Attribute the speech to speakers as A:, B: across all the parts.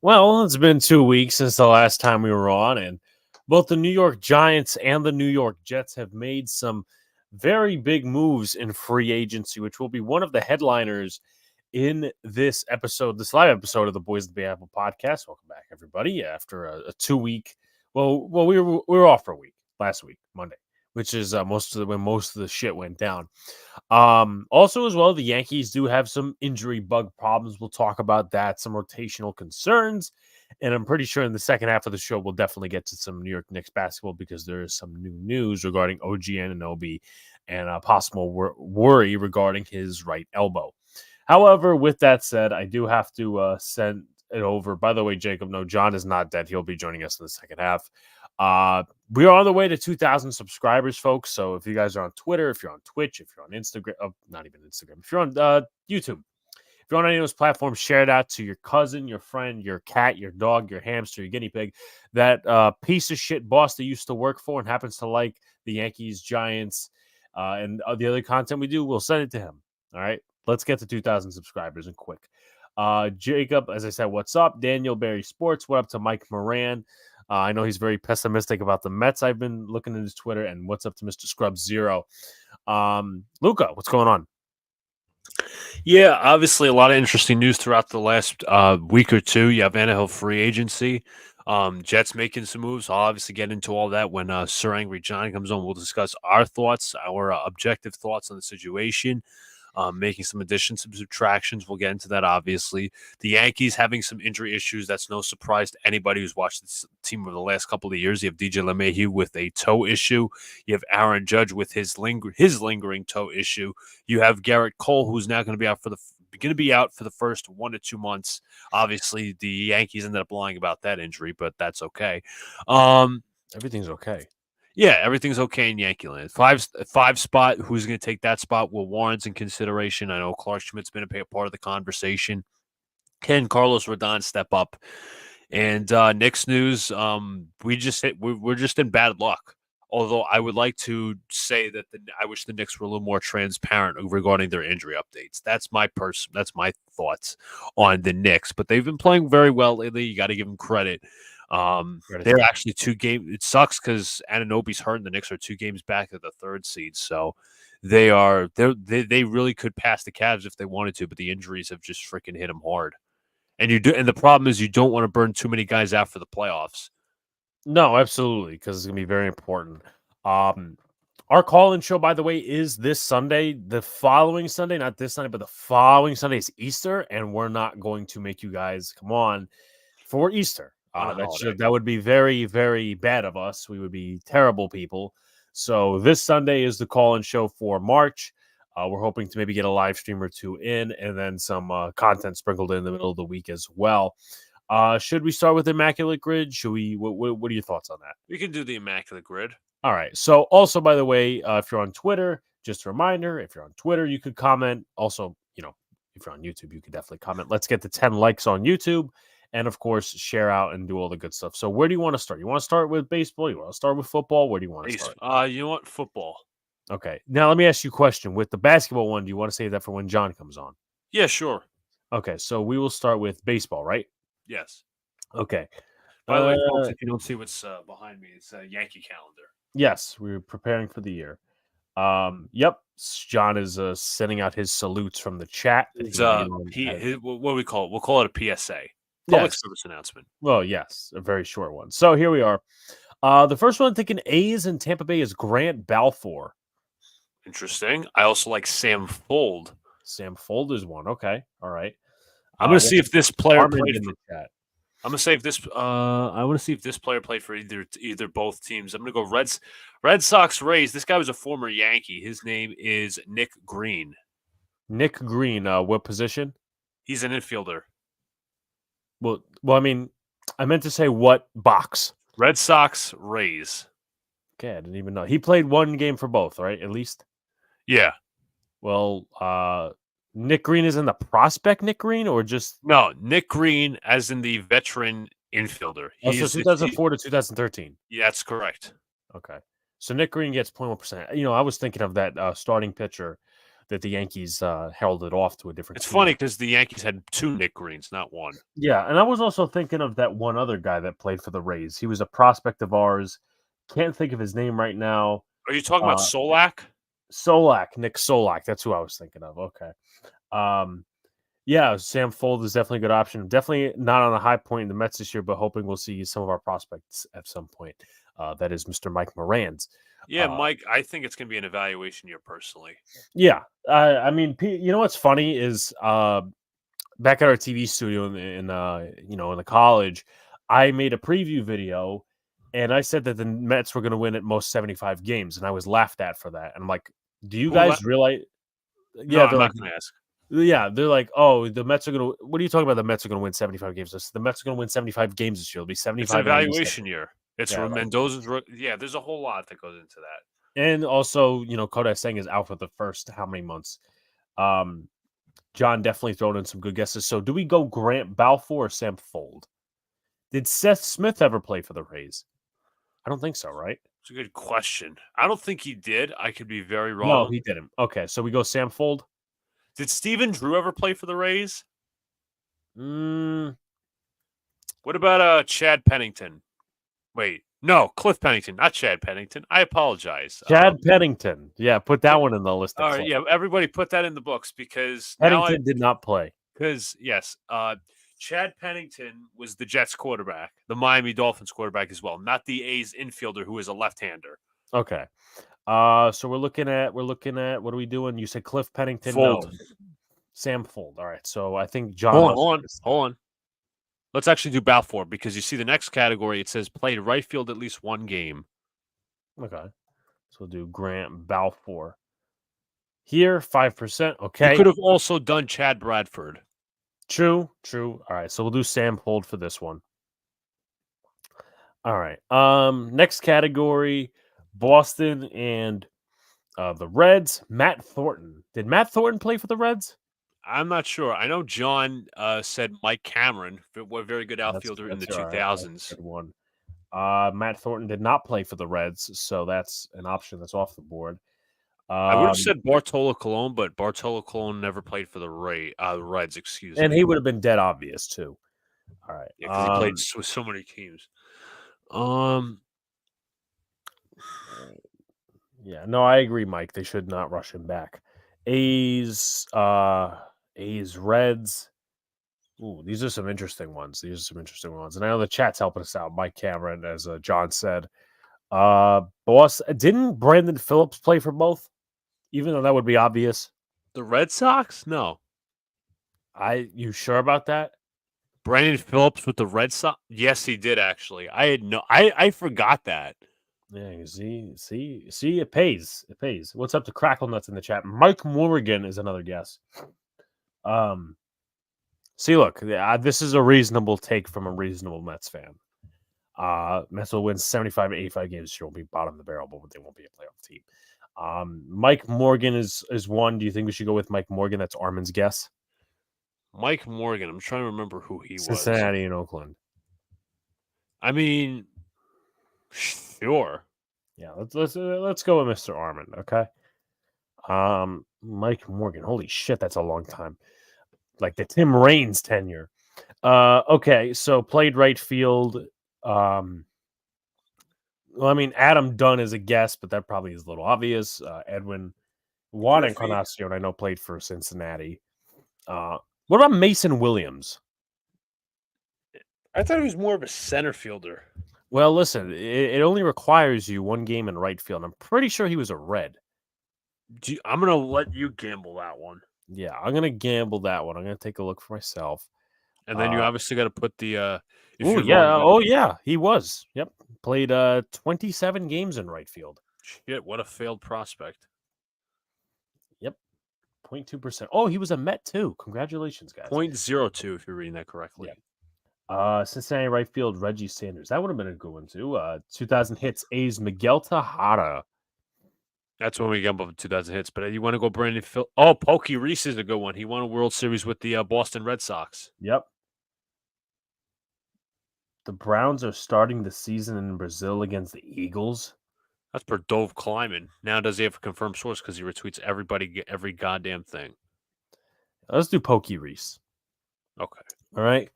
A: Well, it's been 2 weeks since the last time we were on, and both the New York Giants and the New York Jets have made some very big moves in free agency, which will be one of the headliners in this episode, this live episode of the Boys of the Bay Apple podcast. Welcome back, everybody, after a 2 week. Well, we were off for a week last week, Monday, which is when most of the shit went down. Also, as well, the Yankees do have some injury bug problems. We'll talk about that, some rotational concerns, and I'm pretty sure in the second half of the show we'll definitely get to some New York Knicks basketball because there is some new news regarding OG Anunoby and a possible worry regarding his right elbow. However, with that said, I do have to send it over. By the way, Jacob, no, John is not dead. He'll be joining us in the second half. We are on the way to 2,000 subscribers, folks. So if you guys are on Twitter, if you're on Twitch, if you're on Instagram, not even Instagram, if you're on YouTube, if you're on any of those platforms, share it out to your cousin, your friend, your cat, your dog, your hamster, your guinea pig, that piece of shit boss that used to work for and happens to like the Yankees, Giants, and the other content we do. We'll send it to him. All right. Let's get to 2,000 subscribers and quick. Jacob, as I said, what's up? Daniel Berry Sports, what up to Mike Moran? I know he's very pessimistic about the Mets. I've been looking at his Twitter, and what's up to Mr. Scrub Zero? Luca, what's going on?
B: Yeah, obviously a lot of interesting news throughout the last week or two. You have Anaheim free agency. Jets making some moves. I'll obviously get into all that when Sir Angry John comes on. We'll discuss our thoughts, our objective thoughts on the situation. Making some additions, some subtractions. We'll get into that, obviously. The Yankees having some injury issues. That's no surprise to anybody who's watched this team over the last couple of years. You have DJ LeMahieu with a toe issue. You have Aaron Judge with his lingering toe issue. You have Garrett Cole, who's now going to be out for the first 1 to 2 months. Obviously, the Yankees ended up lying about that injury, but that's okay.
A: Everything's okay.
B: Yeah, everything's okay in Yankee land. Five spot. Who's going to take that spot? Will Warren's in consideration? I know Clark Schmidt's been a part of the conversation. Can Carlos Rodon step up? And Knicks news. We're just in bad luck. Although I would like to say that I wish the Knicks were a little more transparent regarding their injury updates. That's my thoughts on the Knicks. But they've been playing very well lately. You got to give them credit. They're actually 2 games. It sucks because Anunoby's hurt, and the Knicks are 2 games back at the 3rd seed. So they really could pass the Cavs if they wanted to, but the injuries have just freaking hit them hard. And the problem is you don't want to burn too many guys out for the playoffs.
A: No, absolutely, because it's gonna be very important. Our call-in show, by the way, is this Sunday. The following Sunday, not this Sunday, but the following Sunday is Easter, and we're not going to make you guys come on for Easter. That would be very, very bad of us. We would be terrible people. So this Sunday is the call-in show for March. We're hoping to maybe get a live stream or 2 in, and then some content sprinkled in the middle of the week as well. Should we start with Immaculate Grid? Should we? What are your thoughts on that?
B: We can do the Immaculate Grid.
A: All right. So also, by the way, if you're on Twitter, just a reminder, if you're on Twitter, you could comment. Also, if you're on YouTube, you could definitely comment. Let's get to 10 likes on YouTube. And, of course, share out and do all the good stuff. So where do you want to start? You want to start with baseball? You want to start with football? Where do you want to start?
B: You want football.
A: Okay. Now, let me ask you a question. With the basketball one, do you want to save that for when John comes on?
B: Yeah, sure.
A: Okay. So we will start with baseball, right?
B: Yes.
A: Okay.
B: By the way, folks, if you don't see what's behind me, it's a Yankee calendar.
A: Yes. We're preparing for the year. Yep. John is sending out his salutes from the chat.
B: It's what do we call it? We'll call it a PSA. Public service announcement.
A: Well, yes, a very short one. So here we are. The first one I'm thinking A's in Tampa Bay is Grant Balfour.
B: Interesting. I also like Sam Fold.
A: Sam Fold is one. Okay. All right.
B: I'm going to see if this player played
A: in the chat.
B: I'm going to say if this I want to see if this player played for either both teams. I'm going to go Red Sox Rays. This guy was a former Yankee. His name is Nick Green.
A: Nick Green, what position?
B: He's an infielder.
A: Well, I mean, I meant to say what box?
B: Red Sox, Rays.
A: Okay, I didn't even know. He played 1 game for both, right? At least?
B: Yeah.
A: Well, Nick Green is in the prospect Nick Green or just...
B: No, Nick Green as in the veteran infielder.
A: So 2004 to 2013.
B: Yeah, that's correct.
A: Okay. So Nick Green gets 0.1%. I was thinking of that starting pitcher that the Yankees held it off to a different
B: It's
A: team.
B: funny because the Yankees had 2 Nick Greens, not 1.
A: Yeah, and I was also thinking of that one other guy that played for the Rays. He was a prospect of ours. Can't think of his name right now.
B: Are you talking about Solak?
A: Nick Solak. That's who I was thinking of. Okay. Yeah, Sam Fold is definitely a good option. Definitely not on a high point in the Mets this year, but hoping we'll see some of our prospects at some point. That is Mr. Mike Moran's.
B: Yeah, Mike, I think it's going to be an evaluation year personally.
A: Yeah. I mean, you know what's funny is back at our TV studio in the college, I made a preview video and I said that the Mets were going to win at most 75 games, and I was laughed at for that. And I'm like, do you guys realize?
B: No, I'm not going to ask.
A: Yeah, they're like, oh, the Mets are going to. What are you talking about? The Mets are going to win 75 games. The Mets are going to win 75 games this year. It'll be 75.
B: It's an evaluation year. It's Mendoza's.
A: Like,
B: yeah, there's a whole lot that goes into that.
A: And also, Kodai Seng is out for the first how many months? John definitely thrown in some good guesses. So, do we go Grant Balfour or Sam Fold? Did Seth Smith ever play for the Rays? I don't think so, right?
B: It's a good question. I don't think he did. I could be very wrong.
A: No, he didn't. Okay, so we go Sam Fold.
B: Did Steven Drew ever play for the Rays?
A: What
B: about Chad Pennington? Wait, no, Cliff Pennington, not Chad Pennington. I apologize.
A: Chad Pennington. Yeah, put that one in the list.
B: All right, yeah, everybody put that in the books because
A: Pennington did not play.
B: Because, yes, Chad Pennington was the Jets quarterback, the Miami Dolphins quarterback as well, not the A's infielder who is a left-hander.
A: Okay. So we're looking at what are we doing? You said Cliff Pennington.
B: Fold.
A: No. Sam Fold. All right. So I think John.
B: Hold on. Let's actually do Balfour because you see the next category. It says played right field at least 1 game.
A: Okay. So we'll do Grant Balfour. Here, 5%. Okay.
B: You could have also done Chad Bradford.
A: True. All right. So we'll do Sam Fold for this one. All right. Next category, Boston and the Reds. Matt Thornton. Did Matt Thornton play for the Reds?
B: I'm not sure. I know John said Mike Cameron, a very good outfielder in the 2000s.
A: Good one. Matt Thornton did not play for the Reds, so that's an option that's off the board.
B: I would have said Bartolo Colon, but Bartolo Colon never played for the Reds. Excuse me.
A: And he would have been dead obvious too. All right,
B: yeah, because he played with so many teams.
A: Yeah, no, I agree, Mike. They should not rush him back. A's, Reds. Ooh, these are some interesting ones. And I know the chat's helping us out. Mike Cameron, as John said. Didn't Brandon Phillips play for both? Even though that would be obvious.
B: The Red Sox? No.
A: You sure about that?
B: Brandon Phillips with the Red Sox? Yes, he did actually. I forgot that.
A: Yeah, you see, it pays. What's up to Crackle Nuts in the chat? Mike Morgan is another guess. See, look, this is a reasonable take from a reasonable Mets fan. Mets will win 75 to 85 games. Sure, will be bottom of the barrel, but they won't be a playoff team. Mike Morgan is one. Do you think we should go with Mike Morgan? That's Armin's guess.
B: Mike Morgan. I'm trying to remember who he was.
A: Cincinnati and Oakland.
B: I mean, sure.
A: Yeah, let's go with Mr. Armin. Okay. Mike Morgan. Holy shit, that's a long time. Like the Tim Raines tenure. Okay, so played right field. Well, I mean, Adam Dunn is a guess, but that probably is a little obvious. Edwin Juan Encarnacion, I know, played for Cincinnati. What about Mason Williams?
B: I thought he was more of a center fielder.
A: Well, listen, it only requires you 1 game in right field. I'm pretty sure he was a Red.
B: I'm going to let you gamble that one.
A: Yeah, I'm going to gamble that one. I'm going to take a look for myself.
B: And then you obviously got to put the
A: yeah, he was. Yep. Played 27 games in right field.
B: Shit, what a failed prospect.
A: Yep. 0.2%. Oh, he was a Met too. Congratulations, guys.
B: 0.02 if you're reading that correctly.
A: Yeah. Cincinnati right field, Reggie Sanders. That would have been a good one too. 2,000 hits, A's Miguel Tejada.
B: That's when we gamble for 2,000 hits. But you want to go Brandon Phil? Oh, Pokey Reese is a good one. He won a World Series with the Boston Red Sox.
A: Yep. The Browns are starting the season in Brazil against the Eagles.
B: That's per Dove Kleiman. Now, does he have a confirmed source because he retweets every goddamn thing?
A: Let's do Pokey Reese.
B: Okay.
A: All right.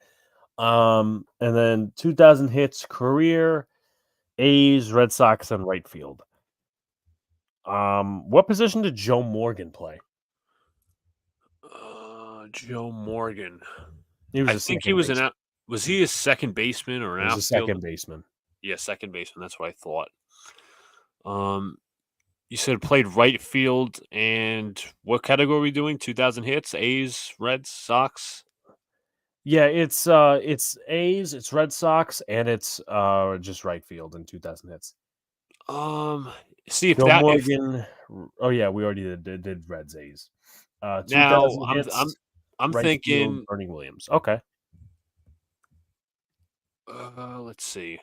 A: And then 2,000 hits career, A's, Red Sox, and right field. What position did Joe Morgan play?
B: Joe Morgan.
A: He was
B: I think he was
A: baseman.
B: Was he a second baseman or an
A: He was a
B: outfield?
A: second baseman.
B: Yeah, second baseman. That's what I thought. You said played right field, and what category are we doing? 2,000 hits, A's, Reds, Sox.
A: Yeah, it's A's, it's Red Sox, and it's just right field in 2,000 hits.
B: See if
A: Joe
B: that
A: Morgan. Oh yeah, we already did Reds A's.
B: now
A: 2,000 hits.
B: I'm
A: right
B: thinking
A: field, Bernie Williams. Okay.
B: Let's see.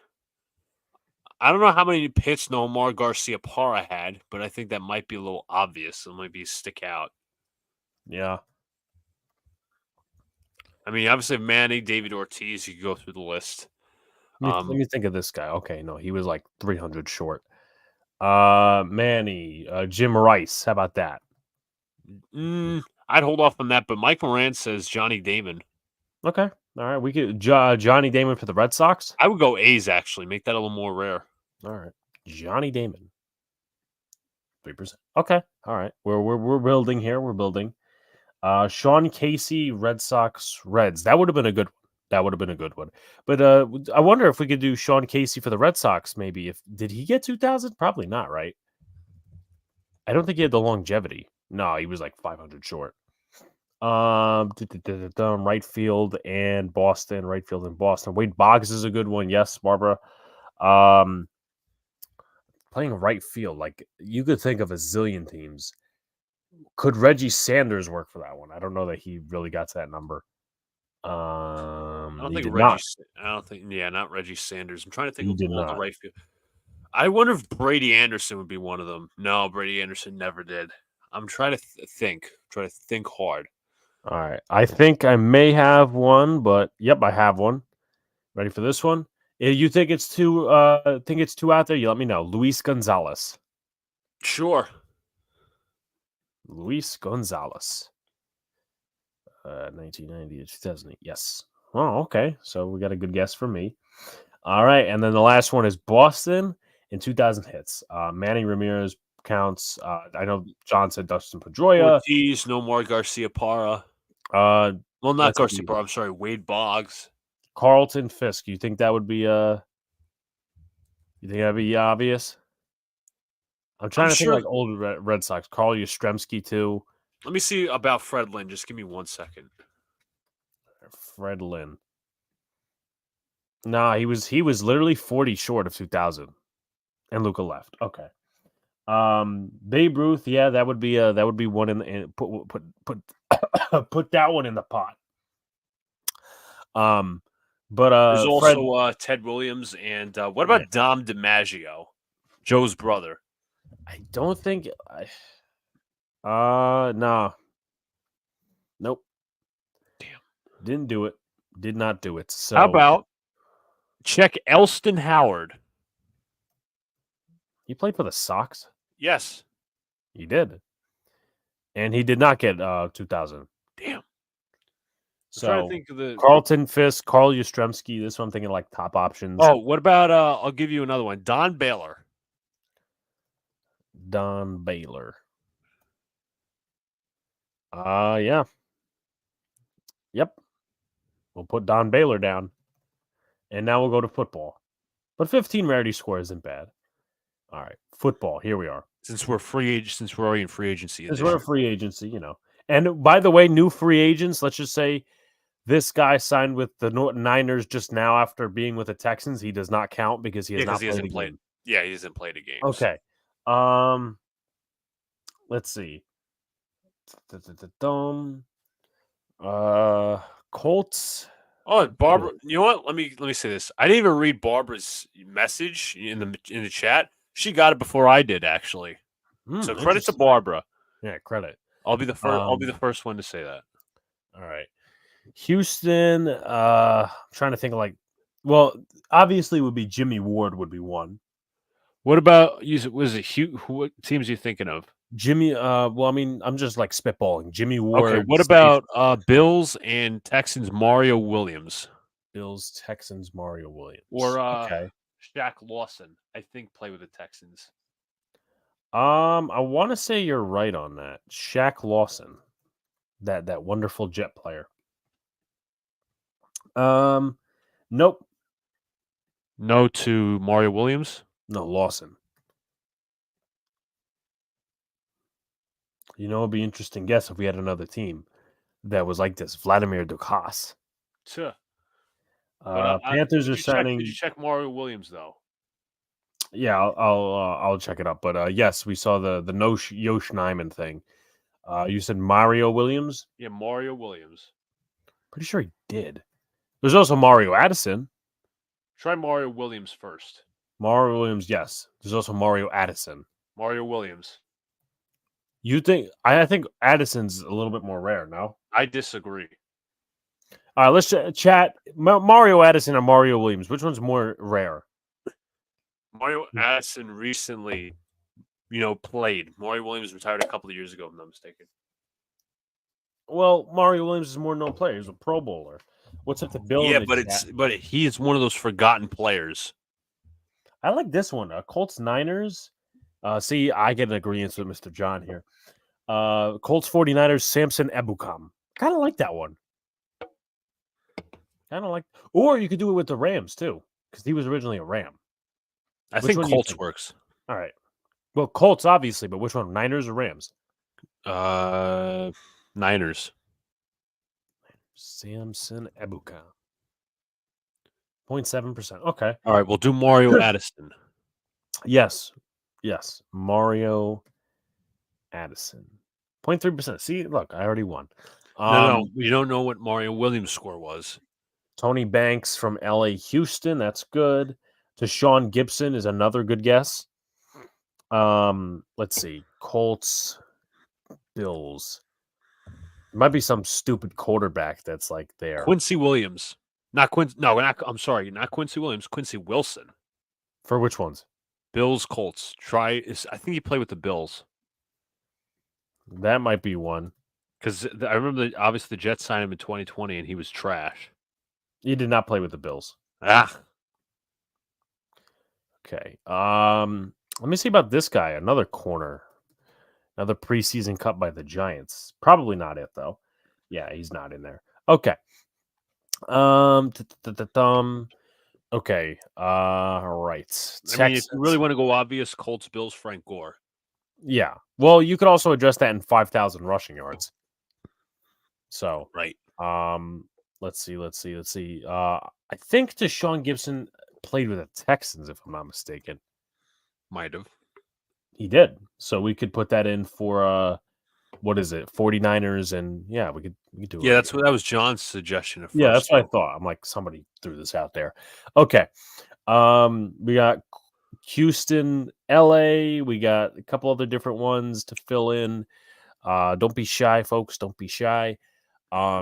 B: I don't know how many hits Nomar Garcia Parra had, but I think that might be a little obvious. It might be stick out.
A: Yeah.
B: I mean, obviously Manny, David Ortiz. You could go through the list.
A: Let me think of this guy. Okay, no, he was like 300 short. Manny, Jim Rice. How about that?
B: I'd hold off on that, but Mike Moran says Johnny Damon.
A: Okay, all right. We could Johnny Damon for the Red Sox.
B: I would go A's actually. Make that a little more rare.
A: All right, Johnny Damon. 3%. Okay, all right. We're building here. We're building. Shawn Casey, Red Sox, Reds. That would have been a good one. That would have been a good one. But I wonder if we could do Shawn Casey for the Red Sox. Maybe did he get 2,000? Probably not, right? I don't think he had the longevity. No, he was like 500 short. Right field and Boston. Right field and Boston. Wade Boggs is a good one. Yes, Barbara. Playing right field, like you could think of a zillion teams. Could Reggie Sanders work for that one? I don't know that he really got to that number.
B: I don't think
A: Reggie.
B: Not. I don't think. Yeah, not Reggie Sanders. I'm trying to think of all the right field. I wonder if Brady Anderson would be one of them. No, Brady Anderson never did. I'm trying to think. Try to think hard.
A: All right. I think I may have one, but yep, I have one. Ready for this one? If you think it's too out there, you let me know. Luis Gonzalez.
B: Sure.
A: Luis Gonzalez. 1990 to 2008. Yes. Oh, okay. So we got a good guess for me. All right. And then the last one is Boston in 2,000 hits. Manny Ramirez counts. I know John said Dustin Pedroia.
B: Ortiz, Nomar Garcia Parra. Well, not Garcia Parra. I'm sorry. Wade Boggs.
A: Carlton Fisk. You think that would be you think that'd be obvious? I'm trying to think like old Red Sox. Carl Yastrzemski too.
B: Let me see about Fred Lynn. Just give me 1 second.
A: Fred Lynn. Nah, he was literally 40 short of 2,000, and Luca left. Okay. Babe Ruth. Yeah, that would be one in put that one in the pot. But
B: there's also Ted Williams and what about Dom DiMaggio, Joe's brother?
A: I don't think. Nah. Nope.
B: Damn.
A: Didn't do it. Did not do it. So
B: how about check Elston Howard?
A: He played for the Sox?
B: Yes.
A: He did. And he did not get 2,000.
B: Damn.
A: So trying to think of Carlton Fisk, Carl Yastrzemski. This one I'm thinking like top options.
B: Oh, what about I'll give you another one. Don Baylor.
A: Don Baylor. Yeah. Yep. We'll put Don Baylor down. And now we'll go to football. But 15 rarity score isn't bad. All right. Football. Here we are.
B: Since we're already in free agency.
A: Since we're a free agency, you know. And by the way, new free agents, let's just say this guy signed with the Niners just now after being with the Texans. He does not count because he has not played a game.
B: Yeah, he hasn't played a game.
A: Okay. Let's see. Colts.
B: Oh, Barbara. You know what? Let me say this. I didn't even read Barbara's message in the chat. She got it before I did, actually. So credit to Barbara.
A: Yeah, credit.
B: I'll be the first. I'll be the first one to say that.
A: All right. Houston. I'm trying to think of well, obviously would be Jimmy Ward would be one.
B: What about you? Was it Hugh? What teams are you thinking of?
A: Jimmy. Well, I mean, I'm just like spitballing. Jimmy
B: Okay,
A: Ward.
B: what about Bills and Texans? Mario Williams
A: Bills, Texans, Mario Williams.
B: or
A: Okay.
B: Shaq Lawson? I think play with the Texans.
A: I want to say you're right on that. Shaq Lawson, that wonderful Jet player. Nope.
B: No to Mario Williams.
A: No, Lawson. You know, it'd be interesting guess if we had another team that was like this. Vladimir Dukas.
B: Tuh.
A: Panthers are
B: Did you
A: signing.
B: check Mario Williams though?
A: Yeah, I'll check it up. But yes, we saw the Yosh Nyman thing. You said Mario Williams.
B: Yeah, Mario Williams.
A: Pretty sure he did. There's also Mario Addison.
B: Try Mario Williams first.
A: Mario Williams, yes. There's also Mario Addison.
B: Mario Williams.
A: You think? I think Addison's a little bit more rare. No,
B: I disagree.
A: all right. Let's chat. Mario Addison or Mario Williams. Which one's more rare?
B: Mario Addison recently, played. Mario Williams retired a couple of years ago, if I'm not mistaken.
A: Well, Mario Williams is a more known player. He's a Pro Bowler. What's up to Bill?
B: Yeah, but he is one of those forgotten players.
A: I like this one. Colts Niners. See, I get an agreement with Mr. John here. Colts 49ers, Samson Ebukam. Kind of like that one. Or you could do it with the Rams too, because he was originally a Ram.
B: I think Colts works.
A: All right. Well, Colts obviously, but which one? Niners or Rams?
B: Niners.
A: Samson Ebukam. 0.7%. Okay.
B: All right, we'll do Mario Addison.
A: Yes. Mario Addison. 0.3%. See, look, I already won.
B: No, you don't know what Mario Williams' score was.
A: Tony Banks from LA Houston. That's good. Deshaun Gibson is another good guess. Let's see. Colts, Bills. There might be some stupid quarterback that's like there.
B: Quincy Williams. Not Quincy. No, I'm sorry. Not Quincy Williams. Quincy Wilson.
A: For which ones?
B: Bills, Colts. I think he played with the Bills.
A: That might be one.
B: Because I remember, obviously, the Jets signed him in 2020, and he was trash.
A: He did not play with the Bills. Okay. Let me see about this guy. Another corner. Another preseason cut by the Giants. Probably not it, though. Yeah, he's not in there. Okay. Okay. All right.
B: I mean, if you really want to go obvious, Colts, Bills, Frank Gore.
A: Yeah. Well, you could also address that in 5,000 rushing yards. So,
B: right.
A: Let's see. I think Deshaun Gibson played with the Texans, if I'm not mistaken.
B: Might have.
A: He did. So we could put that in for what is it? 49ers, and yeah, we could do it.
B: Yeah, that was John's suggestion at first.
A: Yeah, that's what I thought. I'm like, somebody threw this out there. Okay. We got Houston, LA. We got a couple other different ones to fill in. Don't be shy, folks. Don't be shy. Yeah,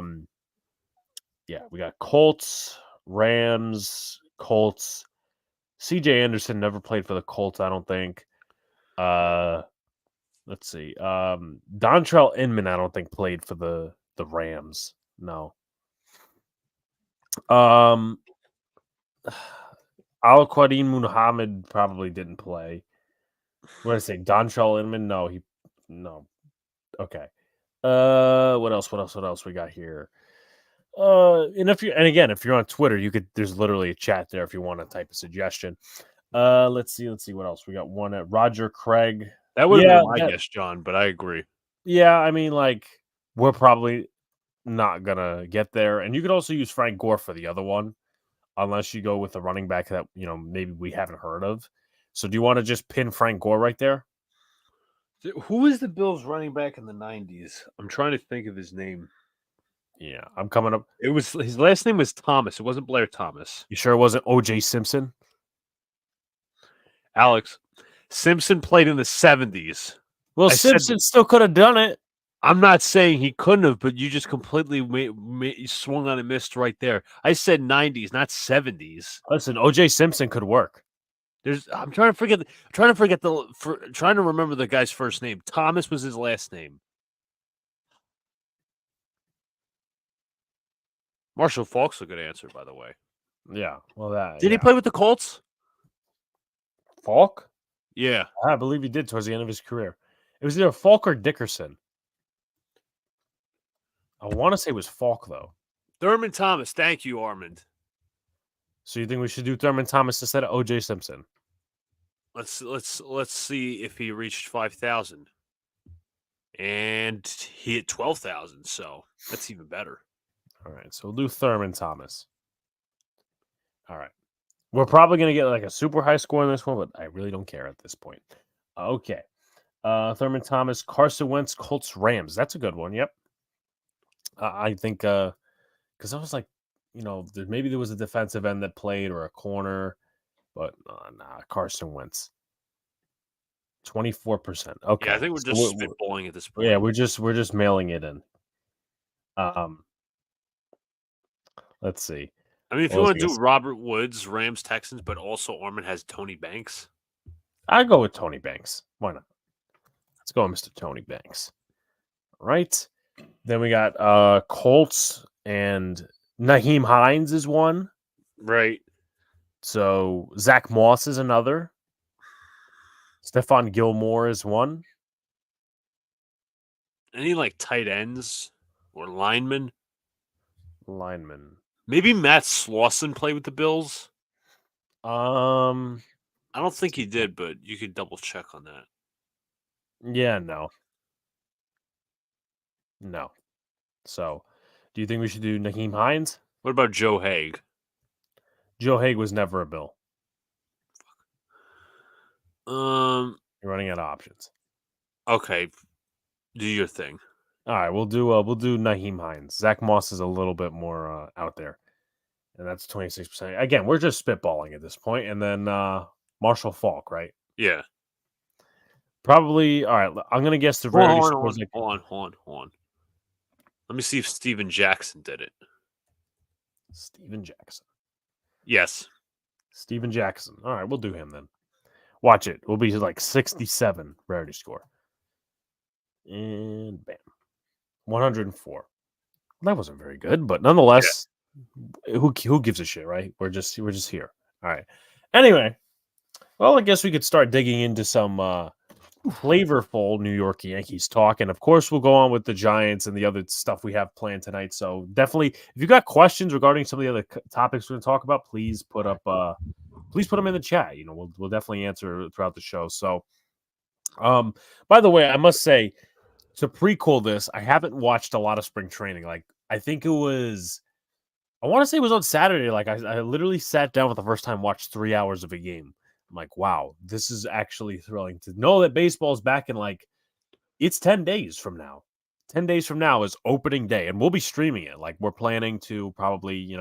A: we got Colts, Rams, Colts. CJ Anderson never played for the Colts, I don't think. Let's see. Dontrell Inman, I don't think played for the Rams. No. Al-Qadim Muhammad probably didn't play. What did I say? Dontrell Inman? No. Okay. What else we got here? And if you're on Twitter, there's literally a chat there if you want to type a suggestion. Let's see what else. We got one at Roger Craig.
B: That would have been my guess, John, but I agree.
A: Yeah, I mean, like, we're probably not gonna get there. And you could also use Frank Gore for the other one, unless you go with a running back that, maybe we haven't heard of. So do you want to just pin Frank Gore right there?
B: Who was the Bills running back in the 90s? I'm trying to think of his name.
A: Yeah, I'm coming up.
B: His last name was Thomas. It wasn't Blair Thomas.
A: You sure it wasn't O.J. Simpson?
B: Alex, Simpson played in the 70s.
A: Well, Simpson still could have done it.
B: I'm not saying he couldn't have, but you just completely swung on and missed right there. I said 90s, not 70s.
A: Listen, O.J. Simpson could work.
B: I'm trying to remember the guy's first name. Thomas was his last name. Marshall Faulk's a good answer, by the way.
A: Yeah. Well, that
B: Did he play with the Colts?
A: Falk?
B: Yeah.
A: I believe he did towards the end of his career. It was either Falk or Dickerson. I want to say it was Falk, though.
B: Thurman Thomas. Thank you, Armand.
A: So you think we should do Thurman Thomas instead of O.J. Simpson?
B: Let's see if he reached 5,000. And he hit 12,000, so that's even better.
A: All right, so we'll do Thurman Thomas. All right. We're probably going to get like a super high score in this one, but I really don't care at this point. Okay. Thurman Thomas, Carson Wentz, Colts, Rams. That's a good one. Yep. I think because I was like, maybe there was a defensive end that played or a corner, but nah, Carson Wentz. 24%. Okay.
B: Yeah, I think we're just spitballing at this point.
A: Yeah, we're just mailing it in. Let's see.
B: I mean, if you want to do Robert Woods, Rams, Texans, but also Armand has Tony Banks.
A: I go with Tony Banks. Why not? Let's go with Mr. Tony Banks. All right. Then we got Colts and Naheem Hines is one.
B: Right.
A: So Zach Moss is another. Stephon Gilmore is one.
B: Any like tight ends or linemen?
A: Linemen.
B: Maybe Matt Slauson played with the Bills.
A: I
B: don't think he did, but you could double check on that.
A: Yeah, no. So, do you think we should do Naheem Hines?
B: What about Joe Haig?
A: Joe Haig was never a Bill.
B: You're
A: running out of options.
B: Okay, do your thing.
A: All right, we'll do Naheem Hines. Zach Moss is a little bit more out there, and that's 26%. Again, we're just spitballing at this point, and then Marshall Faulk, right?
B: Yeah.
A: Probably. All right, I'm gonna guess the rarity scores.
B: Hold on. Let me see if Steven Jackson did it.
A: Steven Jackson.
B: Yes.
A: Steven Jackson. All right, we'll do him then. Watch it. We'll be like 67 rarity score. And bam. 104. That wasn't very good, but nonetheless, who gives a shit, right? We're just here. All right. Anyway, well, I guess we could start digging into some flavorful New York Yankees talk, and of course, we'll go on with the Giants and the other stuff we have planned tonight. So definitely, if you got questions regarding some of the other topics we're going to talk about, please put them in the chat. We'll definitely answer throughout the show. So, by the way, I must say, to prequel this, I haven't watched a lot of spring training. Like, I think I want to say it was on Saturday. Like, I literally sat down for the first time, watched 3 hours of a game. I'm like, wow, this is actually thrilling to know that baseball is back in it's 10 days from now. 10 days from now is opening day, and we'll be streaming it. Like, we're planning to probably,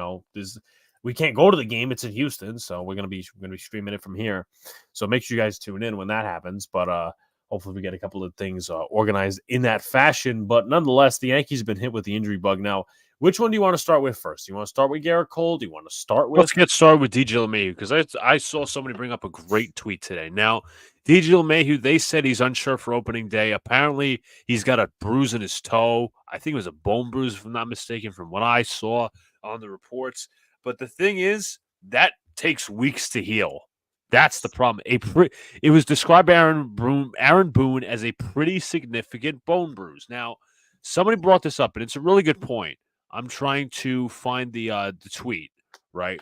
A: we can't go to the game. It's in Houston, so we're gonna be streaming it from here. So make sure you guys tune in when that happens. But hopefully we get a couple of things organized in that fashion. But nonetheless, the Yankees have been hit with the injury bug. Now, which one do you want to start with first? Do you want to start with Garrett Cole? Do you want to start with?
B: Let's get started with DJ LeMahieu, because I saw somebody bring up a great tweet today. Now, DJ LeMahieu, they said he's unsure for opening day. Apparently, he's got a bruise in his toe. I think it was a bone bruise, if I'm not mistaken, from what I saw on the reports. But the thing is, that takes weeks to heal. That's the problem. It was described by Aaron Boone as a pretty significant bone bruise. Now, somebody brought this up, and it's a really good point. I'm trying to find the tweet, right?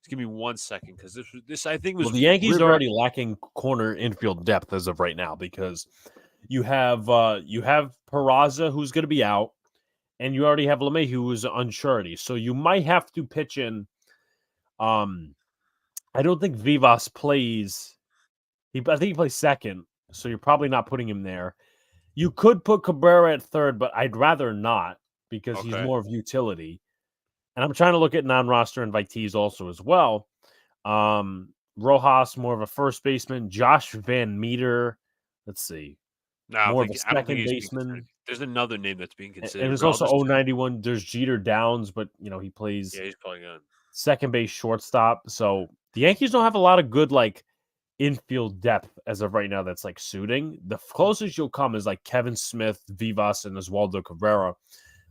B: Just give me 1 second, because this I think was.
A: Well, the Yankees are already lacking corner infield depth as of right now, because you have Peraza, who's going to be out, and you already have LeMahieu, who's unsurety. So you might have to pitch in. I don't think Vivas plays. I think he plays second, so you're probably not putting him there. You could put Cabrera at third, but I'd rather not, because he's more of utility. And I'm trying to look at non-roster invitees also as well. Rojas, more of a first baseman. Josh Van Meter, let's see. More of a second baseman.
B: There's another name that's being considered.
A: And there's also 091. There's Jeter Downs, but he plays
B: he's probably good.
A: Second base, shortstop. So the Yankees don't have a lot of good infield depth as of right now that's like suiting. The closest you'll come is like Kevin Smith, Vivas, and Oswaldo Cabrera,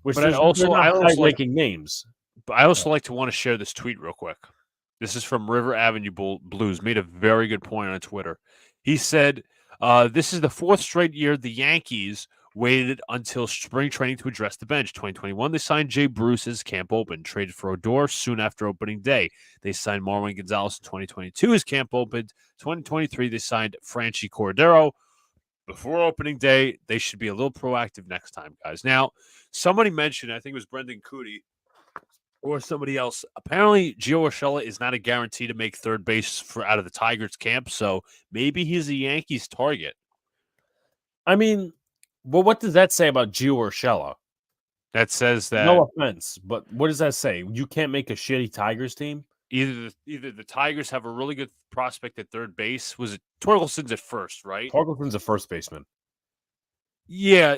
A: which
B: But
A: they're not high-ranking names.
B: I also like to want to share this tweet real quick. This is from River Avenue Blues. Made a very good point on Twitter. He said, "This is the fourth straight year the Yankees waited until spring training to address the bench. 2021, they signed Jay Bruce as camp open, traded for Odor soon after opening day. They signed Marwin Gonzalez in 2022 as camp opened. 2023, they signed Franchi Cordero before opening day. They should be a little proactive next time, guys." Now, somebody mentioned, I think it was Brendan Cootie or somebody else. Apparently, Gio Urshela is not a guarantee to make third base out of the Tigers camp, so maybe he's a Yankees target.
A: I mean, well, what does that say about Gio Urshela?
B: That says that.
A: No offense, but what does that say? You can't make a shitty Tigers team?
B: Either the Tigers have a really good prospect at third base. Was it Torkelson's at first, right?
A: Torkelson's a first baseman.
B: Yeah,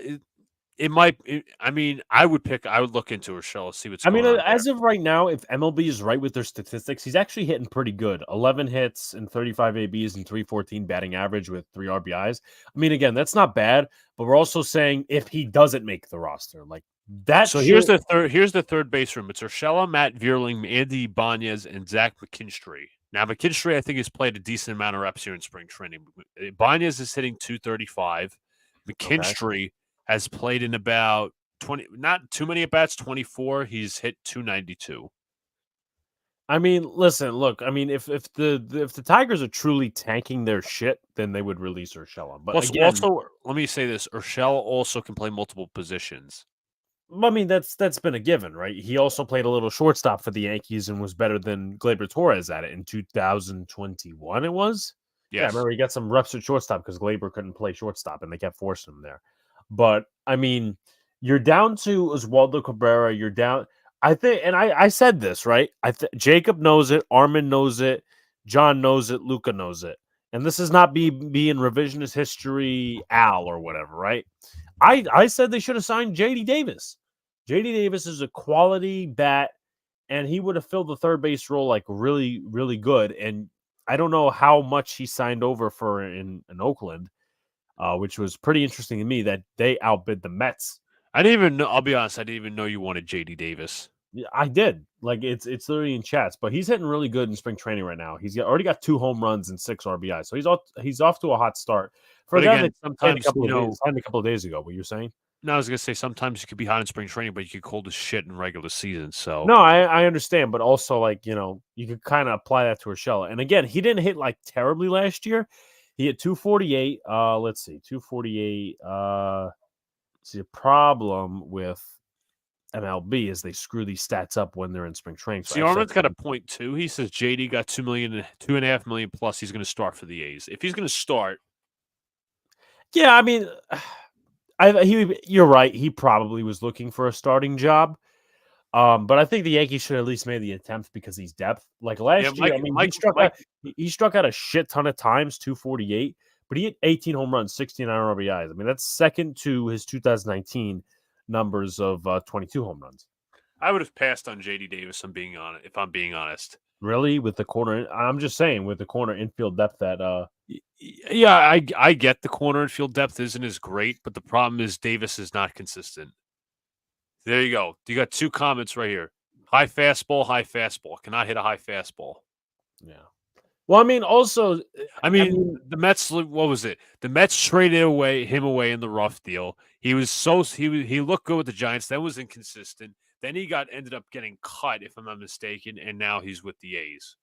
B: it might. I mean, I would look into Urshela, see what's going on.
A: As of right now, if MLB is right with their statistics, he's actually hitting pretty good. 11 hits and 35 ABs and 314 batting average with 3 RBIs. I mean, again, that's not bad, but we're also saying if he doesn't make the roster, like that.
B: So here's the third base room. It's Urshela, Matt Vierling, Andy Ibanez, and Zach McKinstry. Now, McKinstry, I think, has played a decent amount of reps here in spring training. Ibanez is hitting 235. McKinstry has played in about 20, not too many at bats, 24. He's hit 292.
A: I mean, listen, look. I mean, if the Tigers are truly tanking their shit, then they would release Urshela. But
B: Plus,
A: again,
B: also, let me say this: Urshela also can play multiple positions.
A: I mean, that's been a given, right? He also played a little shortstop for the Yankees and was better than Gleyber Torres at it in 2021. It was.
B: Yes.
A: Yeah, I remember he got some reps at shortstop because Gleyber couldn't play shortstop, and they kept forcing him there. But I mean, you're down to Oswaldo Cabrera. You're down. I think, and I said this, right? Jacob knows it. Armin knows it. John knows it. Luca knows it. And this is not being revisionist history, Al or whatever, right? I said they should have signed J.D. Davis. J.D. Davis is a quality bat, and he would have filled the third base role like really, really good. And I don't know how much he signed over for in Oakland, which was pretty interesting to me that they outbid the Mets.
B: I didn't even know. I'll be honest. I didn't even know you wanted J.D. Davis.
A: Yeah, I did. Like it's literally in chats, but he's hitting really good in spring training right now. He's already got 2 home runs and 6 RBI, so he's off to a hot start. For
B: but
A: again,
B: sometimes
A: a couple of days ago. What you're saying?
B: No, I was gonna say sometimes you could be hot in spring training, but you could cold as shit in regular season. So
A: no, I understand, but also like you could kind of apply that to Urshela. And again, he didn't hit like terribly last year. He hit 248. Let's see, 248. See, a problem with MLB is they screw these stats up when they're in spring training.
B: See, Armin's got a point too. He says JD got $2.5 million plus. He's going to start for the A's. If he's going to start,
A: yeah, I mean, you're right. He probably was looking for a starting job. But I think the Yankees should at least made the attempt because he's depth. Like last year, I mean, he struck out a shit ton of times, 248, but he hit 18 home runs, 69 RBIs. I mean, that's second to his 2019 numbers of 22 home runs.
B: I would have passed on JD Davis. If I'm being honest.
A: Really, with the corner, I'm just saying with the corner infield depth that.
B: Yeah, I get the corner infield depth isn't as great, but the problem is Davis is not consistent. There you go. You got 2 comments right here. High fastball. Cannot hit a high fastball.
A: Yeah. Well, I mean, also,
B: I mean, the Mets. What was it? The Mets traded him away in the rough deal. He looked good with the Giants. Then was inconsistent. Then he ended up getting cut, if I'm not mistaken, and now he's with the A's.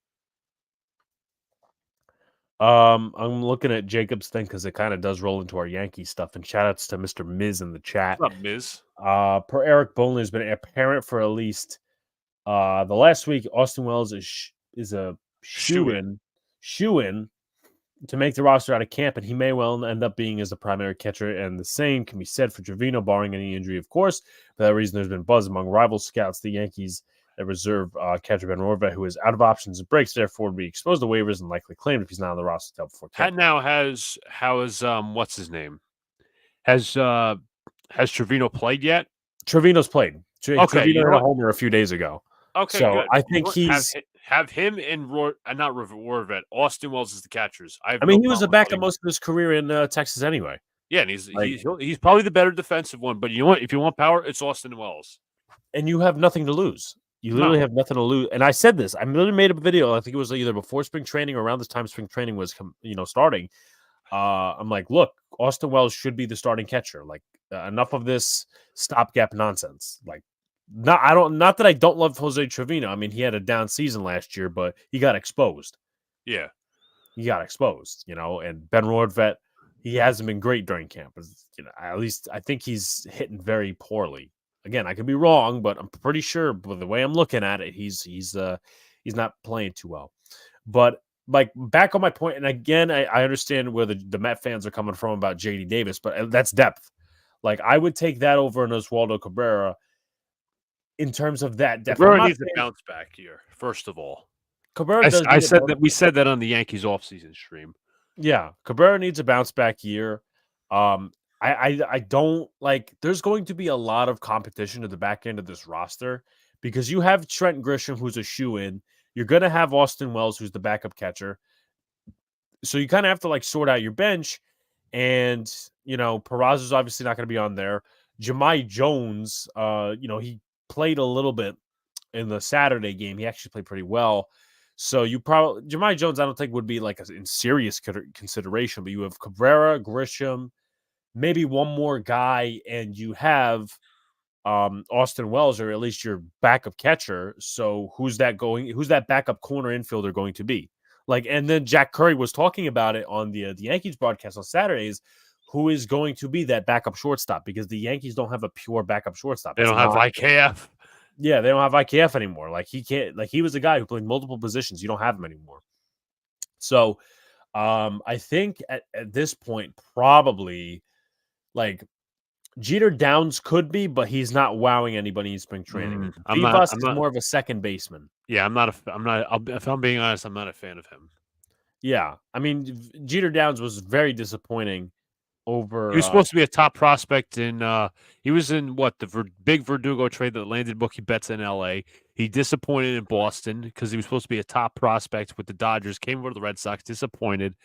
A: I'm looking at Jacob's thing because it kind of does roll into our Yankee stuff. And shout outs to Mr. Miz in the chat.
B: What's up, Miz?
A: Per Eric Bowling has been apparent for at least the last week. Austin Wells is a shoe-in to make the roster out of camp, and he may well end up being as the primary catcher. And the same can be said for Trevino, barring any injury, of course. For that reason, there's been buzz among rival scouts. The Yankees reserve catcher Ben Rorvet, who is out of options and breaks, therefore would be exposed to waivers and likely claimed if he's not on the roster until before camp.
B: What's his name? Has Trevino played yet?
A: Trevino's played.
B: Okay,
A: Trevino hit a homer a few days ago.
B: Okay,
A: so
B: good.
A: I think
B: Have him and not Rorvet. Austin Wells as the catchers. I have
A: I mean,
B: no
A: he was a
B: problem
A: backup
B: putting.
A: most of his career in Texas anyway.
B: Yeah, and
A: Like,
B: he's probably the better defensive one. But you know what? If you want power, it's Austin Wells.
A: and you have nothing to lose. You literally have nothing to lose. And I said this. I literally made a video. I think it was either before spring training or around this time spring training was starting. I'm like, look, Austin Wells should be the starting catcher. Like, enough of this stopgap nonsense. Like, not that I don't love Jose Trevino. I mean, he had a down season last year, but he got exposed.
B: Yeah,
A: he got exposed. And Ben Rohrvet, he hasn't been great during camp. At least I think he's hitting very poorly. Again, I could be wrong, but I'm pretty sure by the way I'm looking at it, he's not playing too well. But like, back on my point, and again, I understand where the Met fans are coming from about JD Davis, but that's depth. Like, I would take that over an Oswaldo Cabrera in terms of that depth.
B: Cabrera needs a bounce back here. First of all,
A: Cabrera does.
B: We said that on the Yankees offseason stream.
A: Yeah, Cabrera needs a bounce back year. I don't like. There's going to be a lot of competition at the back end of this roster because you have Trent Grisham, who's a shoe-in. You're going to have Austin Wells, who's the backup catcher. So you kind of have to like sort out your bench. And, Peraza's obviously not going to be on there. Jahmai Jones, he played a little bit in the Saturday game. He actually played pretty well. So Jahmai Jones, I don't think would be like in serious consideration, but you have Cabrera, Grisham, maybe one more guy, and you have Austin Wells, or at least your backup catcher. So who's that backup corner infielder going to be? Like, and then Jack Curry was talking about it on the Yankees broadcast on Saturdays. Who is going to be that backup shortstop? Because the Yankees don't have a pure backup shortstop.
B: They don't have IKF.
A: Yeah, they don't have IKF anymore. Like, he can't. Like, he was a guy who played multiple positions. You don't have him anymore. So, I think at this point, probably like Jeter Downs could be, but he's not wowing anybody in spring training. Vivas is more of a second baseman.
B: Yeah, if I'm being honest, I'm not a fan of him.
A: Yeah, I mean, Jeter Downs was very disappointing. He
B: was supposed to be a top prospect he was in the big Verdugo trade that landed Mookie Betts in L.A. He disappointed in Boston because he was supposed to be a top prospect with the Dodgers. Came over to the Red Sox, disappointed.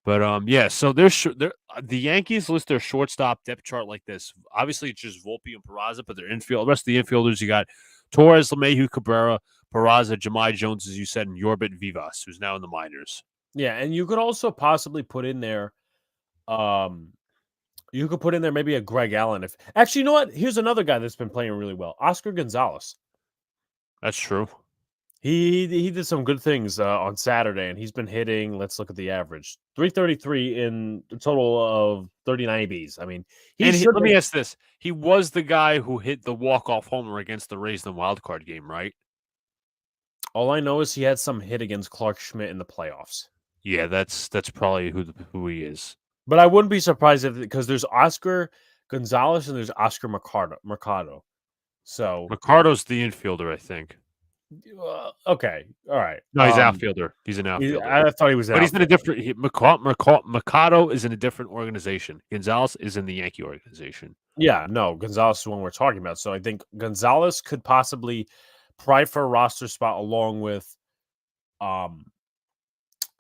B: But so the Yankees list their shortstop depth chart like this. Obviously, it's just Volpe and Peraza, but their infield. The rest of the infielders, you got Torres, LeMahieu, Cabrera, Peraza, Jahmai Jones, as you said, and Yorbit Vivas, who's now in the minors.
A: Yeah, and you could also possibly put in there. You could put in there maybe a Greg Allen. You know what? Here's another guy that's been playing really well, Oscar Gonzalez.
B: That's true.
A: He did some good things on Saturday, and he's been hitting. Let's look at the average: 333 in a total of 39 ABs. I mean,
B: let me ask this: he was the guy who hit the walk-off homer against the Rays in the wild card game, right?
A: All I know is he had some hit against Clark Schmidt in the playoffs.
B: Yeah, that's probably who he is.
A: But I wouldn't be surprised because there's Oscar Gonzalez and there's Oscar Mercado. So
B: Mercado's the infielder, I think.
A: Okay, all right.
B: No, he's outfielder. He's an outfielder.
A: I thought he was,
B: but he's in a different. Mercado is in a different organization. Gonzalez is in the Yankee organization.
A: Yeah, no, Gonzalez is the one we're talking about. So I think Gonzalez could possibly pry for a roster spot along with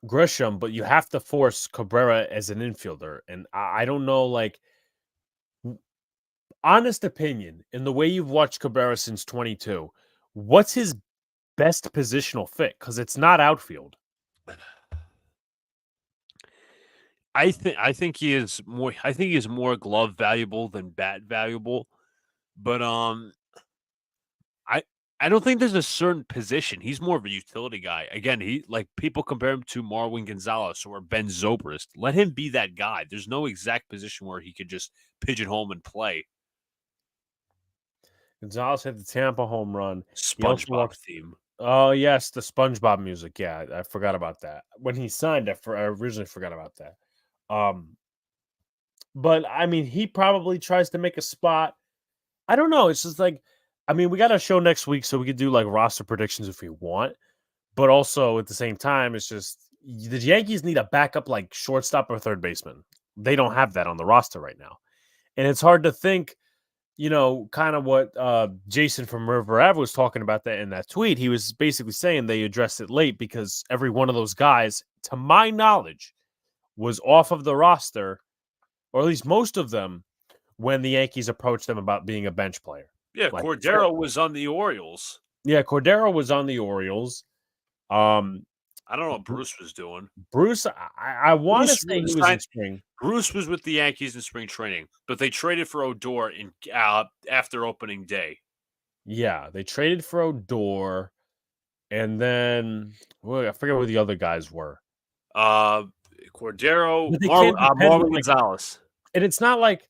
A: Grisham, but you have to force Cabrera as an infielder. And I don't know, like, honest opinion, in the way you've watched Cabrera since 22, what's his best positional fit? Because it's not outfield.
B: I think he is more. I think he is more glove valuable than bat valuable, but I don't think there's a certain position. He's more of a utility guy. Again, people compare him to Marwin Gonzalez or Ben Zobrist. Let him be that guy. There's no exact position where he could just pigeonhole and play.
A: Gonzalez had the Tampa home run.
B: SpongeBob theme.
A: Oh, yes, the SpongeBob music. Yeah, I forgot about that. When he signed, I originally forgot about that. But, I mean, he probably tries to make a spot. I don't know. It's just like, I mean, we got a show next week, so we could do like roster predictions if we want. But also at the same time, it's just the Yankees need a backup like shortstop or third baseman. They don't have that on the roster right now. And it's hard to think kind of what Jason from River Ave was talking about that in that tweet. He was basically saying they addressed it late because every one of those guys, to my knowledge, was off of the roster, or at least most of them, when the Yankees approached them about being a bench player.
B: Yeah,
A: Like,
B: Cordero was on the Orioles.
A: Yeah, Cordero was on the Orioles.
B: I don't know what Bruce was doing.
A: Bruce, I want to say he was in spring.
B: Bruce was with the Yankees in spring training, but they traded for Odor after opening day.
A: Yeah, they traded for Odor, and then I forget who the other guys were.
B: Cordero, Marlon Gonzalez.
A: And it's not like,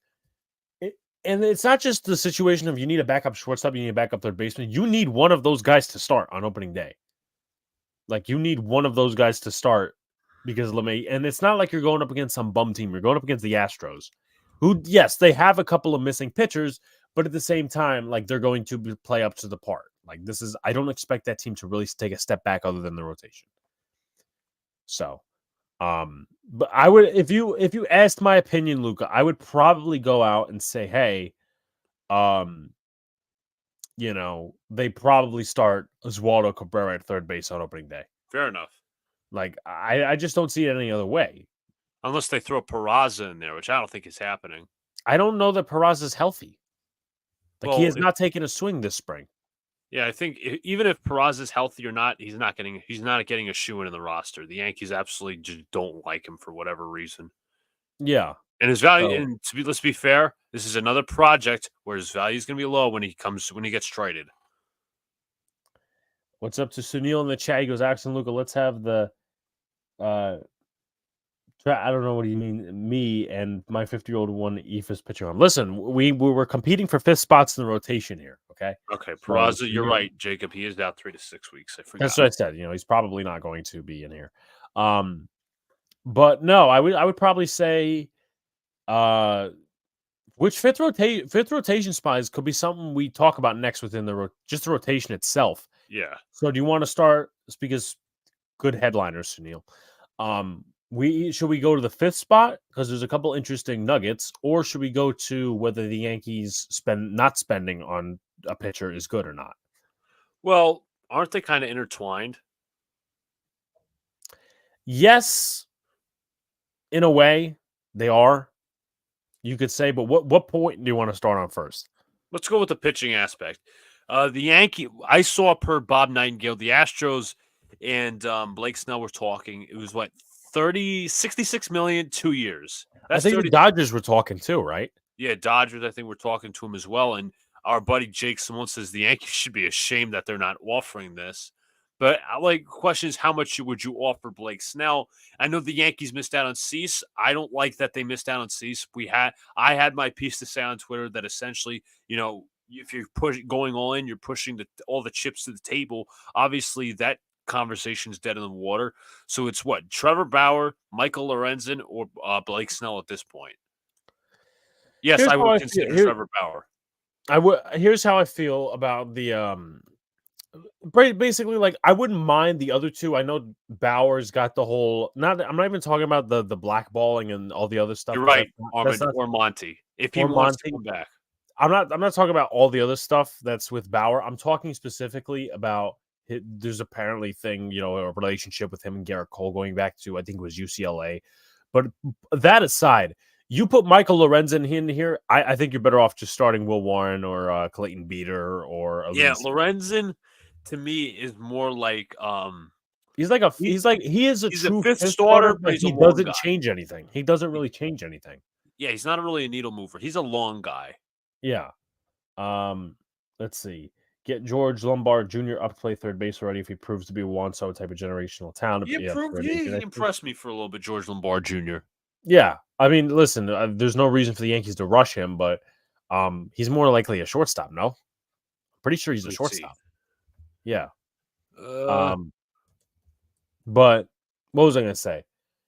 A: and it's not just the situation of you need a backup shortstop, you need a backup third baseman. You need one of those guys to start on opening day. Like, you need one of those guys to start because LeMay, and it's not like you're going up against some bum team. You're going up against the Astros, who, yes, they have a couple of missing pitchers, but at the same time, like, they're going to play up to the part. Like, I don't expect that team to really take a step back other than the rotation. So, but I would, if you asked my opinion, Luca, I would probably go out and say, hey, they probably start Oswaldo Cabrera at third base on opening day.
B: Fair enough.
A: Like, I just don't see it any other way.
B: Unless they throw Peraza in there, which I don't think is happening.
A: I don't know that Peraza is healthy. Like, he has not taken a swing this spring.
B: Yeah, I think even if Peraza is healthy or not, he's not getting a shoe in the roster. The Yankees absolutely just don't like him for whatever reason.
A: Yeah.
B: And his value, and let's be fair, this is another project where his value is going to be low when he gets traded.
A: What's up to Sunil in the chat? He goes, Axel Luca, let's have the I don't know what you mean. Me and my 50-year-old one EFIS pitcher on. Listen, we were competing for 5th spots in the rotation here. Okay.
B: Okay. Peraza, you're right, Jacob. He is out 3 to 6 weeks. I forgot.
A: That's what I said. He's probably not going to be in here. But no, I would probably say, which fifth rotation spots could be something we talk about next within the rotation itself.
B: Yeah.
A: So do you want to start? Because good headliners, Sunil. Should we go to the 5th spot because there's a couple interesting nuggets, or should we go to whether the Yankees not spending on a pitcher is good or not?
B: Well, aren't they kind of intertwined?
A: Yes, in a way, they are. You could say, but what point do you want to start on first?
B: Let's go with the pitching aspect. I saw per Bob Nightingale, the Astros and Blake Snell were talking. It was 66 million, 2 years.
A: I think the Dodgers were talking too, right?
B: Yeah, Dodgers, I think we're talking to him as well. And our buddy Jake Simone says the Yankees should be ashamed that they're not offering this. But question is, how much would you offer Blake Snell? I know the Yankees missed out on Cease. I don't like that they missed out on Cease. I had my piece to say on Twitter that essentially, if you're going all in, you're pushing all the chips to the table. Obviously, that conversation's dead in the water. So it's Trevor Bauer, Michael Lorenzen, or Blake Snell at this point. Yes, I would consider Trevor Bauer.
A: Here's how I feel about the basically, like, I wouldn't mind the other two. I know Bauer's got the whole. I'm not even talking about the blackballing and all the other stuff.
B: You're right, or Monty. If he wants to come back,
A: I'm not talking about all the other stuff that's with Bauer. I'm talking specifically about. There's apparently a relationship with him and Garrett Cole going back to, I think it was UCLA. But that aside, you put Michael Lorenzen in here, I think you're better off just starting Will Warren or Clayton Beater or
B: Lorenzen to me is more like
A: he is a true
B: fifth starter, but
A: he doesn't change anything. He doesn't really change anything.
B: Yeah, he's not really a needle mover. He's a long guy.
A: Yeah. Let's see. Get George Lombard Jr. up to play third base already if he proves to be a Juan-So type of generational talent.
B: He impressed me for a little bit, George Lombard Jr.
A: Yeah. I mean, listen, there's no reason for the Yankees to rush him, but he's more likely a shortstop, no? Pretty sure he's a shortstop. Yeah. But what was I going to say?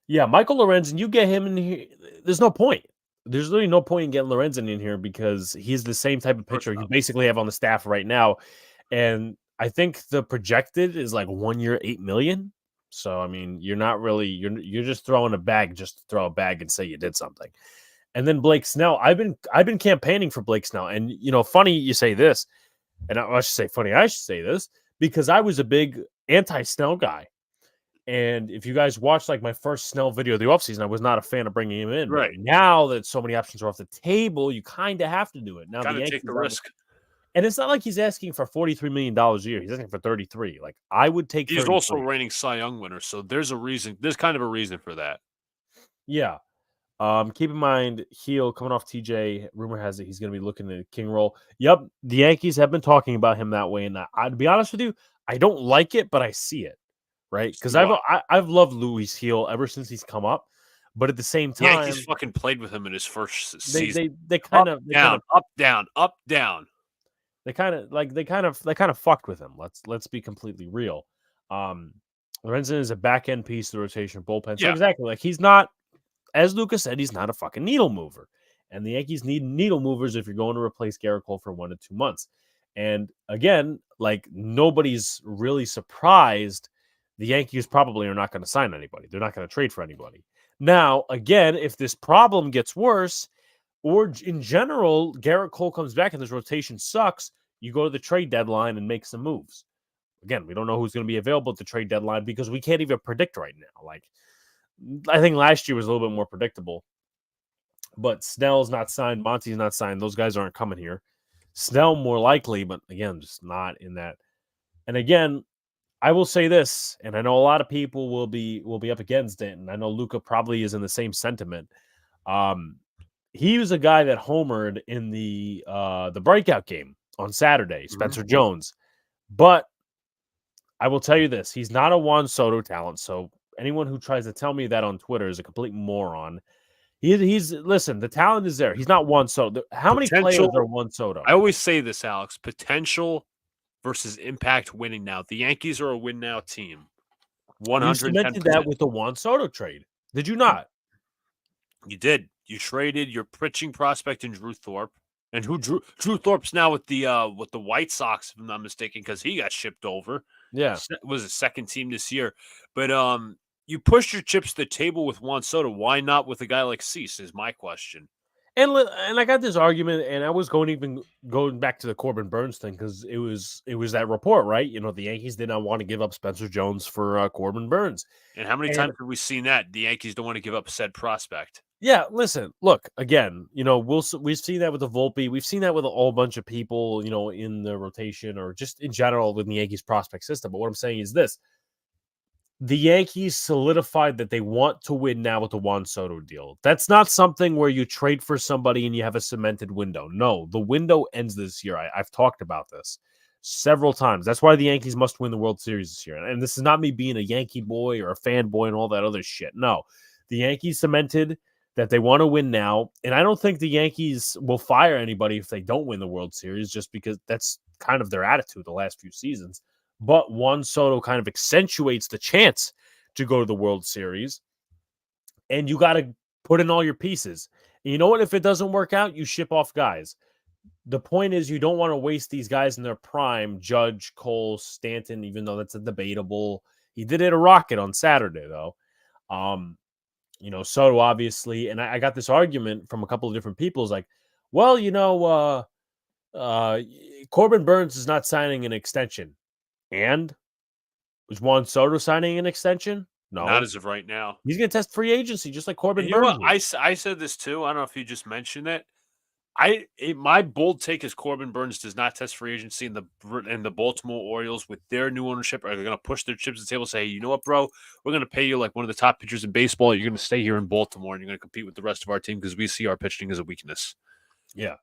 A: Yeah, Michael Lorenzen, you get him in here. There's no point. There's really no point in getting Lorenzen in here because he's the same type of pitcher you basically have on the staff right now. And I think the projected is 1 year, $8 million. So, I mean, you're not really, you're just throwing a bag just to throw a bag and say you did something. And then Blake Snell. I've been campaigning for Blake Snell. And funny you say this, and I should say funny, I should say this, because I was a big anti-Snell guy. And if you guys watched like my first Snell video of the offseason, I was not a fan of bringing him in.
B: Right.
A: But now that so many options are off the table, you kind of have to do it. Now
B: Gotta
A: the
B: take
A: Yankees
B: the risk.
A: and it's not like he's asking for $43 million a year. He's asking for 33. Like, I would take
B: He's
A: 33.
B: also reigning Cy Young winner, so there's a reason. There's kind of a reason for that.
A: Yeah. Keep in mind, Heel coming off TJ. Rumor has it he's going to be looking at a king role. Yep, the Yankees have been talking about him that way. And to be honest with you, I don't like it, but I see it, right? Because I've loved Louis Heel ever since he's come up. But at the same time,
B: Yankees fucking played with him in his first season.
A: They kind of
B: up, down, up, down.
A: They kind of fucked with him. Let's be completely real. Lorenzen is a back end piece of the rotation bullpen. So exactly, like he's not, as Lucas said, he's not a fucking needle mover. And the Yankees need needle movers if you're going to replace Garrett Cole for 1 to 2 months. And again, like nobody's really surprised. The Yankees probably are not going to sign anybody. They're not going to trade for anybody. Now, again, if this problem gets worse, or in general, Garrett Cole comes back and this rotation sucks, you go to the trade deadline and make some moves. Again, we don't know who's going to be available at the trade deadline because we can't even predict right now. Like, I think last year was a little bit more predictable. But Snell's not signed. Monty's not signed. Those guys aren't coming here. Snell more likely, but again, just not in that. And again, I will say this, and I know a lot of people will be up against it, and I know Luca probably is in the same sentiment. He was a guy that homered in the breakout game on Saturday, Spencer Jones. But I will tell you this, he's not a Juan Soto talent, so anyone who tries to tell me that on Twitter is a complete moron. He's listen, the talent is there. He's not Juan Soto. How many players are Juan Soto?
B: I always say this, Alex, potential versus impact winning now. The Yankees are a win now team. 110%.
A: You cemented that with the Juan Soto trade. Did you not?
B: You did. You traded your pitching prospect in Drew Thorpe. And Drew Thorpe's now with the White Sox, if I'm not mistaken, because he got shipped over.
A: Yeah.
B: Was a second team this year. But you pushed your chips to the table with Juan Soto. Why not with a guy like Cease is my question.
A: And I got this argument, and I was going back to the Corbin Burns thing because it was that report, right? The Yankees did not want to give up Spencer Jones for Corbin Burns.
B: And how many times have we seen that? The Yankees don't want to give up said prospect.
A: Yeah, listen, look, again, we've seen that with the Volpe. We've seen that with a whole bunch of people, in the rotation or just in general with the Yankees prospect system. But what I'm saying is this. The Yankees solidified that they want to win now with the Juan Soto deal. That's not something where you trade for somebody and you have a cemented window. No, the window ends this year. I've talked about this several times. That's why the Yankees must win the World Series this year. And this is not me being a Yankee boy or a fanboy and all that other shit. No, the Yankees cemented that they want to win now. And I don't think the Yankees will fire anybody if they don't win the World Series, just because that's kind of their attitude the last few seasons. But Juan Soto kind of accentuates the chance to go to the World Series. And you got to put in all your pieces. And you know what? If it doesn't work out, you ship off guys. The point is you don't want to waste these guys in their prime. Judge, Cole, Stanton, even though that's a debatable. He did hit a rocket on Saturday, though. Soto, obviously. And I got this argument from a couple of different people. It's like, well, Corbin Burns is not signing an extension. And was Juan Soto signing an extension? No.
B: Not as of right now.
A: He's going to test free agency just like Corbin Burns.
B: I said this too. I don't know if you just mentioned it. My bold take is Corbin Burns does not test free agency, and the Baltimore Orioles with their new ownership are going to push their chips to the table and say, hey, you know what, bro? We're going to pay you like one of the top pitchers in baseball. You're going to stay here in Baltimore, and you're going to compete with the rest of our team because we see our pitching as a weakness.
A: Yeah.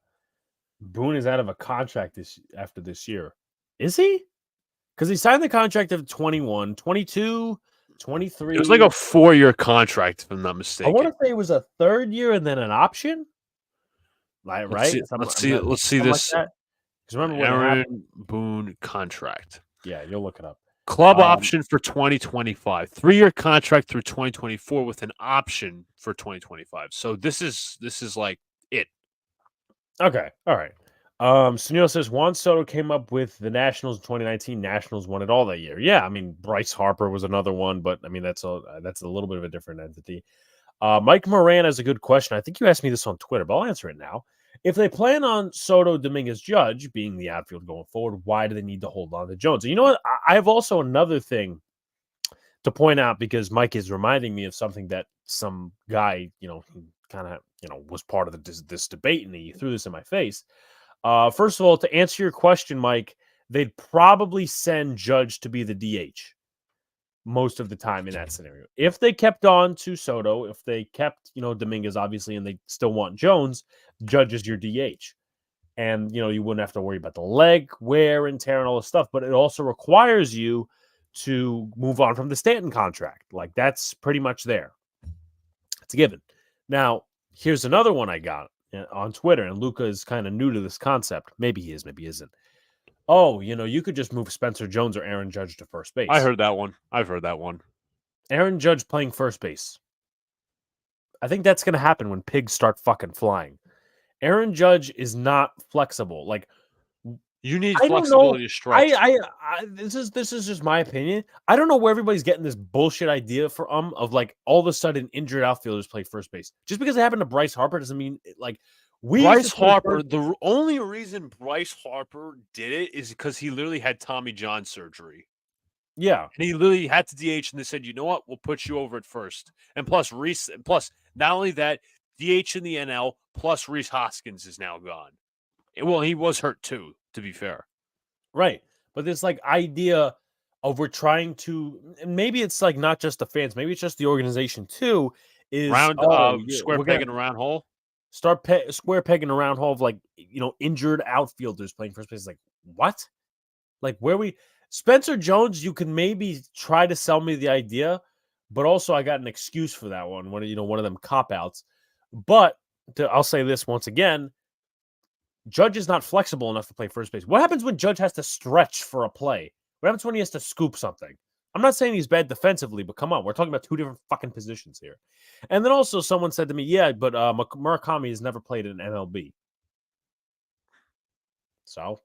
A: Boone is out of a contract after this year. Is he? Because he signed the contract of 21, 22, 23.
B: It was like a 4-year contract, if I'm not mistaken.
A: I want to say it was a third year and then an option. Right?
B: Let's see this.
A: Like remember
B: Aaron Boone contract.
A: Yeah, you'll look it up.
B: Club option for 2025. 3-year contract through 2024 with an option for 2025. So this is like it.
A: Okay. All right. Sunil says Juan Soto came up with the Nationals in 2019. Nationals won it all that year. Yeah, I mean Bryce Harper was another one, but I mean that's a little bit of a different entity. Mike Moran has a good question. I think you asked me this on Twitter, but I'll answer it now. If they plan on Soto, Dominguez, Judge being the outfield going forward, why do they need to hold on to Jones? And you know what? I have also another thing to point out because Mike is reminding me of something that some guy, kind of, was part of this debate, and he threw this in my face. First of all, to answer your question, Mike, they'd probably send Judge to be the DH most of the time in that scenario. If they kept on to Soto, if they kept, Dominguez, obviously, and they still want Jones, Judge is your DH. And, you wouldn't have to worry about the leg wear and tear and all this stuff, but it also requires you to move on from the Stanton contract. Like, that's pretty much there. It's a given. Now, here's another one I got on Twitter, and Luca is kind of new to this concept. Maybe he is, maybe he isn't. Oh, you could just move Spencer Jones or Aaron Judge to first base.
B: I heard that one. I've heard that one.
A: Aaron Judge playing first base. I think that's going to happen when pigs start fucking flying. Aaron Judge is not flexible. Like,
B: you need flexibility to stretch.
A: This is just my opinion. I don't know where everybody's getting this bullshit idea of like all of a sudden injured outfielders play first base. Just because it happened to Bryce Harper doesn't mean
B: Bryce Harper. The only reason Bryce Harper did it is because he literally had Tommy John surgery.
A: Yeah,
B: and he literally had to DH, and they said, "You know what? We'll put you over at first." And plus, not only that, DH in the NL plus Rhys Hoskins is now gone. Well, he was hurt too, to be fair.
A: Right. But this idea of we're trying to, and maybe it's not just the fans, maybe it's just the organization too, is
B: square peg in a round hole.
A: Start square peg in a round hole of injured outfielders playing first base. Like, what? Spencer Jones, you can maybe try to sell me the idea, but also I got an excuse for that one. One of them cop outs. But I'll say this once again: Judge is not flexible enough to play first base. What happens when Judge has to stretch for a play? What happens when he has to scoop something? I'm not saying he's bad defensively, but come on, we're talking about two different fucking positions here. And then also someone said to me, yeah, but Murakami has never played in MLB. So,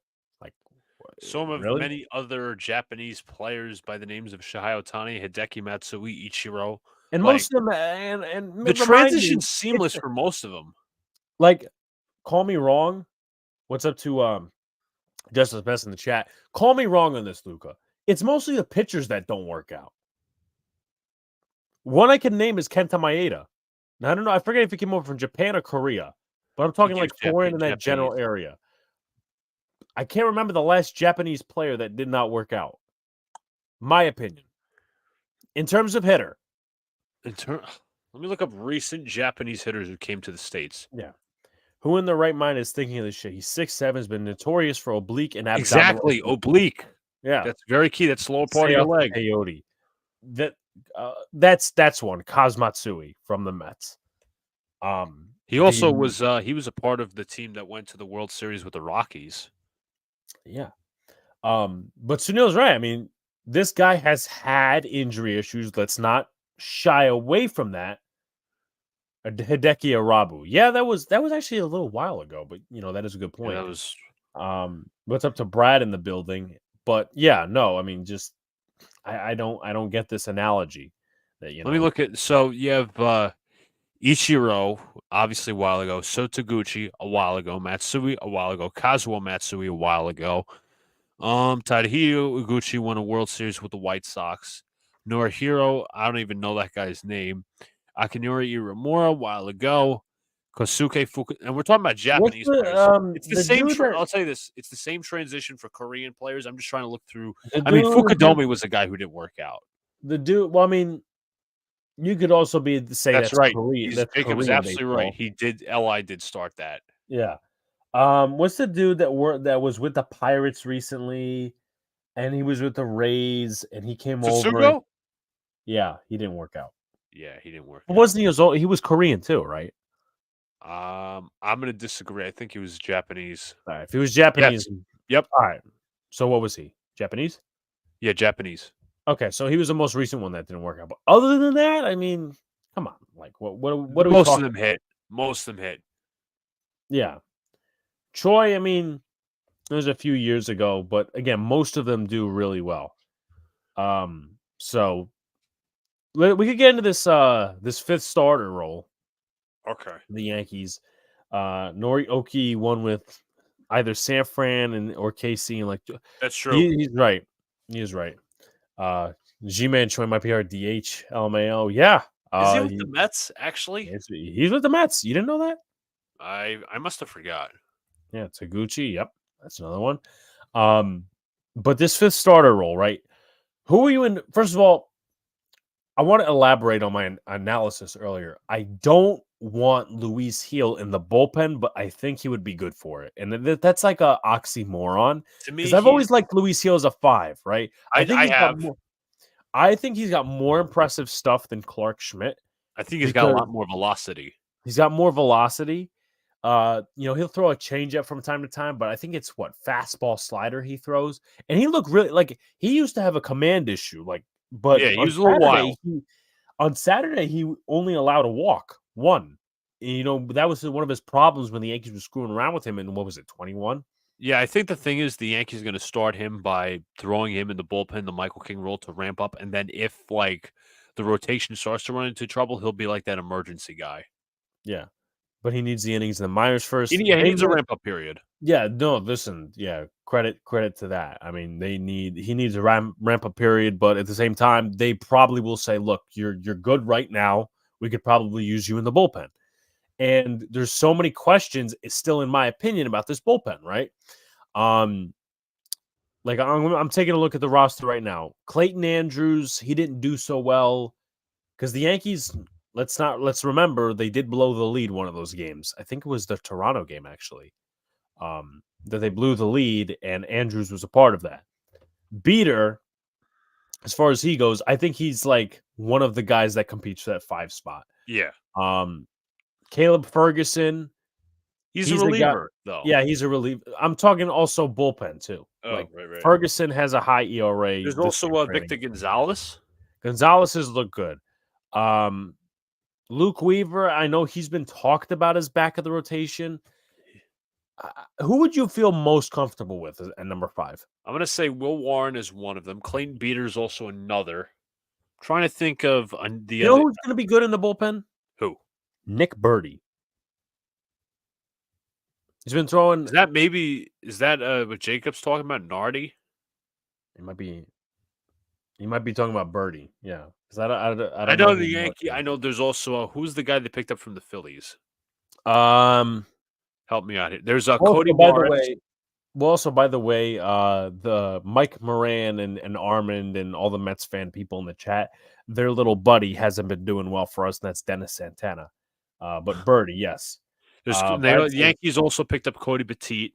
B: some of many other Japanese players by the names of Shohei Ohtani, Hideki Matsui, Ichiro.
A: And most of them, and
B: the transition's seamless for most of them.
A: Call me wrong. What's up to Justice Best in the chat? Call me wrong on this, Luca. It's mostly the pitchers that don't work out. One I can name is Kenta Maeda. Now, I don't know. I forget if he came over from Japan or Korea, but I'm talking foreign in that general area. I can't remember the last Japanese player that did not work out. My opinion. In terms of hitter.
B: Let me look up recent Japanese hitters who came to the States.
A: Yeah. Who in their right mind is thinking of this shit? He's 6'7", has been notorious for oblique and abdominal.
B: Exactly, oblique.
A: Yeah.
B: That's very key. That's lower part of your leg.
A: Peyote. That's one. Kazmatsui from the Mets.
B: He also was a part of the team that went to the World Series with the Rockies.
A: Yeah. But Sunil's right. I mean, this guy has had injury issues. Let's not shy away from that. Hideki Arabu. Yeah, that was actually a little while ago, but that is a good point.
B: Yeah, that was
A: what's up to Brad in the building. But yeah, no, I mean, just I don't get this analogy that
B: Let me look at. So you have Ichiro, obviously a while ago. Sotoguchi a while ago. Matsui a while ago. Kazuo Matsui a while ago. Tadahiro Iguchi won a World Series with the White Sox. Norihiro, I don't even know that guy's name. Akinori Irimura a while ago. Kosuke Fuku, and we're talking about Japanese players. It's the same. I'll tell you this: it's the same transition for Korean players. I'm just trying to look through. Fukudomi was a guy who didn't work out.
A: The dude. Well, I mean, you could also say that's
B: right.
A: Korean.
B: Jacob's absolutely right. He did. Li did start that.
A: Yeah. What's the dude that was with the Pirates recently, and he was with the Rays, and he came over. Yeah, he didn't work out.
B: Yeah, he didn't work.
A: Wasn't he? He was Korean too, right?
B: I'm going to disagree. I think he was Japanese.
A: All right. If he was Japanese.
B: Yes. Yep.
A: All right. So what was he? Japanese?
B: Yeah, Japanese.
A: Okay, so he was the most recent one that didn't work out. But other than that, I mean, come on. What are we
B: Most of them hit. Most of them hit.
A: Yeah. Troy, I mean, it was a few years ago, but again, most of them do really well. So we could get into this fifth starter role.
B: Okay.
A: The Yankees. Nori Oki won with either San Fran or KC, and like
B: That's true.
A: he's right. He is right. G-Man Choi might be our DH. LMAO. Yeah.
B: Is he with the Mets, actually?
A: He's with the Mets. You didn't know that?
B: I must have forgot.
A: Yeah, Taguchi. Yep. That's another one. But this fifth starter role, right? Who are you in? First of all, I want to elaborate on my analysis earlier. I don't want Luis Heel in the bullpen, but I think he would be good for it. And that's like a oxymoron.
B: To me,
A: Because I've always liked Luis Heel as a 5, right?
B: I have.
A: I think he's got more impressive stuff than Clark Schmidt.
B: I think he's got a lot more velocity.
A: He's got more velocity. He'll throw a changeup from time to time, but I think it's fastball slider he throws. And he looked really like he used to have a command issue, but
B: yeah, he was a little wild.
A: On Saturday, he only allowed a walk, one. That was one of his problems when the Yankees were screwing around with him in, what was it, 21?
B: Yeah, I think the thing is the Yankees are going to start him by throwing him in the bullpen, the Michael King role to ramp up. And then if, the rotation starts to run into trouble, he'll be like that emergency guy.
A: Yeah. But he needs the innings in the minors first.
B: He needs a ramp-up period.
A: Yeah, no, listen, yeah, credit to that. I mean, he needs a ramp-up period, but at the same time, they probably will say, look, you're good right now. We could probably use you in the bullpen. And there's so many questions, still in my opinion, about this bullpen, right? I'm taking a look at the roster right now. Clayton Andrews, he didn't do so well because the Yankees, let's remember, they did blow the lead one of those games. I think it was the Toronto game, actually, that they blew the lead, and Andrews was a part of that. Beater, as far as he goes, I think he's like one of the guys that competes for that 5 spot.
B: Yeah.
A: Caleb Ferguson.
B: He's a reliever, though.
A: Yeah, he's a reliever. I'm talking also bullpen, too.
B: Right.
A: Ferguson has a high ERA.
B: There's also Victor Gonzalez.
A: Gonzalez has looked good. Luke Weaver, I know he's been talked about as back of the rotation. Who would you feel most comfortable with at number 5?
B: I'm going to say Will Warren is one of them. Clayton Beater is also another. I'm trying to think of the other.
A: Who's going to be good in the bullpen?
B: Who?
A: Nick Birdie. He's been throwing.
B: Is that what Jacob's talking about? Nardi?
A: He might be talking about Birdie. Yeah.
B: I know the Yankee. I know there's also who's the guy they picked up from the Phillies? Help me out here. There's Cody Morris.
A: By the way, the Mike Moran and Armand and all the Mets fan people in the chat, their little buddy hasn't been doing well for us, and that's Dennis Santana. But Birdie, yes.
B: The Yankees also picked up Cody Petit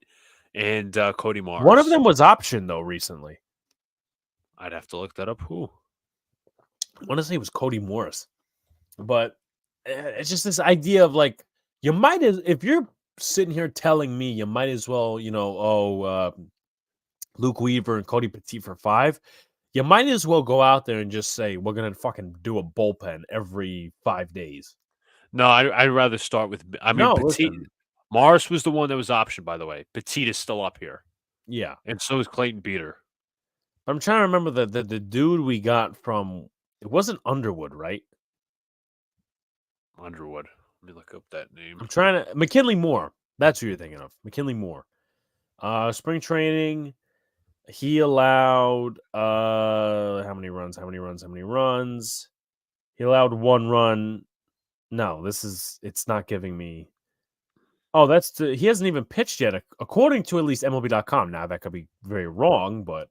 B: and Cody Morris.
A: One of them was optioned, though, recently.
B: I'd have to look that up. Who?
A: I want to say it was Cody Morris. But it's just this idea of you might if you're sitting here telling me you might as well, Luke Weaver and Cody Petit for 5, you might as well go out there and just say we're gonna fucking do a bullpen every 5 days.
B: No, I'd rather start with. Petit. Listen. Morris was the one that was optioned, by the way. Petit is still up here.
A: Yeah,
B: and so is Clayton Beater.
A: I'm trying to remember the dude we got from. It wasn't Underwood, right?
B: Underwood. Let me look up that name.
A: I'm trying to McKinley Moore. That's who you're thinking of. McKinley Moore. Spring training. He allowed how many runs? He allowed 1 run. No, it's not giving me. Oh, he hasn't even pitched yet, according to at least MLB.com. Now that could be very wrong, but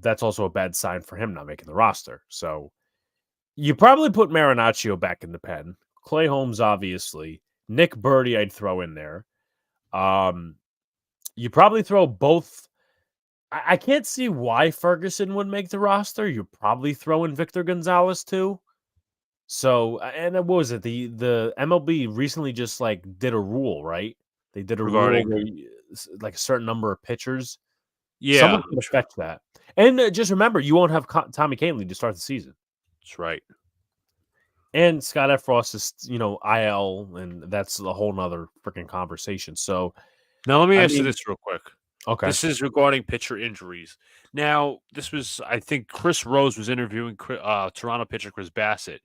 A: that's also a bad sign for him not making the roster. So you probably put Marinaccio back in the pen. Clay Holmes, obviously. Nick Birdie, I'd throw in there. You probably throw both. I can't see why Ferguson would make the roster. You probably throw in Victor Gonzalez too. So, and what was it? The MLB recently just did a rule, right? They did a rule where, a certain number of pitchers.
B: Yeah,
A: someone can affect that. And just remember, you won't have Tommy Kahnle to start the season.
B: That's right.
A: And Scott Effross is, IL, and that's a whole nother freaking conversation. So
B: now let me ask you this real quick.
A: Okay.
B: This is regarding pitcher injuries. Now, I think Chris Rose was interviewing Toronto pitcher Chris Bassett.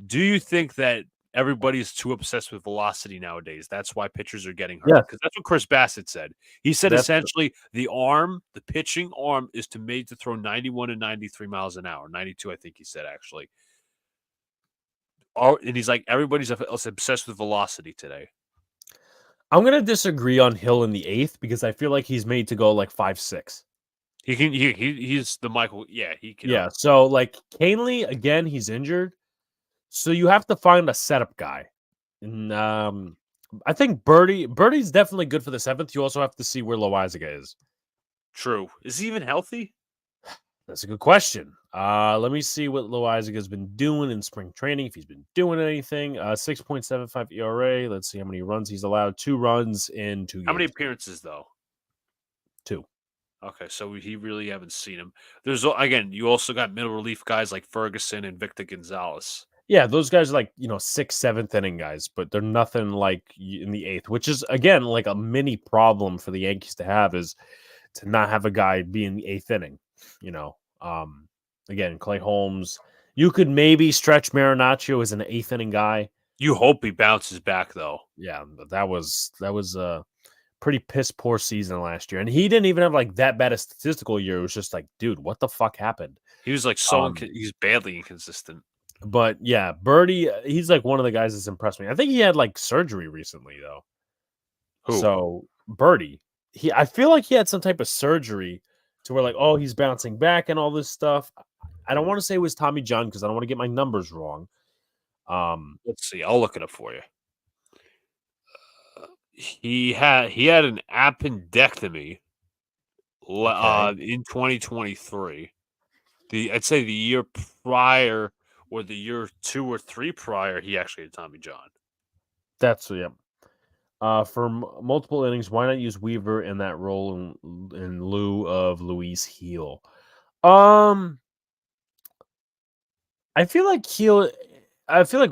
B: Do you think that everybody's too obsessed with velocity nowadays? That's why pitchers are getting hurt?
A: Yeah,
B: Because that's what Chris Bassett said. He said
A: that's
B: essentially the pitching arm is made to throw 91 and 93 miles an hour. 92, I think he said, actually. And he's like, everybody's obsessed with velocity today.
A: I'm gonna disagree on Hill in the 8th because I feel like he's made to go like 5'6".
B: He's the Michael. Yeah, he can.
A: Yeah. So like Canely again, he's injured, so you have to find a setup guy. And I think Birdie's definitely good for the 7th. You also have to see where Loizaga is.
B: True. Is he even healthy?
A: That's a good question. Let me see what Loizaga's been doing in spring training. If he's been doing anything, 6.75 ERA. Let's see how many runs he's allowed. 2 runs in 2 games.
B: How many appearances though?
A: 2.
B: Okay, so he really haven't seen him. You also got middle relief guys like Ferguson and Victor Gonzalez.
A: Yeah, those guys are like 6th, 7th inning guys, but they're nothing like in the 8th, which is again like a mini problem for the Yankees to have is to not have a guy be in the 8th inning. Again, Clay Holmes. You could maybe stretch Marinaccio as an 8th inning guy.
B: You hope he bounces back though.
A: Yeah, but that was a pretty piss poor season last year, and he didn't even have like that bad a statistical year. It was just like, dude, what the fuck happened?
B: He was like he's badly inconsistent.
A: But yeah, Birdie, he's like one of the guys that's impressed me. I think he had like surgery recently though.
B: Who?
A: So Birdie, I feel like he had some type of surgery to where like, oh, he's bouncing back and all this stuff. I don't want to say it was Tommy John because I don't want to get my numbers wrong.
B: Let's see. I'll look it up for you. He had an appendectomy in 2023. I'd say the year prior or the year 2 or 3 prior, he actually had Tommy John.
A: That's for multiple innings, why not use Weaver in that role in lieu of Luis Heel? I feel like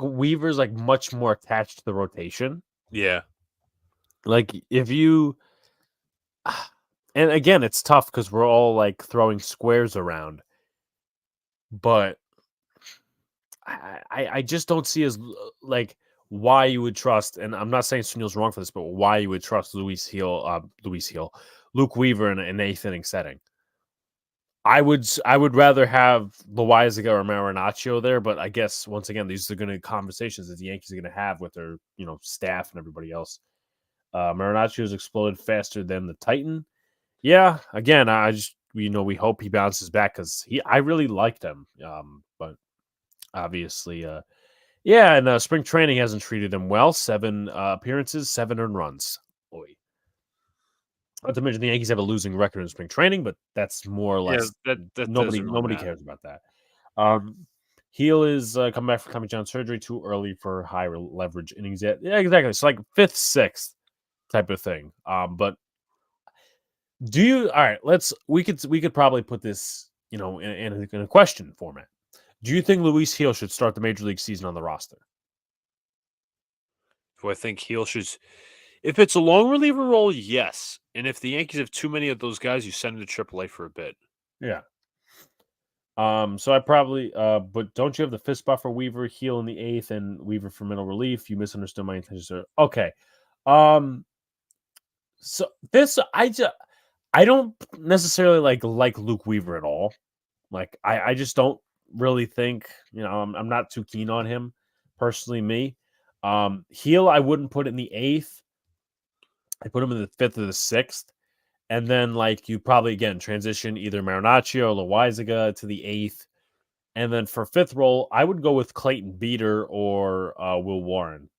A: Weaver's like much more attached to the rotation.
B: Yeah.
A: Like if you, and again, it's tough because we're all like throwing squares around, but I just don't see as like why you would trust, and I'm not saying Sunil's wrong for this, but why you would trust Luke Weaver in an 8th inning setting. I would rather have Loizaga or Marinaccio there, but I guess once again these are going to be conversations that the Yankees are going to have with their staff and everybody else. Marinaccio's exploded faster than the Titan. Yeah, again, I just we hope he bounces back because I really liked him, but obviously, and spring training hasn't treated him well. 7 appearances, 7 earned runs. Boy. Not to mention the Yankees have a losing record in spring training, but that's more or less
B: that
A: nobody cares about that. Heel is coming back from Tommy John surgery too early for high leverage innings yet. Yeah, exactly. It's like 5th, 6th type of thing. But do you? All right, we could probably put this in a question format. Do you think Luis Heel should start the major league season on the roster?
B: Do I think Heel should? If it's a long reliever role, yes. And if the Yankees have too many of those guys, you send them to AAA for a bit.
A: Yeah. So I probably, but don't you have the fist spot for Weaver, Heel in the 8th, and Weaver for middle relief? You misunderstood my intentions, sir. Okay. So this, I don't necessarily like Luke Weaver at all. Like, I just don't really think, I'm not too keen on him personally. Me, Heel, I wouldn't put in the 8th. I put him in the 5th or the 6th. And then, you probably, again, transition either Marinaccio or Loizaga to the 8th. And then for 5th role, I would go with Clayton Beeter or Will Warren.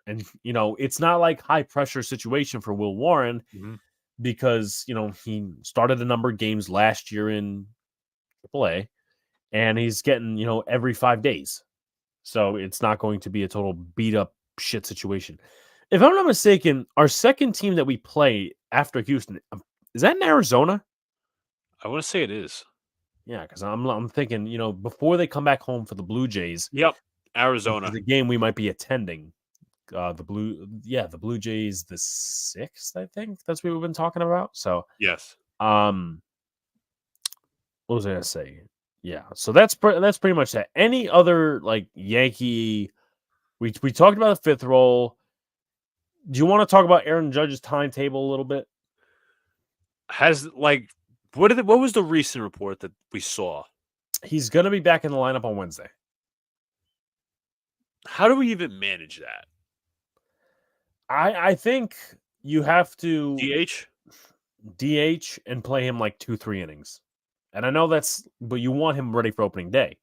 A: And, it's not like high-pressure situation for Will Warren because, he started a number of games last year in AAA, and he's getting, every 5 days. So it's not going to be a total beat-up shit situation. If I'm not mistaken, our second team that we play after Houston, is that in Arizona?
B: I want to say it is.
A: Yeah, because I'm thinking, before they come back home for the Blue Jays.
B: Yep, Arizona.
A: The game we might be attending. the Blue Jays the 6th. I think that's what we've been talking about. So
B: Yes.
A: what was I gonna say? Yeah, so that's pretty much that. Any other like Yankee? We talked about the 5th role. Do you want to talk about Aaron Judge's timetable a little bit?
B: What was the recent report that we saw?
A: He's gonna be back in the lineup on Wednesday.
B: How do we even manage that?
A: I think you have to
B: DH?
A: and play him like 2-3 innings. And I know but you want him ready for opening day.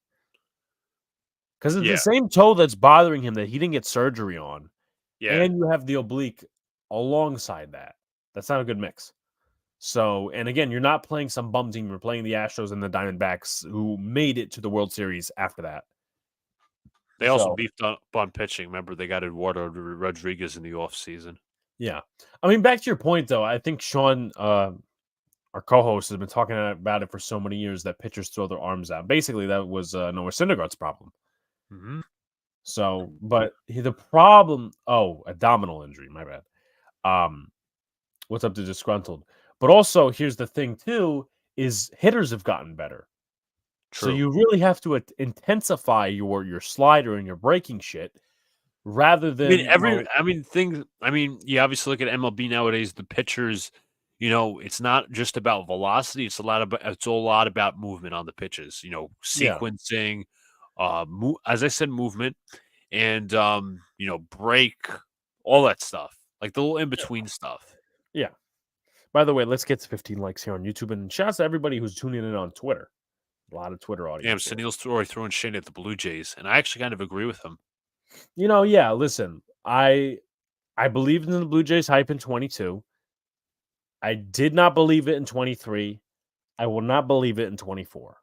A: Because it's the same toe that's bothering him that he didn't get surgery on.
B: Yeah.
A: And you have the oblique alongside that. That's not a good mix. So, and again, you're not playing some bum team. You're playing the Astros and the Diamondbacks who made it to the World Series after that.
B: They also beefed up on pitching. Remember, they got Eduardo Rodriguez in the offseason.
A: Yeah. I mean, back to your point, though, I think Shawn, our co-host, has been talking about it for so many years that pitchers throw their arms out. Basically, that was Noah Syndergaard's problem.
B: Mm-hmm.
A: So, but the problem, abdominal injury, my bad. What's up to disgruntled? But also, here's the thing, too, is hitters have gotten better.
B: True.
A: So you really have to intensify your slider and your breaking shit rather than
B: you obviously look at MLB nowadays, the pitchers, it's not just about velocity, it's a lot about movement on the pitches, sequencing, as I said, movement and break, all that stuff. Like the little in-between stuff.
A: Yeah. By the way, let's get to 15 likes here on YouTube, and shout out to everybody who's tuning in on Twitter. A lot of Twitter audience.
B: Damn, Sunil's story throwing shade at the Blue Jays, and I actually kind of agree with him.
A: Listen, I believed in the Blue Jays hype in 22. I did not believe it in 23. I will not believe it in 24.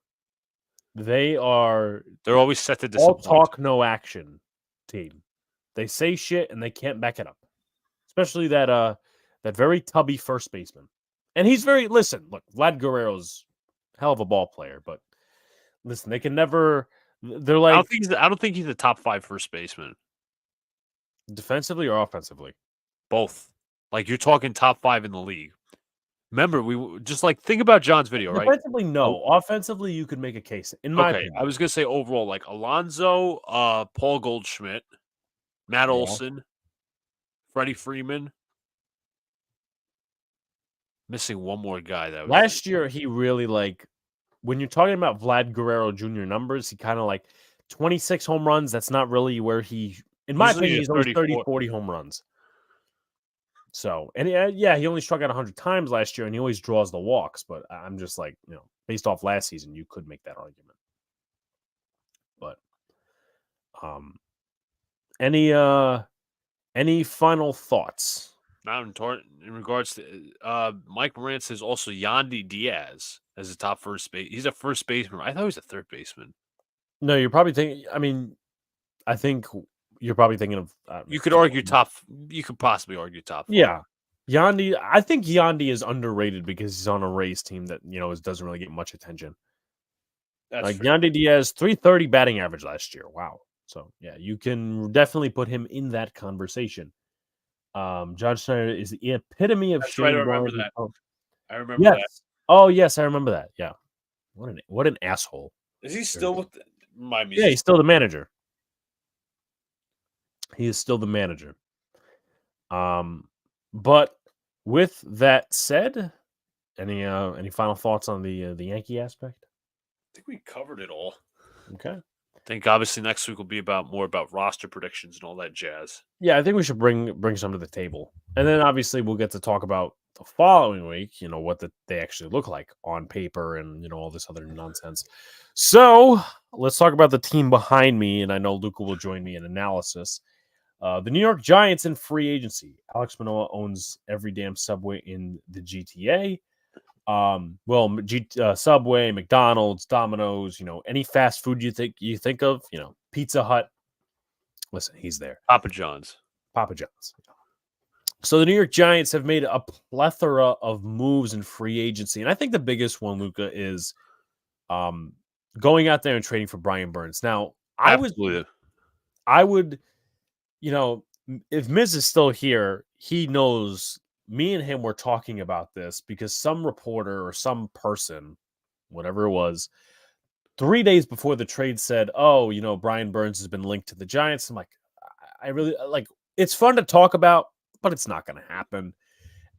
A: They're
B: always set to disappoint.
A: All talk, no action team. They say shit and they can't back it up. Especially that very tubby first baseman. And he's look, Vlad Guerrero's hell of a ball player, but listen, they can never. They're like,
B: I don't think he's a top 5 first baseman.
A: Defensively or offensively?
B: Both. Like you're talking top 5 in the league. Remember, we just think about John's video, right?
A: Defensively, no. Offensively, you could make a case. In my opinion,
B: I was gonna say overall, like Alonso, Paul Goldschmidt, Matt Olson, Freddie Freeman. Missing one more guy that
A: last year he really when you're talking about Vlad Guerrero Jr. numbers, he kind of 26 home runs. That's not really where in my opinion, he's only 30, 40 home runs. So, and he only struck out 100 times last year, and he always draws the walks. But I'm just based off last season, you could make that argument. But, any final thoughts?
B: Not in regards to Mike Moran says also Yandy Diaz as a top first base. He's a first baseman. I thought he was a third baseman.
A: No, you're probably thinking. I mean, I think you're probably thinking of.
B: You could argue top. You could possibly argue top.
A: Yeah, Yandy. I think Yandy is underrated because he's on a Rays team that doesn't really get much attention. That's Yandy Diaz, 330 batting average last year. Wow. So yeah, you can definitely put him in that conversation. John Schneider is the epitome of Shane.
B: Right, I remember that. I remember
A: that.
B: Oh
A: yes, I remember that. Yeah. What an asshole.
B: Is he still with my music?
A: Yeah, he's still the manager. He is still the manager. But with that said, any final thoughts on the Yankee aspect?
B: I think we covered it all.
A: Okay.
B: I think obviously next week will be more about roster predictions and all that jazz.
A: Yeah, I think we should bring some to the table. And then obviously we'll get to talk about the following week, what they actually look like on paper and, all this other nonsense. So let's talk about the team behind me. And I know Luca will join me in analysis. The New York Giants in free agency. Alex Manoah owns every damn Subway in the GTA. Subway, McDonald's, Domino's, any fast food you think of, Pizza Hut. Listen, he's there.
B: Papa John's.
A: So the New York Giants have made a plethora of moves in free agency, and I think the biggest one, Luca, is going out there and trading for Brian Burns. Now, I would, if Miz is still here, he knows me and him were talking about this because some reporter or some person, whatever it was, 3 days before the trade said, "Oh, Brian Burns has been linked to the Giants." I'm like, I really like. It's fun to talk about, but it's not going to happen.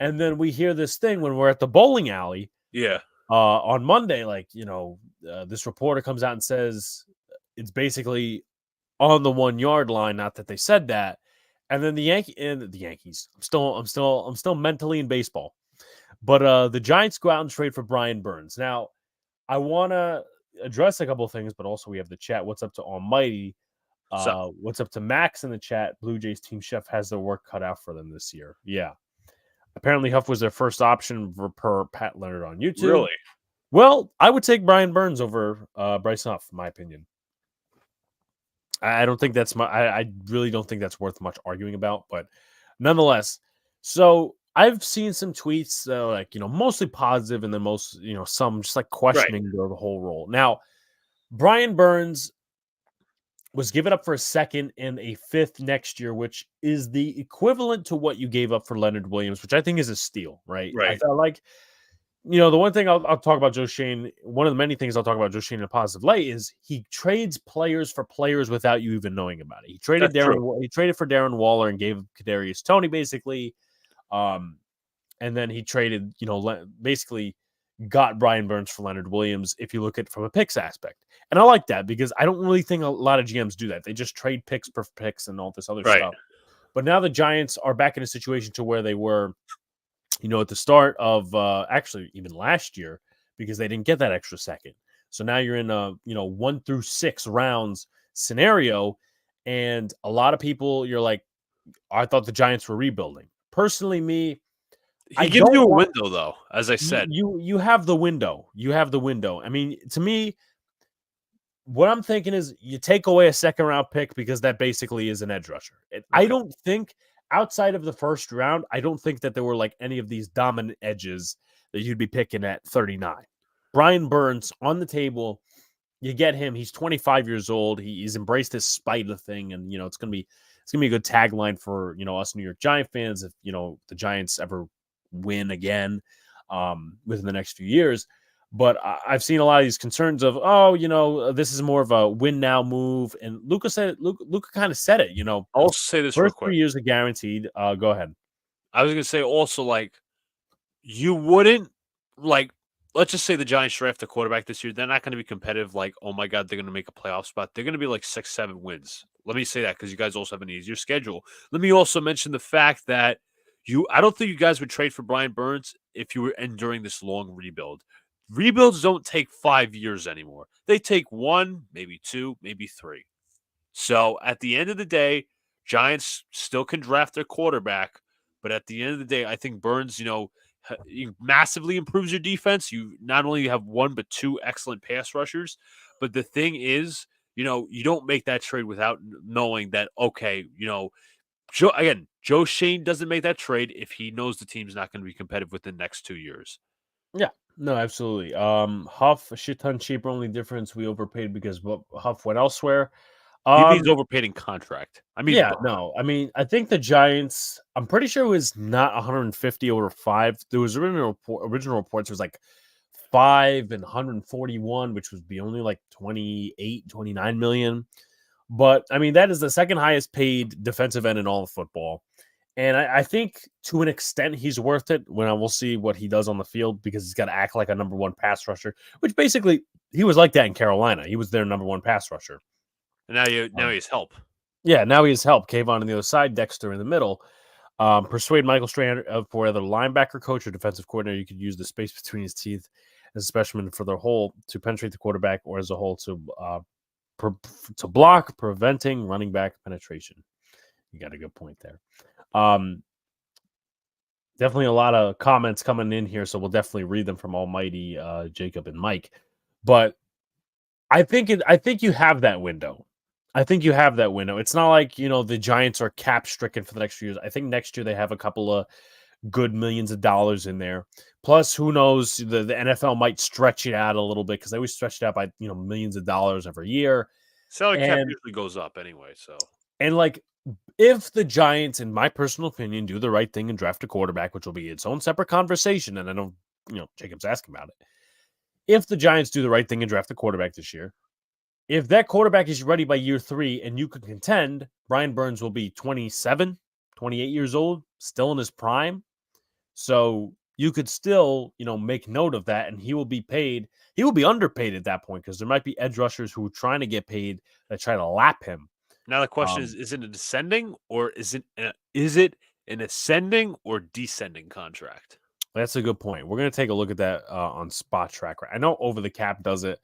A: And then we hear this thing when we're at the bowling alley.
B: Yeah.
A: On Monday, this reporter comes out and says it's basically on the 1 yard line. Not that they said that. And then the Yankees. I'm still mentally in baseball. But the Giants go out and trade for Brian Burns. Now, I want to address a couple of things, but also we have the chat. What's up to Almighty? What's up to Max in the chat? Blue Jays team chef has their work cut out for them this year. Yeah. Apparently, Huff was their first option per Pat Leonard on YouTube.
B: Really?
A: Well, I would take Brian Burns over Bryce Huff, in my opinion. I don't think that's I really don't think that's worth much arguing about, but nonetheless. So I've seen some tweets mostly positive, and then some just like questioning the whole role. Now, Brian Burns was given up for a second and a fifth next year, which is the equivalent to what you gave up for Leonard Williams, which I think is a steal, right? I felt like, the one thing I'll talk about Joe Shane, one of the many things I'll talk about Joe Shane in a positive light is he trades players for players without you even knowing about it. He traded He traded for Darren Waller and gave Kadarius Toney basically. And then he traded, basically got Brian Burns for Leonard Williams if you look at it from a picks aspect. And I like that because I don't really think a lot of GMs do that. They just trade picks for picks and all this other stuff. But now the Giants are back in a situation to where they were, at the start of actually even last year because they didn't get that extra second. So now you're in a, 1 through 6 rounds scenario. And a lot of people, you're like, I thought the Giants were rebuilding. Personally, me,
B: he gives you a window, though, as I said.
A: You have the window. You have the window. I mean, to me, what I'm thinking is you take away a second round pick because that basically is an edge rusher. I don't think outside of the first round, I don't think that there were like any of these dominant edges that you'd be picking at 39. Brian Burns on the table. You get him. He's 25 years old. He's embraced this spider thing, and it's gonna be a good tagline for us New York Giant fans if the Giants ever win again within the next few years. But I've seen a lot of these concerns of, this is more of a win now move. And Luca kind of said it,
B: I'll also say this real quick.
A: 3 years are guaranteed. Go ahead.
B: I was going to say also, you wouldn't, let's just say the Giants draft a quarterback this year. They're not going to be competitive. Like, oh my God, they're going to make a playoff spot. They're going to be like 6-7 wins. Let me say that because you guys also have an easier schedule. Let me also mention the fact that I don't think you guys would trade for Brian Burns if you were enduring this long rebuild. Rebuilds don't take 5 years anymore. They take 1, maybe 2, maybe 3. So at the end of the day, Giants still can draft their quarterback. But at the end of the day, I think Burns, massively improves your defense. You not only have 1, but 2 excellent pass rushers. But the thing is, you don't make that trade without knowing that, okay, Joe Shane doesn't make that trade if he knows the team's not going to be competitive within the next 2 years.
A: Yeah, no, absolutely. Huff, a shit ton cheaper. Only difference we overpaid because Huff went elsewhere.
B: He means overpaid in contract. I mean,
A: I think the Giants. I'm pretty sure it was not 150 over 5. There was original reports. It was like 5 and 141, which would be only like 28, 29 million. But I mean, that is the second highest paid defensive end in all of football. And I think to an extent he's worth it when I will see what he does on the field because he's got to act like a number 1 pass rusher, which basically he was like that in Carolina. He was their number 1 pass rusher.
B: And now he's help.
A: Yeah, now he has help. Kayvon on the other side, Dexter in the middle. Persuade Michael Strahan for either linebacker coach or defensive coordinator. You could use the space between his teeth as a specimen for the whole to penetrate the quarterback or as a whole to block, preventing running back penetration. You got a good point there. Definitely a lot of comments coming in here, so we'll definitely read them from Almighty Jacob and Mike. But I think you have that window. It's not like the Giants are cap stricken for the next few years. I think next year they have a couple of good millions of dollars in there. Plus, who knows? The NFL might stretch it out a little bit because they always stretch it out by millions of dollars every year.
B: Salary cap usually goes up anyway. So
A: and like if the Giants, in my personal opinion, do the right thing and draft a quarterback, which will be its own separate conversation, and I know, Jacob's asking about it. If the Giants do the right thing and draft a quarterback this year, if that quarterback is ready by year 3 and you can contend, Brian Burns will be 27, 28 years old, still in his prime. So you could still, make note of that, and he will be paid. He will be underpaid at that point because there might be edge rushers who are trying to get paid that try to lap him.
B: Now the question is it a descending or is it an ascending or descending contract?
A: That's a good point. We're going to take a look at that on Spot Track. I know Over the Cap does it.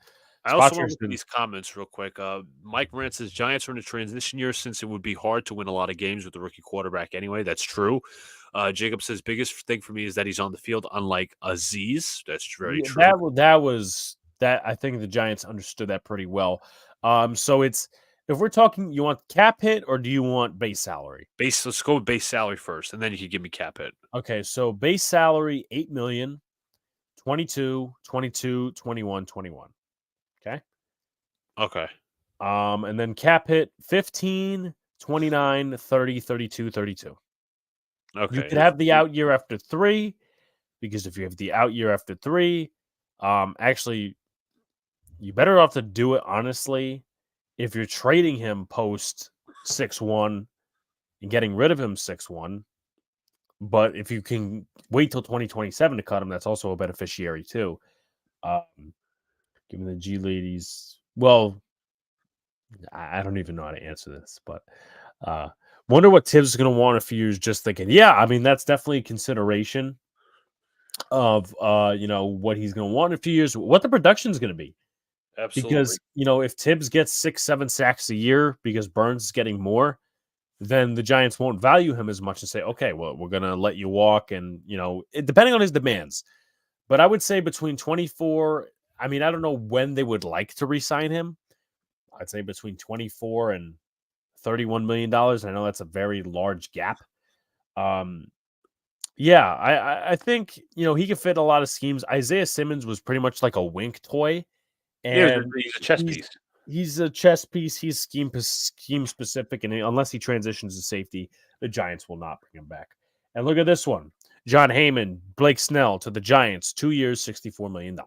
B: I also want to look at these comments real quick. Mike Morant says Giants are in a transition year since it would be hard to win a lot of games with the rookie quarterback anyway. That's true. Jacob says biggest thing for me is that he's on the field, unlike Aziz. That's very true.
A: That I think the Giants understood that pretty well. So it's, if we're talking, you want cap hit or do you want base salary?
B: Let's go with base salary first, and then you can give me cap hit.
A: Okay, so base salary, $8 million, 22, 22, 21, 21. Okay.
B: Okay.
A: And then cap hit 15, 29, 30, 32, 32.
B: Okay.
A: You could have the out year after 3, because if you have the out year after 3, actually, you better off to do it honestly if you're trading him post 6-1 and getting rid of him 6-1. But if you can wait till 2027 to cut him, that's also a beneficiary too. Given the G ladies, well, I don't even know how to answer this, but wonder what Tibbs is going to want in a few years. Just thinking, yeah, I mean that's definitely a consideration of what he's going to want in a few years, what the production is going to be.
B: Absolutely.
A: Because if Tibbs gets 6-7 sacks a year because Burns is getting more, then the Giants won't value him as much and say, okay, well, we're going to let you walk, and depending on his demands. But I would say between 24. I mean, I don't know when they would like to re-sign him. I'd say between $24 and $31 million. I know that's a very large gap. Yeah, I think, he can fit a lot of schemes. Isaiah Simmons was pretty much like a wink toy. And
B: he's a chess piece.
A: He's a chess piece. He's scheme specific. And unless he transitions to safety, the Giants will not bring him back. And look at this one. John Heyman, Blake Snell to the Giants, 2 years, $64 million.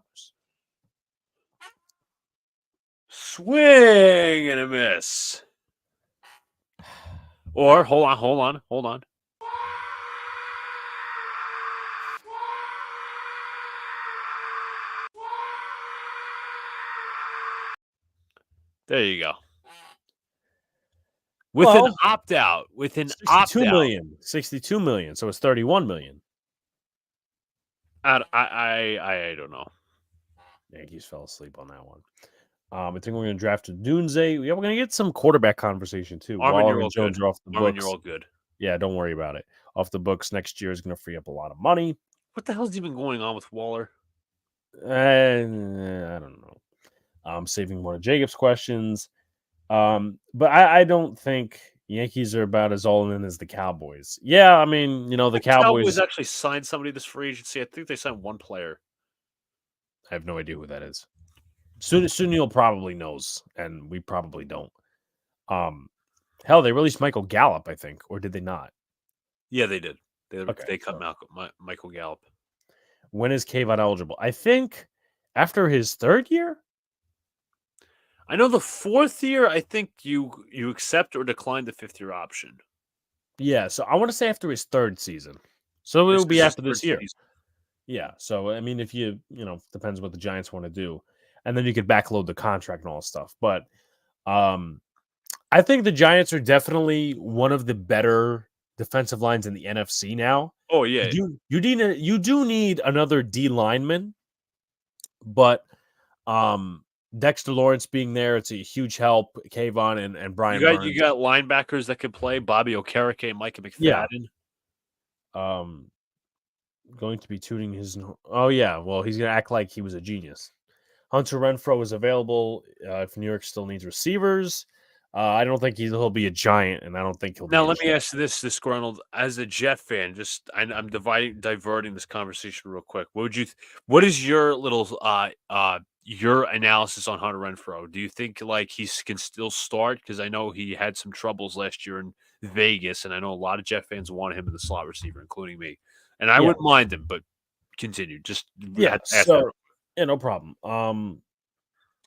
B: Swing and a miss. Or hold on. There you go. An opt-out. With an opt-out.
A: $62 million. So it's $31 million.
B: I don't know.
A: Yankees fell asleep on that one. I think we're going to draft a Dunze. Yeah, we're going to get some quarterback conversation too.
B: Waller and Jones
A: are off the books.
B: You're all good.
A: Yeah, don't worry about it. Off the books next year is going to free up a lot of money.
B: What the hell's even going on with Waller?
A: I don't know. I'm saving one of Jacob's questions. But I don't think Yankees are about as all in as the Cowboys. Yeah, I mean, the Cowboys
B: actually signed somebody this free agency. I think they signed one player.
A: I have no idea who that is. Sunil probably knows, and we probably don't. Hell, they released Michael Gallup, I think, or did they not?
B: Yeah, they did. They cut Michael Gallup.
A: When is Kayvon eligible? I think after his 3rd year.
B: I know the 4th year, I think you accept or decline the 5th year option.
A: Yeah, so I want to say after his 3rd season. So it'll be after this year. Season. Yeah, so I mean, if you depends what the Giants want to do, and then you could backload the contract and all that stuff. But I think the Giants are definitely one of the better defensive lines in the NFC now.
B: Oh yeah,
A: you do need another D lineman, but Dexter Lawrence being there, it's a huge help. Kayvon and Brian Burns.
B: You got linebackers that could play. Bobby Okereke, Micah McFadden.
A: Yeah. Going to be tuning his. Oh yeah, well he's gonna act like he was a genius. Hunter Renfrow is available if New York still needs receivers. I don't think he'll be a Giant, and I don't think he'll.
B: Now let me ask you this, disgruntled as a Jet fan. I'm diverting this conversation real quick. What is your little your analysis on Hunter Renfrow? Do you think like he can still start? Because I know he had some troubles last year, and Vegas, and I know a lot of Jet fans want him in the slot receiver, including me. And I
A: Yeah.
B: wouldn't mind him, but continue. Just
A: Yeah.
B: ask
A: So yeah, no problem.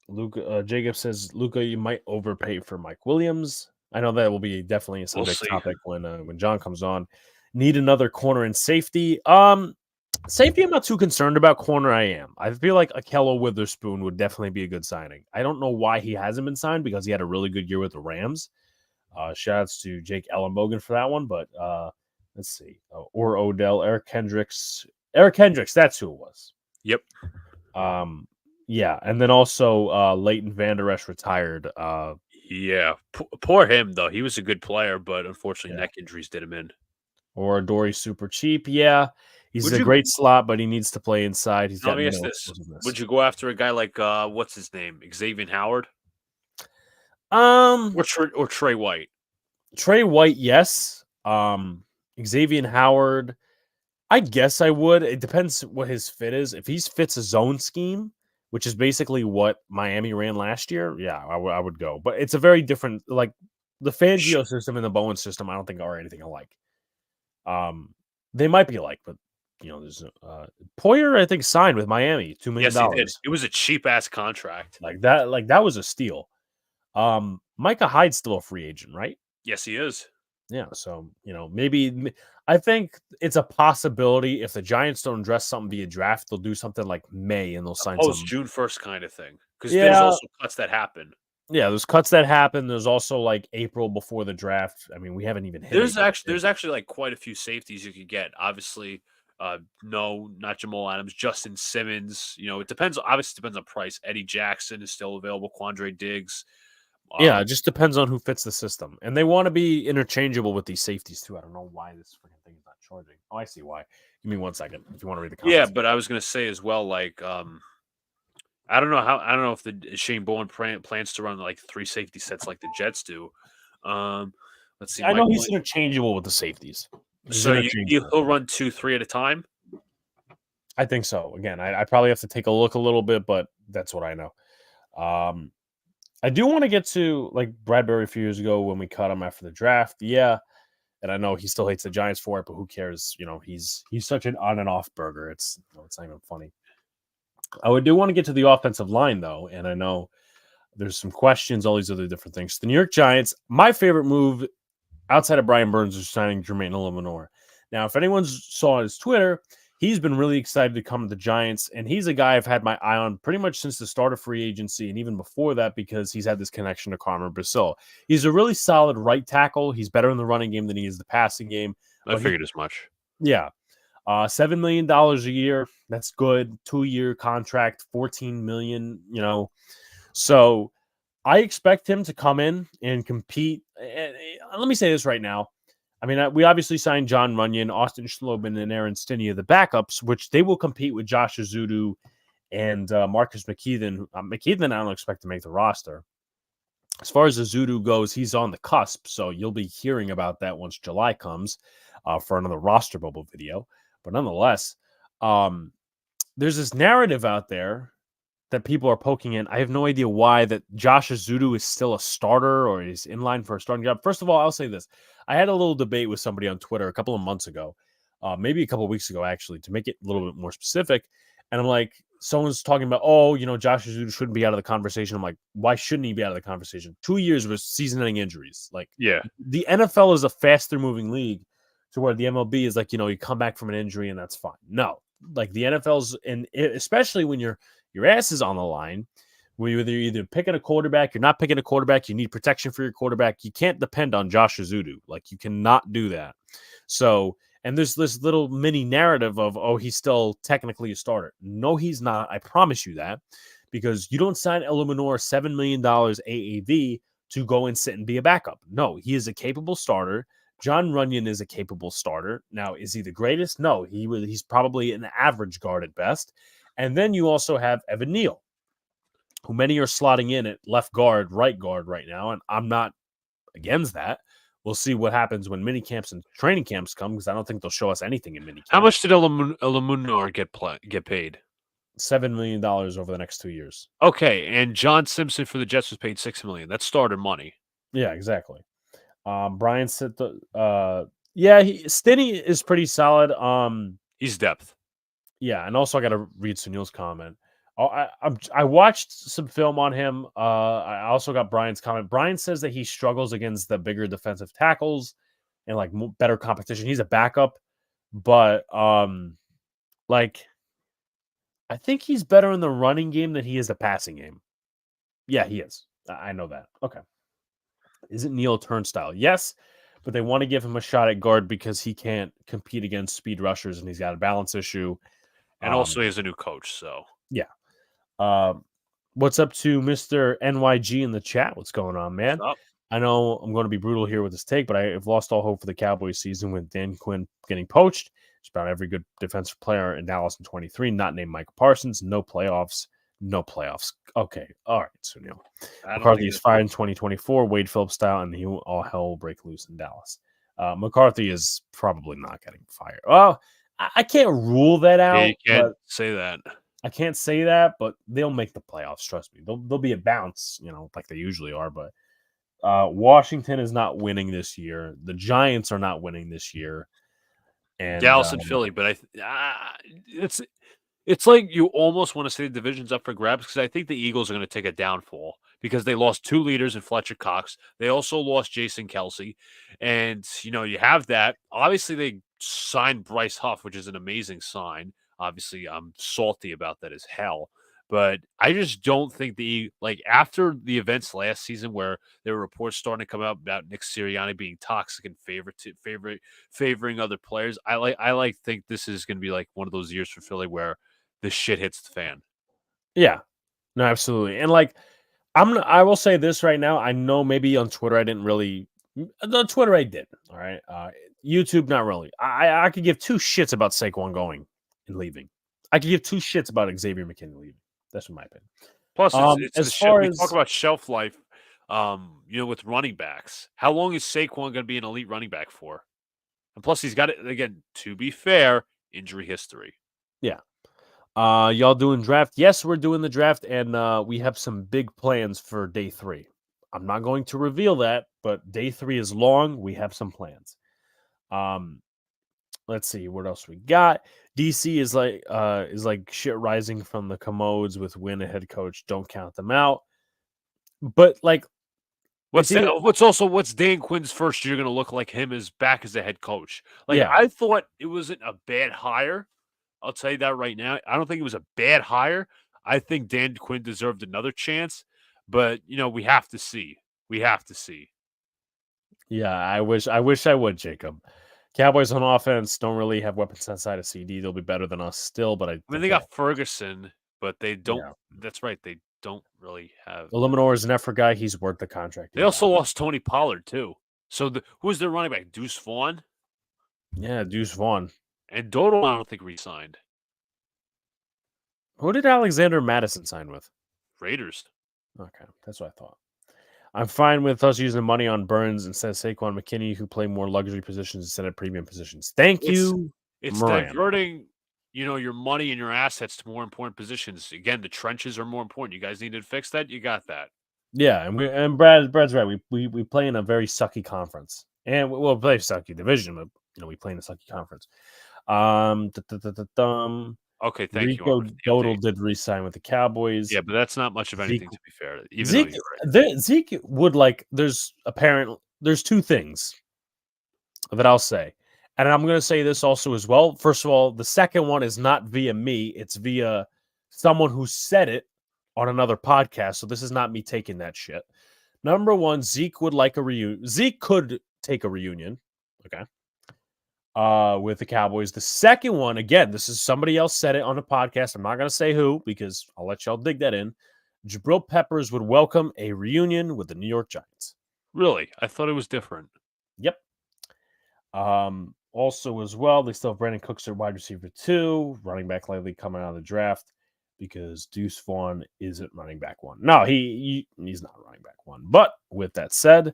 A: Luca Jacob says, Luca, you might overpay for Mike Williams. I know that will be definitely a subject
B: see.
A: topic when John comes on. Need another corner and safety. Safety, I'm not too concerned about. Corner, I am. I feel like Akello Witherspoon would definitely be a good signing. I don't know why he hasn't been signed because he had a really good year with the Rams. Shout outs to Jake Ellenbogen for that one, but let's see. Or Odell, Eric Hendricks. Eric Hendricks, that's who it was.
B: Yep.
A: Yeah, and then also Leighton Vander Esch retired.
B: Yeah, poor him though. He was a good player, but unfortunately, neck injuries did him in.
A: Or Dory super cheap. Yeah, he's a great slot, but he needs to play inside. He's got
B: let me ask this: would you go after a guy like what's his name, Xavier Howard? Or Trey White?
A: Trey White, yes. Xavier Howard, I guess I would. It depends what his fit is. If he fits a zone scheme, which is basically what Miami ran last year, yeah, I would go. But it's a very different, like the Fangio system and the Bowen system, I don't think are anything alike. They might be alike, but there's Poyer, I think, signed with Miami, $2 million.
B: Yes, he did. It was a cheap ass contract.
A: Like that was a steal. Micah Hyde's still a free agent, right?
B: Yes, he is.
A: Yeah, so maybe I think it's a possibility if the Giants don't address something via draft, they'll do something like May and they'll sign some
B: June 1st kind of thing. Because there's also cuts that happen.
A: Yeah, there's cuts that happen. There's also like April before the draft. I mean, we haven't even hit.
B: There's actually like quite a few safeties you could get. Obviously, no, not Jamal Adams, Justin Simmons. It depends. Obviously, depends on price. Eddie Jackson is still available. Quandre Diggs.
A: Yeah, it just depends on who fits the system. And they want to be interchangeable with these safeties, too. I don't know why this freaking thing is not charging. Oh, I see why. Give me 1 second if you want to read the comments.
B: Yeah, but I was going to say as well, like, I don't know if the Shane Bowen plans to run like 3 safety sets like the Jets do. Let's see.
A: I know he's interchangeable with the safeties.
B: So he'll run 2, 3 at a time?
A: I think so. Again, I probably have to take a look a little bit, but that's what I know. I do want to get to like Bradbury a few years ago when we cut him after the draft. Yeah. And I know he still hates the Giants for it, but who cares? He's such an on and off burger. It's not even funny. I do want to get to the offensive line though. And I know there's some questions, all these other different things. The New York Giants, my favorite move outside of Brian Burns is signing Jermaine Olumenor. Now, if anyone saw his Twitter, he's been really excited to come to the Giants, and he's a guy I've had my eye on pretty much since the start of free agency, and even before that because he's had this connection to Carmen Brasil. He's a really solid right tackle. He's better in the running game than he is the passing game.
B: I figured as much.
A: Yeah. $7 million a year. That's good. 2-year contract, $14 million, So I expect him to come in and compete. Let me say this right now. I mean, we obviously signed John Runyon, Austin Schlobin, and Aaron Stinney, the backups, which they will compete with Josh Azudu and Marcus McKeithen. McKeithen, I don't expect to make the roster. As far as Azudu goes, he's on the cusp, so you'll be hearing about that once July comes for another roster bubble video. But nonetheless, there's this narrative out there that people are poking in. I have no idea why that Josh Azudu is still a starter or is in line for a starting job. First of all, I'll say this. I had a little debate with somebody on Twitter a couple of months ago, maybe a couple of weeks ago, actually, to make it a little bit more specific. And I'm like, someone's talking about, Josh Azudu shouldn't be out of the conversation. I'm like, why shouldn't he be out of the conversation? 2 years with season-ending injuries. Like,
B: yeah,
A: the NFL is a faster-moving league to where the MLB is like, you come back from an injury and that's fine. No, like the NFL's, and especially when your ass is on the line, when you're either picking a quarterback, you're not picking a quarterback, you need protection for your quarterback. You can't depend on Josh Azudu. Like, you cannot do that. So, and there's this little mini narrative of, he's still technically a starter. No, he's not. I promise you that, because you don't sign Olumenor $7 million AAV to go and sit and be a backup. No, he is a capable starter. John Runyon is a capable starter. Now, is he the greatest? No, he's probably an average guard at best. And then you also have Evan Neal, who many are slotting in at left guard, right guard right now, and I'm not against that. We'll see what happens when mini camps and training camps come, because I don't think they'll show us anything in mini camp.
B: How much did Olumenor get paid?
A: $7 million over the next 2 years.
B: Okay, and John Simpson for the Jets was paid $6 million. That's starter money.
A: Yeah, exactly. Brian said yeah, Stinny is pretty solid.
B: He's depth.
A: Yeah, and also I got to read Sunil's comment. I watched some film on him. I also got Brian's comment. Brian says that he struggles against the bigger defensive tackles and like better competition. He's a backup, but like I think he's better in the running game than he is the passing game. Yeah, he is. I know that. Okay. Isn't Neil Turnstile? Yes, but they want to give him a shot at guard because he can't compete against speed rushers and he's got a balance issue.
B: And also he has a new coach, so.
A: Yeah. What's up to Mr. NYG in the chat? What's going on, man? I know I'm going to be brutal here with this take, but I've lost all hope for the Cowboys season with Dan Quinn getting poached. Just about every good defensive player in Dallas in 23, not named Micah Parsons. No playoffs. No playoffs. Okay. All right, Sunil. McCarthy is fired in 2024, Wade Phillips style, and all hell will break loose in Dallas. McCarthy is probably not getting fired. Well, I can't rule that out.
B: Yeah, you can't say that.
A: I can't say that, but they'll make the playoffs. Trust me. They'll be a bounce, like they usually are. But Washington is not winning this year. The Giants are not winning this year. And
B: Dallas and Philly, but it's like you almost want to say the division's up for grabs because I think the Eagles are going to take a downfall because they lost 2 leaders in Fletcher Cox. They also lost Jason Kelsey. And, you have that. Obviously, they signed Bryce Huff, which is an amazing sign. Obviously, I'm salty about that as hell. But I just don't think after the events last season where there were reports starting to come out about Nick Sirianni being toxic and favoring other players, I think this is going to be like one of those years for Philly where the shit hits the fan.
A: Yeah, no, absolutely. And I will say this right now. I know maybe on Twitter I didn't really. On Twitter I did. All right. YouTube not really. I could give 2 shits about Saquon going and leaving. I could give 2 shits about Xavier McKinney leaving. That's my opinion.
B: Plus, we talk about shelf life. With running backs, how long is Saquon going to be an elite running back for? And plus, he's got it again. To be fair, injury history.
A: Yeah. Y'all doing draft? Yes, we're doing the draft, and we have some big plans for day 3. I'm not going to reveal that, but day 3 is long. We have some plans. Let's see what else we got. DC is like shit rising from the commodes with Win a head coach. Don't count them out. But
B: what's Dan Quinn's first year going to look like him as back as a head coach? I thought it wasn't a bad hire. I'll tell you that right now. I don't think it was a bad hire. I think Dan Quinn deserved another chance, but we have to see. We have to see.
A: Yeah, I wish I would, Jacob. Cowboys on offense don't really have weapons outside of CD. They'll be better than us still, but I
B: mean they got Ferguson, but they don't. Yeah. That's right. They don't really have.
A: Eliminor is an effort guy. He's worth the contract.
B: They also lost Tony Pollard too. So who's their running back? Deuce Vaughn.
A: Yeah, Deuce Vaughn.
B: And Dodo, I don't think re-signed.
A: Who did Alexander Madison sign with?
B: Raiders.
A: Okay, that's what I thought. I'm fine with us using money on Burns instead of Saquon McKinney, who play more luxury positions instead of premium positions. Thank you.
B: It's diverting, your money and your assets to more important positions. Again, the trenches are more important. You guys need to fix that. You got that.
A: Yeah, and Brad's right. We play in a very sucky conference, and we'll play a sucky division, but we play in a sucky conference.
B: Okay, thank
A: Rico
B: you.
A: Dodal did re-sign with the Cowboys.
B: Yeah, but that's not much of anything, to be fair.
A: Zeke would there's 2 things that I'll say. And I'm going to say this also as well. First of all, the second one is not via me. It's via someone who said it on another podcast. So this is not me taking that shit. Number 1, Zeke would like a reunion. Zeke could take a reunion. Okay. With the Cowboys. The second one, again, this is somebody else said it on the podcast. I'm not going to say who because I'll let y'all dig that in. Jabril Peppers would welcome a reunion with the New York Giants.
B: Really? I thought it was different.
A: Yep. Also, as well, they still have Brandon Cooks at wide receiver 2, running back likely coming out of the draft because Deuce Vaughn isn't running back 1. No, he's not running back 1. But with that said,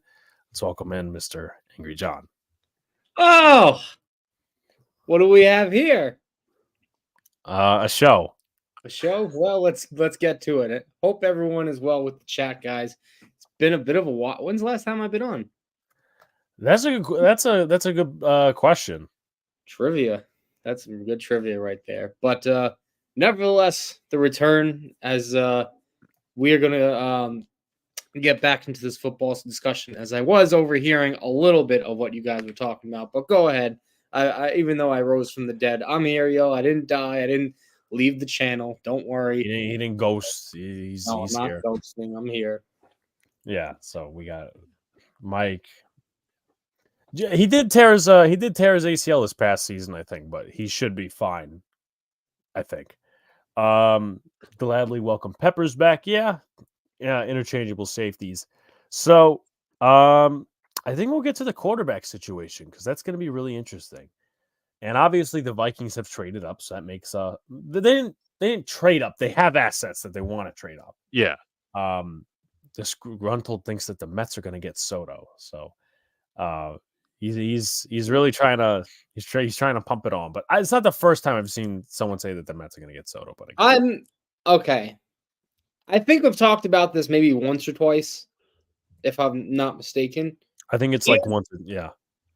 A: let's welcome in Mr. Angry John.
C: Oh, what do we have here?
A: A show.
C: A show? Well, let's get to it. I hope everyone is well with the chat, guys. It's been a bit of a while. When's the last time I've been on?
A: That's a good question.
C: Trivia. That's some good trivia right there. But nevertheless, the return as we are going to get back into this football discussion, as I was overhearing a little bit of what you guys were talking about. But go ahead. I even though I rose from the dead, I'm here, yo. I didn't die. I didn't leave the channel. Don't worry.
A: He didn't ghost. He's
C: No, I'm not
A: here.
C: ghosting. I'm here.
A: Yeah. So we got Mike. He did tear his ACL this past season, I think, but he should be fine. I think. Gladly welcome Peppers back. Yeah, interchangeable safeties. So, I think we'll get to the quarterback situation because that's going to be really interesting. And obviously, the Vikings have traded up, so that makes they didn't trade up. They have assets that they want to trade up.
B: Yeah.
A: Disgruntled thinks that the Mets are going to get Soto, so he's really trying to he's trying to pump it on. But it's not the first time I've seen someone say that the Mets are going to get Soto. But
C: I'm okay. I think we've talked about this maybe once or twice, if I'm not mistaken.
A: I think it's like once. Yeah.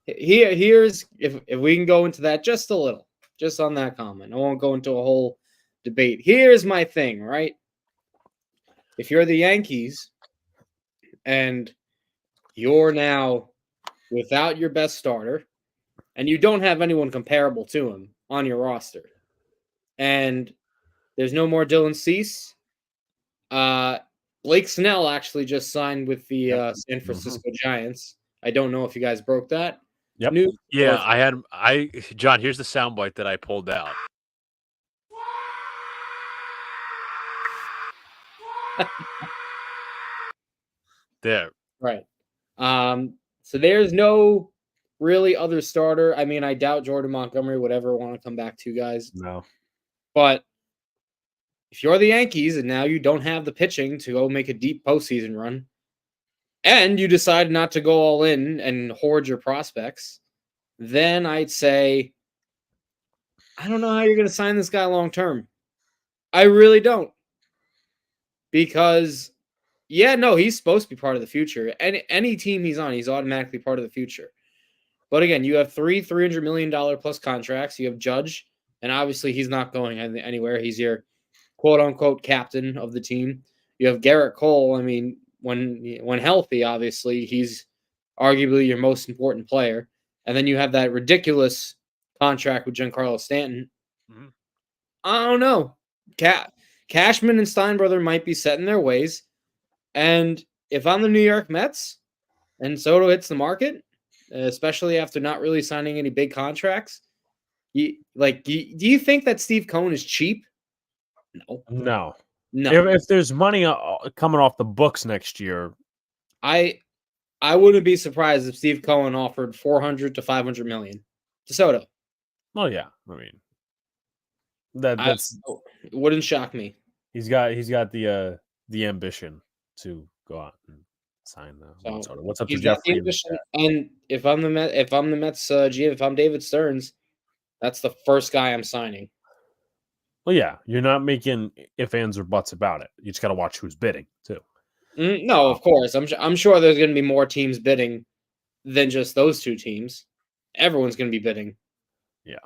C: Here's if we can go into that just a little, just on that comment. I won't go into a whole debate. Here's my thing, right? If you're the Yankees and you're now without your best starter and you don't have anyone comparable to him on your roster, and there's no more Dylan Cease, Blake Snell actually just signed with the San Francisco Giants. I don't know if you guys broke that.
A: Yep.
B: John, here's the soundbite that I pulled out. There.
C: Right. So there's no really other starter. I mean, I doubt Jordan Montgomery would ever want to come back to you guys.
A: No.
C: But if you're the Yankees and now you don't have the pitching to go make a deep postseason run, and you decide not to go all in and hoard your prospects, then I'd say, I don't know how you're going to sign this guy long term. I really don't. Because, he's supposed to be part of the future. Any team he's on, he's automatically part of the future. But again, you have three $300 million plus contracts. You have Judge, and obviously he's not going anywhere. He's your quote-unquote captain of the team. You have Garrett Cole. I mean, when healthy, obviously, he's arguably your most important player. And then you have that ridiculous contract with Giancarlo Stanton. Mm-hmm. I don't know. Cashman and Steinbrother might be set in their ways. And if I'm the New York Mets and Soto hits the market, especially after not really signing any big contracts, do you think that Steve Cohen is cheap?
A: No. If there's money coming off the books next year,
C: I wouldn't be surprised if Steve Cohen offered $400 to $500 million to Soto.
A: Oh yeah, I mean
C: it wouldn't shock me.
A: He's got the ambition to go out and sign Soto. What's up to Jeffrey?
C: And if I'm the Mets GM, if I'm David Stearns, that's the first guy I'm signing.
A: Well, yeah, you're not making ifs, ands, or buts about it. You just got to watch who's bidding too.
C: No, of course. I'm sure there's going to be more teams bidding than just those two teams. Everyone's going to be bidding.
A: Yeah.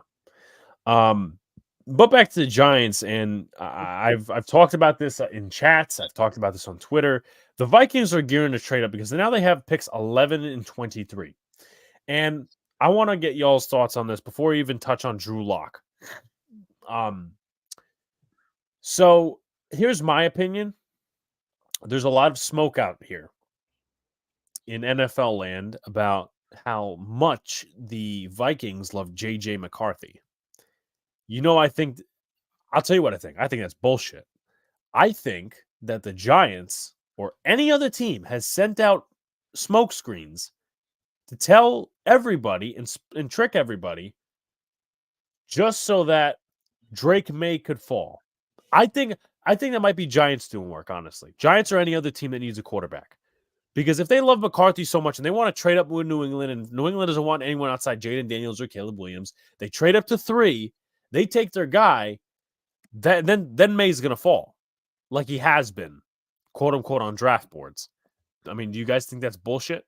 A: But back to the Giants, and I've talked about this in chats. I've talked about this on Twitter. The Vikings are gearing to trade up because now they have picks 11 and 23. And I want to get y'all's thoughts on this before we even touch on Drew Lock. So here's my opinion. There's a lot of smoke out here in NFL land about how much the Vikings love J.J. McCarthy. I'll tell you what I think. I think that's bullshit. I think that the Giants or any other team has sent out smoke screens to tell everybody and trick everybody just so that Drake May could fall. I think that might be Giants doing work, honestly. Giants or any other team that needs a quarterback. Because if they love McCarthy so much and they want to trade up with New England, and New England doesn't want anyone outside Jaden Daniels or Caleb Williams, they trade up to 3, they take their guy, then May's going to fall like he has been, quote unquote, on draft boards. I mean, do you guys think that's bullshit?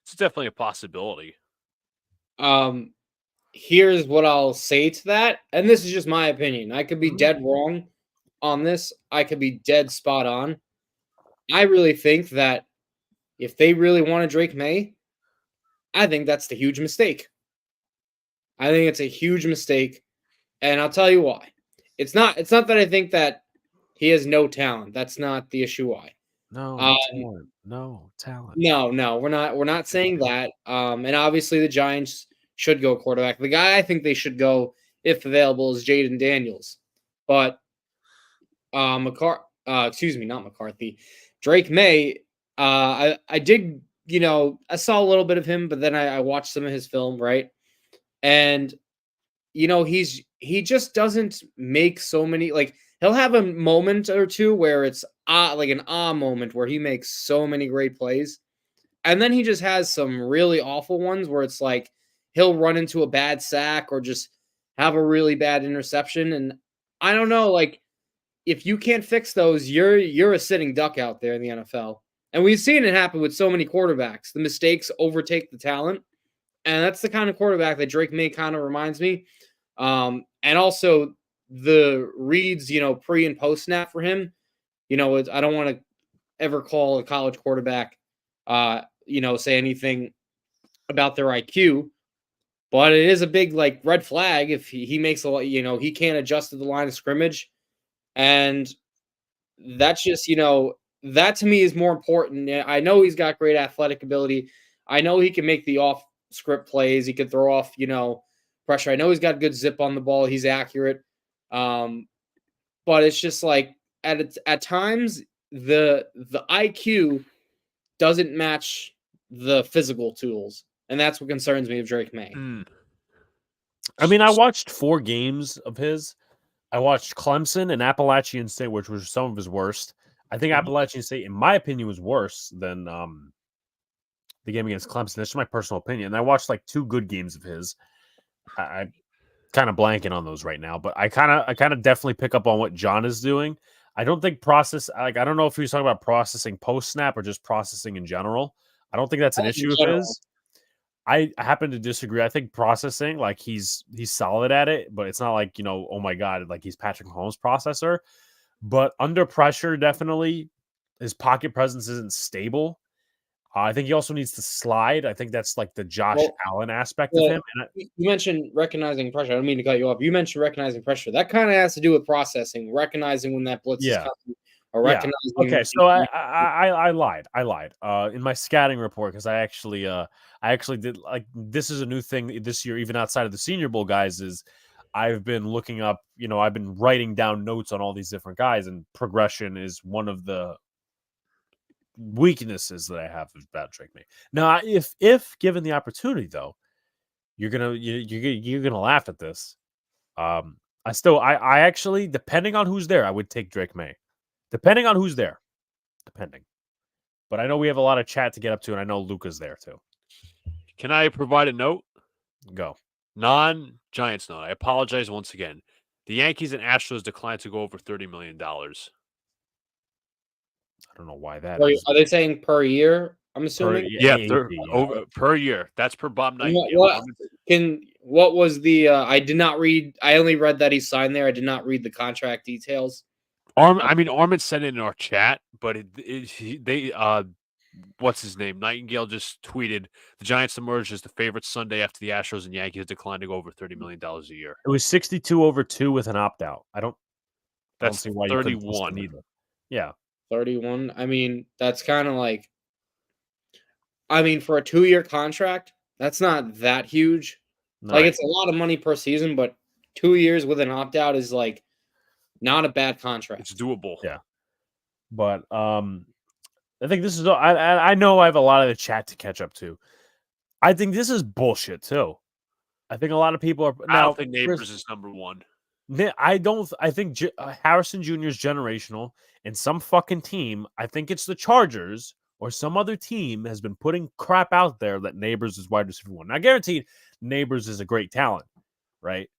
B: It's definitely a possibility.
C: Here's what I'll say to that, and this is just my opinion. I could be dead wrong on this. I could be dead spot on. I really think that if they really wanted Drake May, I think that's the huge mistake. I think it's a huge mistake, and I'll tell you why. It's not that I think that he has no talent. That's not the issue why.
A: No
C: Um,
A: talent. No talent.
C: No, we're not saying that. And obviously the Giants should go quarterback. The guy I think they should go if available is Jaden Daniels. But not McCarthy. Drake May, I did, I saw a little bit of him, but then I watched some of his film, right? And he just doesn't make so many, like, he'll have a moment or two where it's like an moment where he makes so many great plays. And then he just has some really awful ones where it's like he'll run into a bad sack or just have a really bad interception. And I don't know, like, if you can't fix those, you're a sitting duck out there in the NFL. And we've seen it happen with so many quarterbacks. The mistakes overtake the talent. And that's the kind of quarterback that Drake May kind of reminds me. And also the reads, pre and post snap for him. I don't want to ever call a college quarterback, say anything about their IQ, but it is a big, like, red flag if he makes a lot, he can't adjust to the line of scrimmage. And that's just, that to me is more important. I know he's got great athletic ability. I know he can make the off script plays. He can throw off, pressure. I know he's got good zip on the ball. He's accurate. But it's just like at times the IQ doesn't match the physical tools. And that's what concerns me of Drake May.
A: I mean, I watched 4 games of his. I watched Clemson and Appalachian State, which were some of his worst. I think Appalachian State, in my opinion, was worse than the game against Clemson. That's just my personal opinion. And I watched like 2 good games of his. I kind of blanking on those right now, but I kind of definitely pick up on what John is doing. I don't think I don't know if he was talking about processing post snap or just processing in general. I don't think that's an issue of his. I happen to disagree. I think processing, like, he's solid at it, but it's not like, oh my God, like he's Patrick Mahomes processor. But under pressure, definitely his pocket presence isn't stable. I think he also needs to slide. I think that's like the Josh Allen aspect of him.
C: You mentioned recognizing pressure. I don't mean to cut you off. You mentioned recognizing pressure. That kind of has to do with processing, recognizing when that blitz is coming, or recognizing.
A: Okay, so I lied. In my scouting report, because I actually did, like, this is a new thing this year, even outside of the Senior Bowl guys, is I've been looking up, I've been writing down notes on all these different guys, and progression is one of the weaknesses that I have about Drake May. Now, if given the opportunity, though, you're gonna laugh at this. I actually, depending on who's there, I would take Drake May. Depending on who's there. But I know we have a lot of chat to get up to, and I know Luca's there too.
B: Can I provide a note?
A: Go.
B: Non-Giants note. I apologize once again. The Yankees and Astros declined to go over $30 million.
A: I don't know why that is.
C: Are they saying per year? I'm assuming.
B: Per year. That's per Bob Nightingale.
C: What was the? I did not read. I only read that he signed there. I did not read the contract details.
B: Armin said it in our chat, but what's his name? Nightingale just tweeted the Giants emerged as the favorite Sunday after the Astros and Yankees declined to go over $30 million a year.
A: It was 62 over 2 with an opt out.
B: That's 31
A: either. Yeah.
C: 31. I mean, that's kind of like, for a 2-year contract, that's not that huge. No. Like, it's a lot of money per season, but 2 years with an opt out is like not a bad contract.
B: It's doable.
A: Yeah. But I think this is, I know I have a lot of the chat to catch up to. I think this is bullshit too. I think a lot of people are.
B: I don't think Neighbors is number 1.
A: I think Harrison Jr. is generational, and some fucking team, I think it's the Chargers or some other team, has been putting crap out there that Neighbors is wide receiver 1. Now, guaranteed, Neighbors is a great talent, right?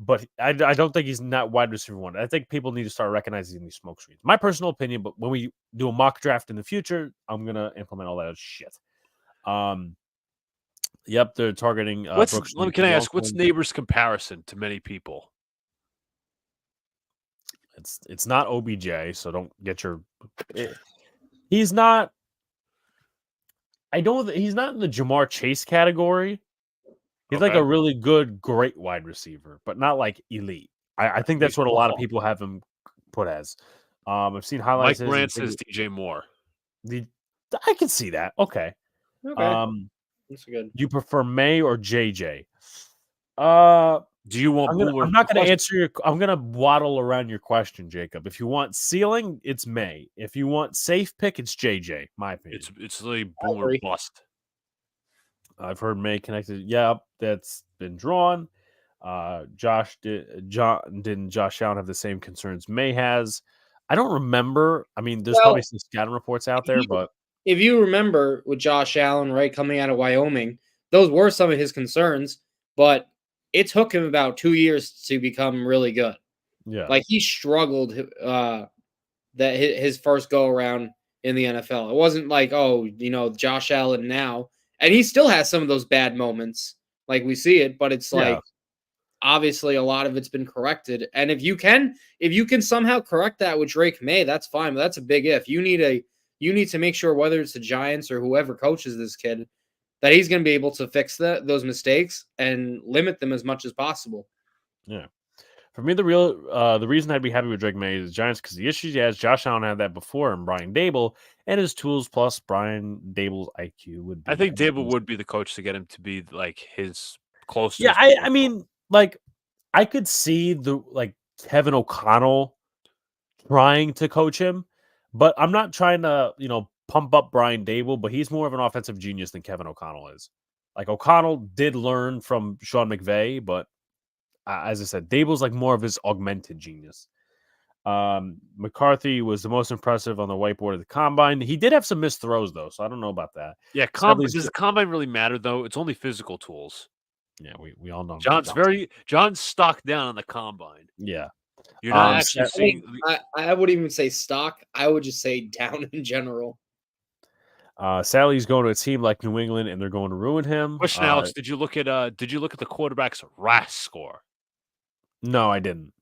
A: But I don't think he's not wide receiver 1. I think people need to start recognizing these smoke screens. My personal opinion, but when we do a mock draft in the future, I'm going to implement all that shit. Yep, they're targeting Brooks.
B: Can I ask, what's Neighbors' comparison to many people?
A: It's not OBJ, so don't get your. He's not. He's not in the Jamar Chase category. He's like a really good, great wide receiver, but not like elite. I think that's what a lot of people have him put as. I've seen highlights.
B: Mike Grant says DJ Moore.
A: I can see that. Okay.
C: That's good.
A: You prefer May or JJ?
B: Do you want
A: I'm not going to answer your. I'm going to waddle around your question, Jacob. If you want ceiling, it's May. If you want safe pick, it's JJ. My opinion.
B: It's like boomer bust.
A: I've heard May connected. Yeah, that's been drawn. Didn't Josh Allen have the same concerns May has? I don't remember. I mean, there's probably some scouting reports out there, but
C: if you remember with Josh Allen, right, coming out of Wyoming, those were some of his concerns, but it took him about 2 years to become really good.
A: Yeah,
C: like he struggled that his first go around in the NFL. It wasn't like, Josh Allen now, and he still has some of those bad moments, like we see it, but it's like obviously a lot of it's been corrected. And if you can somehow correct that with Drake May, that's fine. But that's a big if. You need to make sure, whether it's the Giants or whoever coaches this kid, that he's going to be able to fix those mistakes and limit them as much as possible.
A: Yeah. For me, the reason I'd be happy with Drake May is the Giants, because the issues he has, Josh Allen had that before, and Brian Dable, and his tools plus Brian Dable's IQ would be.
B: I think Dable would be the coach to get him to be like his closest.
A: Yeah, I mean, like, I could see Kevin O'Connell trying to coach him, but I'm not trying to, pump up Brian Dable, but he's more of an offensive genius than Kevin O'Connell is. Like, O'Connell did learn from Sean McVay, but as I said, Dable's like more of his augmented genius. McCarthy was the most impressive on the whiteboard of the combine. He did have some missed throws, though, so I don't know about that.
B: Yeah, does the combine really matter, though? It's only physical tools.
A: Yeah, we all know.
B: John's stock down on the combine.
A: Yeah.
B: You're not actually seeing.
C: I wouldn't even say stock. I would just say down in general.
A: Sally's going to a team like New England, and they're going to ruin him.
B: Question, Alex, did you look at the quarterback's RAS score?
A: No, I didn't.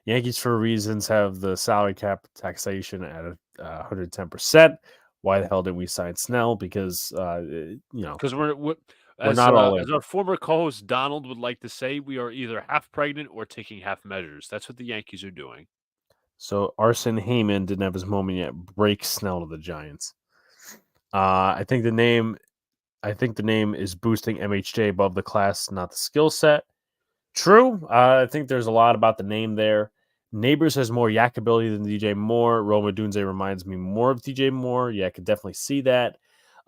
A: Yankees, for reasons, have the salary cap taxation at 110%. Why the hell did we sign Snell? Because
B: because we're
A: not all in.
B: As our former co-host Donald would like to say, we are either half pregnant or taking half measures. That's what the Yankees are doing.
A: So Arson Heyman didn't have his moment yet. Break Snell to the Giants. I think the name is boosting MHJ above the class, not the skill set. True. I think there's a lot about the name there. Neighbors has more yak ability than DJ Moore. Roma Dunze reminds me more of DJ Moore. Yeah, I could definitely see that.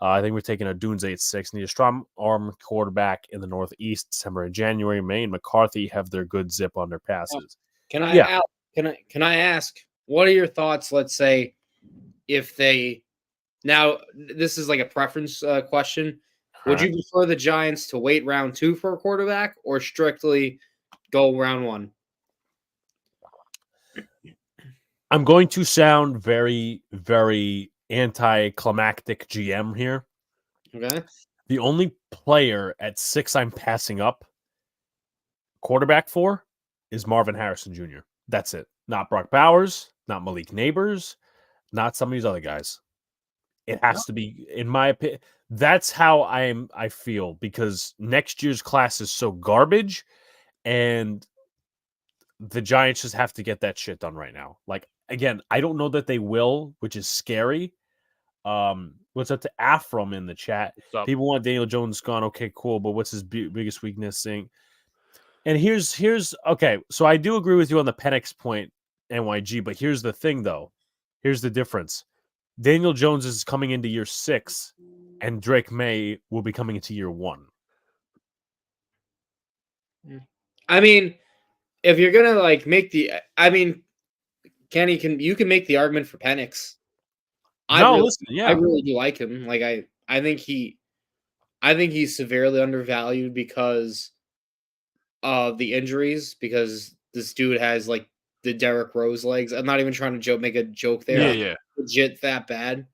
A: I think we're taking a Dunze at 6. Need a strong arm quarterback in the Northeast. December and January. May and McCarthy have their good zip on their passes.
C: Can I ask, what are your thoughts? Let's say if they now, this is like a preference question. Would you prefer the Giants to wait round 2 for a quarterback or strictly go round 1?
A: I'm going to sound very, very anticlimactic GM here.
C: Okay.
A: The only player at 6 I'm passing up quarterback for is Marvin Harrison Jr. That's it. Not Brock Bowers, not Malik Neighbors, not some of these other guys. It has to be, in my opinion. That's how I feel, because next year's class is so garbage, and the Giants just have to get that shit done right now. Like, again, I don't know that they will, which is scary. What's up to Afram in the chat? People want Daniel Jones gone. Okay, cool, but what's his biggest weakness thing? And here's okay. So I do agree with you on the Penix point, NYG, but here's the thing, though. Here's the difference. Daniel Jones is coming into year 6, and Drake May will be coming into year 1.
C: I mean, if you're gonna Kenny, you can make the argument for Penix. I really do like him. Like I think he's severely undervalued because of the injuries. Because this dude has like the Derrick Rose legs. I'm not even trying to make a joke there.
B: Yeah.
C: Legit that bad.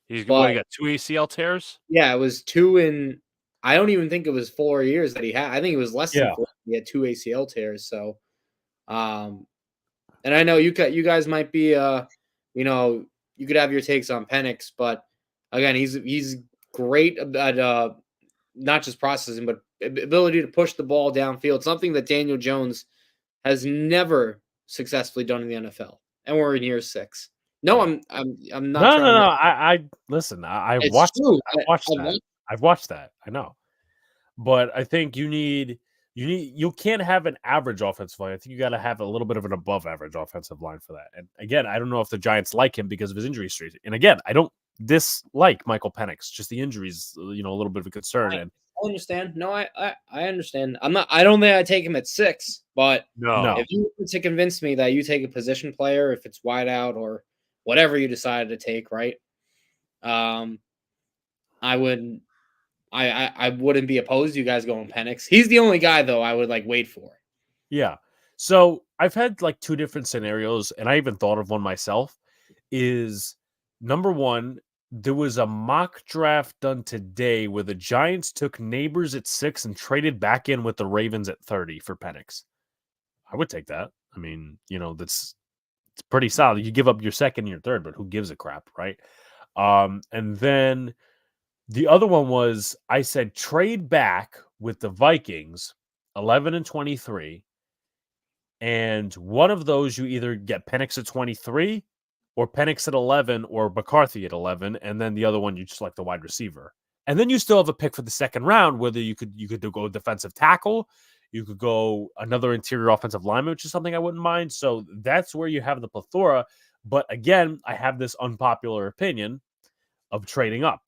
B: He
C: But
B: got 2 ACL tears?
C: yeah, it was 2 in. I don't even think it was 4 years that he had. I think it was less than
A: Yeah.
C: 4. He had 2 ACL tears. So, and I know you guys might be, you could have your takes on Penix, but again, he's great at not just processing, but ability to push the ball downfield. Something that Daniel Jones has never successfully done in the NFL, and we're in year 6. No,
A: Yeah.
C: I'm not
A: No,
C: trying to.
A: I listen. I've
C: It's
A: watched.
C: true.
A: I've watched
C: I
A: that. I've watched that. I know, but I think you can't have an average offensive line. I think you got to have a little bit of an above average offensive line for that. And again, I don't know if the Giants like him because of his injury history. And again, I don't dislike Michael Penix. Just the injuries, a little bit of a concern. And
C: I understand. No, I understand. I don't think I take him at 6, but
B: No.
C: if you were to convince me that you take a position player, if it's wide out or whatever you decided to take, right? I wouldn't. I wouldn't be opposed to you guys going Penix. He's the only guy though I would wait for.
A: yeah, so I've had 2 different scenarios, and I even thought of one myself. Is number one, there was a mock draft done today where the Giants took Neighbors at 6 and traded back in with the Ravens at 30 for Penix. I would take that. I mean, it's pretty solid. You give up your second and your third, but who gives a crap, right? And then the other one was I said trade back with the Vikings, 11 and 23. And one of those you either get Penix at 23 or Penix at 11 or McCarthy at 11. And then the other one, you just select the wide receiver. And then you still have a pick for the second round, whether you could go defensive tackle, you could go another interior offensive lineman, which is something I wouldn't mind. So that's where you have the plethora. But again, I have this unpopular opinion of trading up.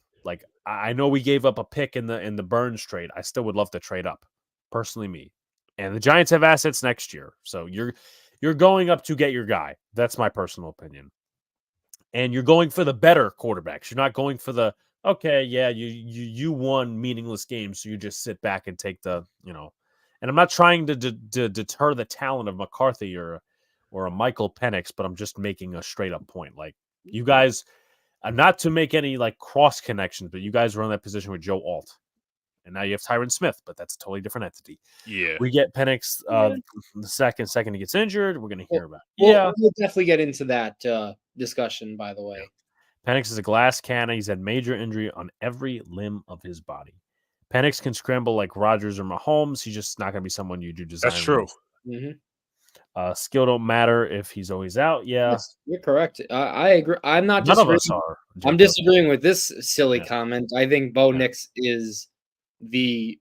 A: I know we gave up a pick in the Burns trade. I still would love to trade up, personally, me. And the Giants have assets next year, so you're going up to get your guy. That's my personal opinion. And you're going for the better quarterbacks. You're not going for the you won meaningless games, so you just sit back and take the. And I'm not trying to deter the talent of McCarthy or a Michael Penix, but I'm just making a straight up point. You guys. Not to make any cross connections, but you guys were in that position with Joe Alt. And now you have Tyron Smith, but that's a totally different entity.
B: Yeah.
A: We get Penix the second he gets injured. We're going to hear about it.
C: We'll definitely get into that discussion, by the way.
A: Yeah. Penix is a glass cannon. He's had major injury on every limb of his body. Penix can scramble like Rodgers or Mahomes. He's just not going to be someone you do design.
B: That's true.
C: Mm-hmm.
A: Skill don't matter if he's always out. Yeah,
C: yes, you're correct. I agree. I'm not.
A: None of us are.
C: I'm disagreeing with this silly comment. I think Bo Nix is the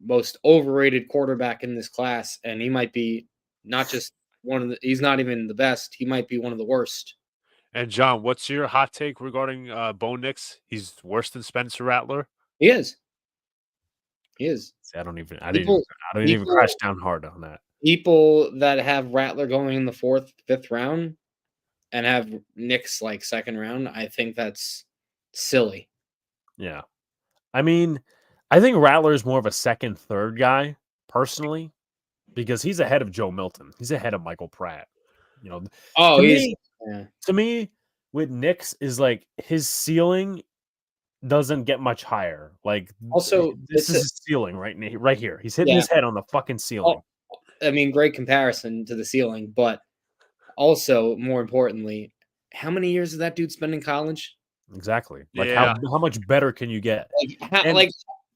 C: most overrated quarterback in this class, and he might be not just one of the. He's not even the best. He might be one of the worst.
B: And John, what's your hot take regarding Bo Nix? He's worse than Spencer Rattler.
C: He is. He is.
A: See, I don't even crash down hard on that.
C: People that have Rattler going in the 4th, 5th round and have Nix second round, I think that's silly.
A: Yeah. I mean, I think Rattler is more of a second, third guy, personally, because he's ahead of Joe Milton. He's ahead of Michael Pratt. To me, with Nix is his ceiling doesn't get much higher.
C: Also,
A: this is his ceiling right here. He's hitting his head on the fucking ceiling.
C: I mean, great comparison to the ceiling, but also more importantly, how many years did that dude spend in college?
A: Exactly. How much better can you get?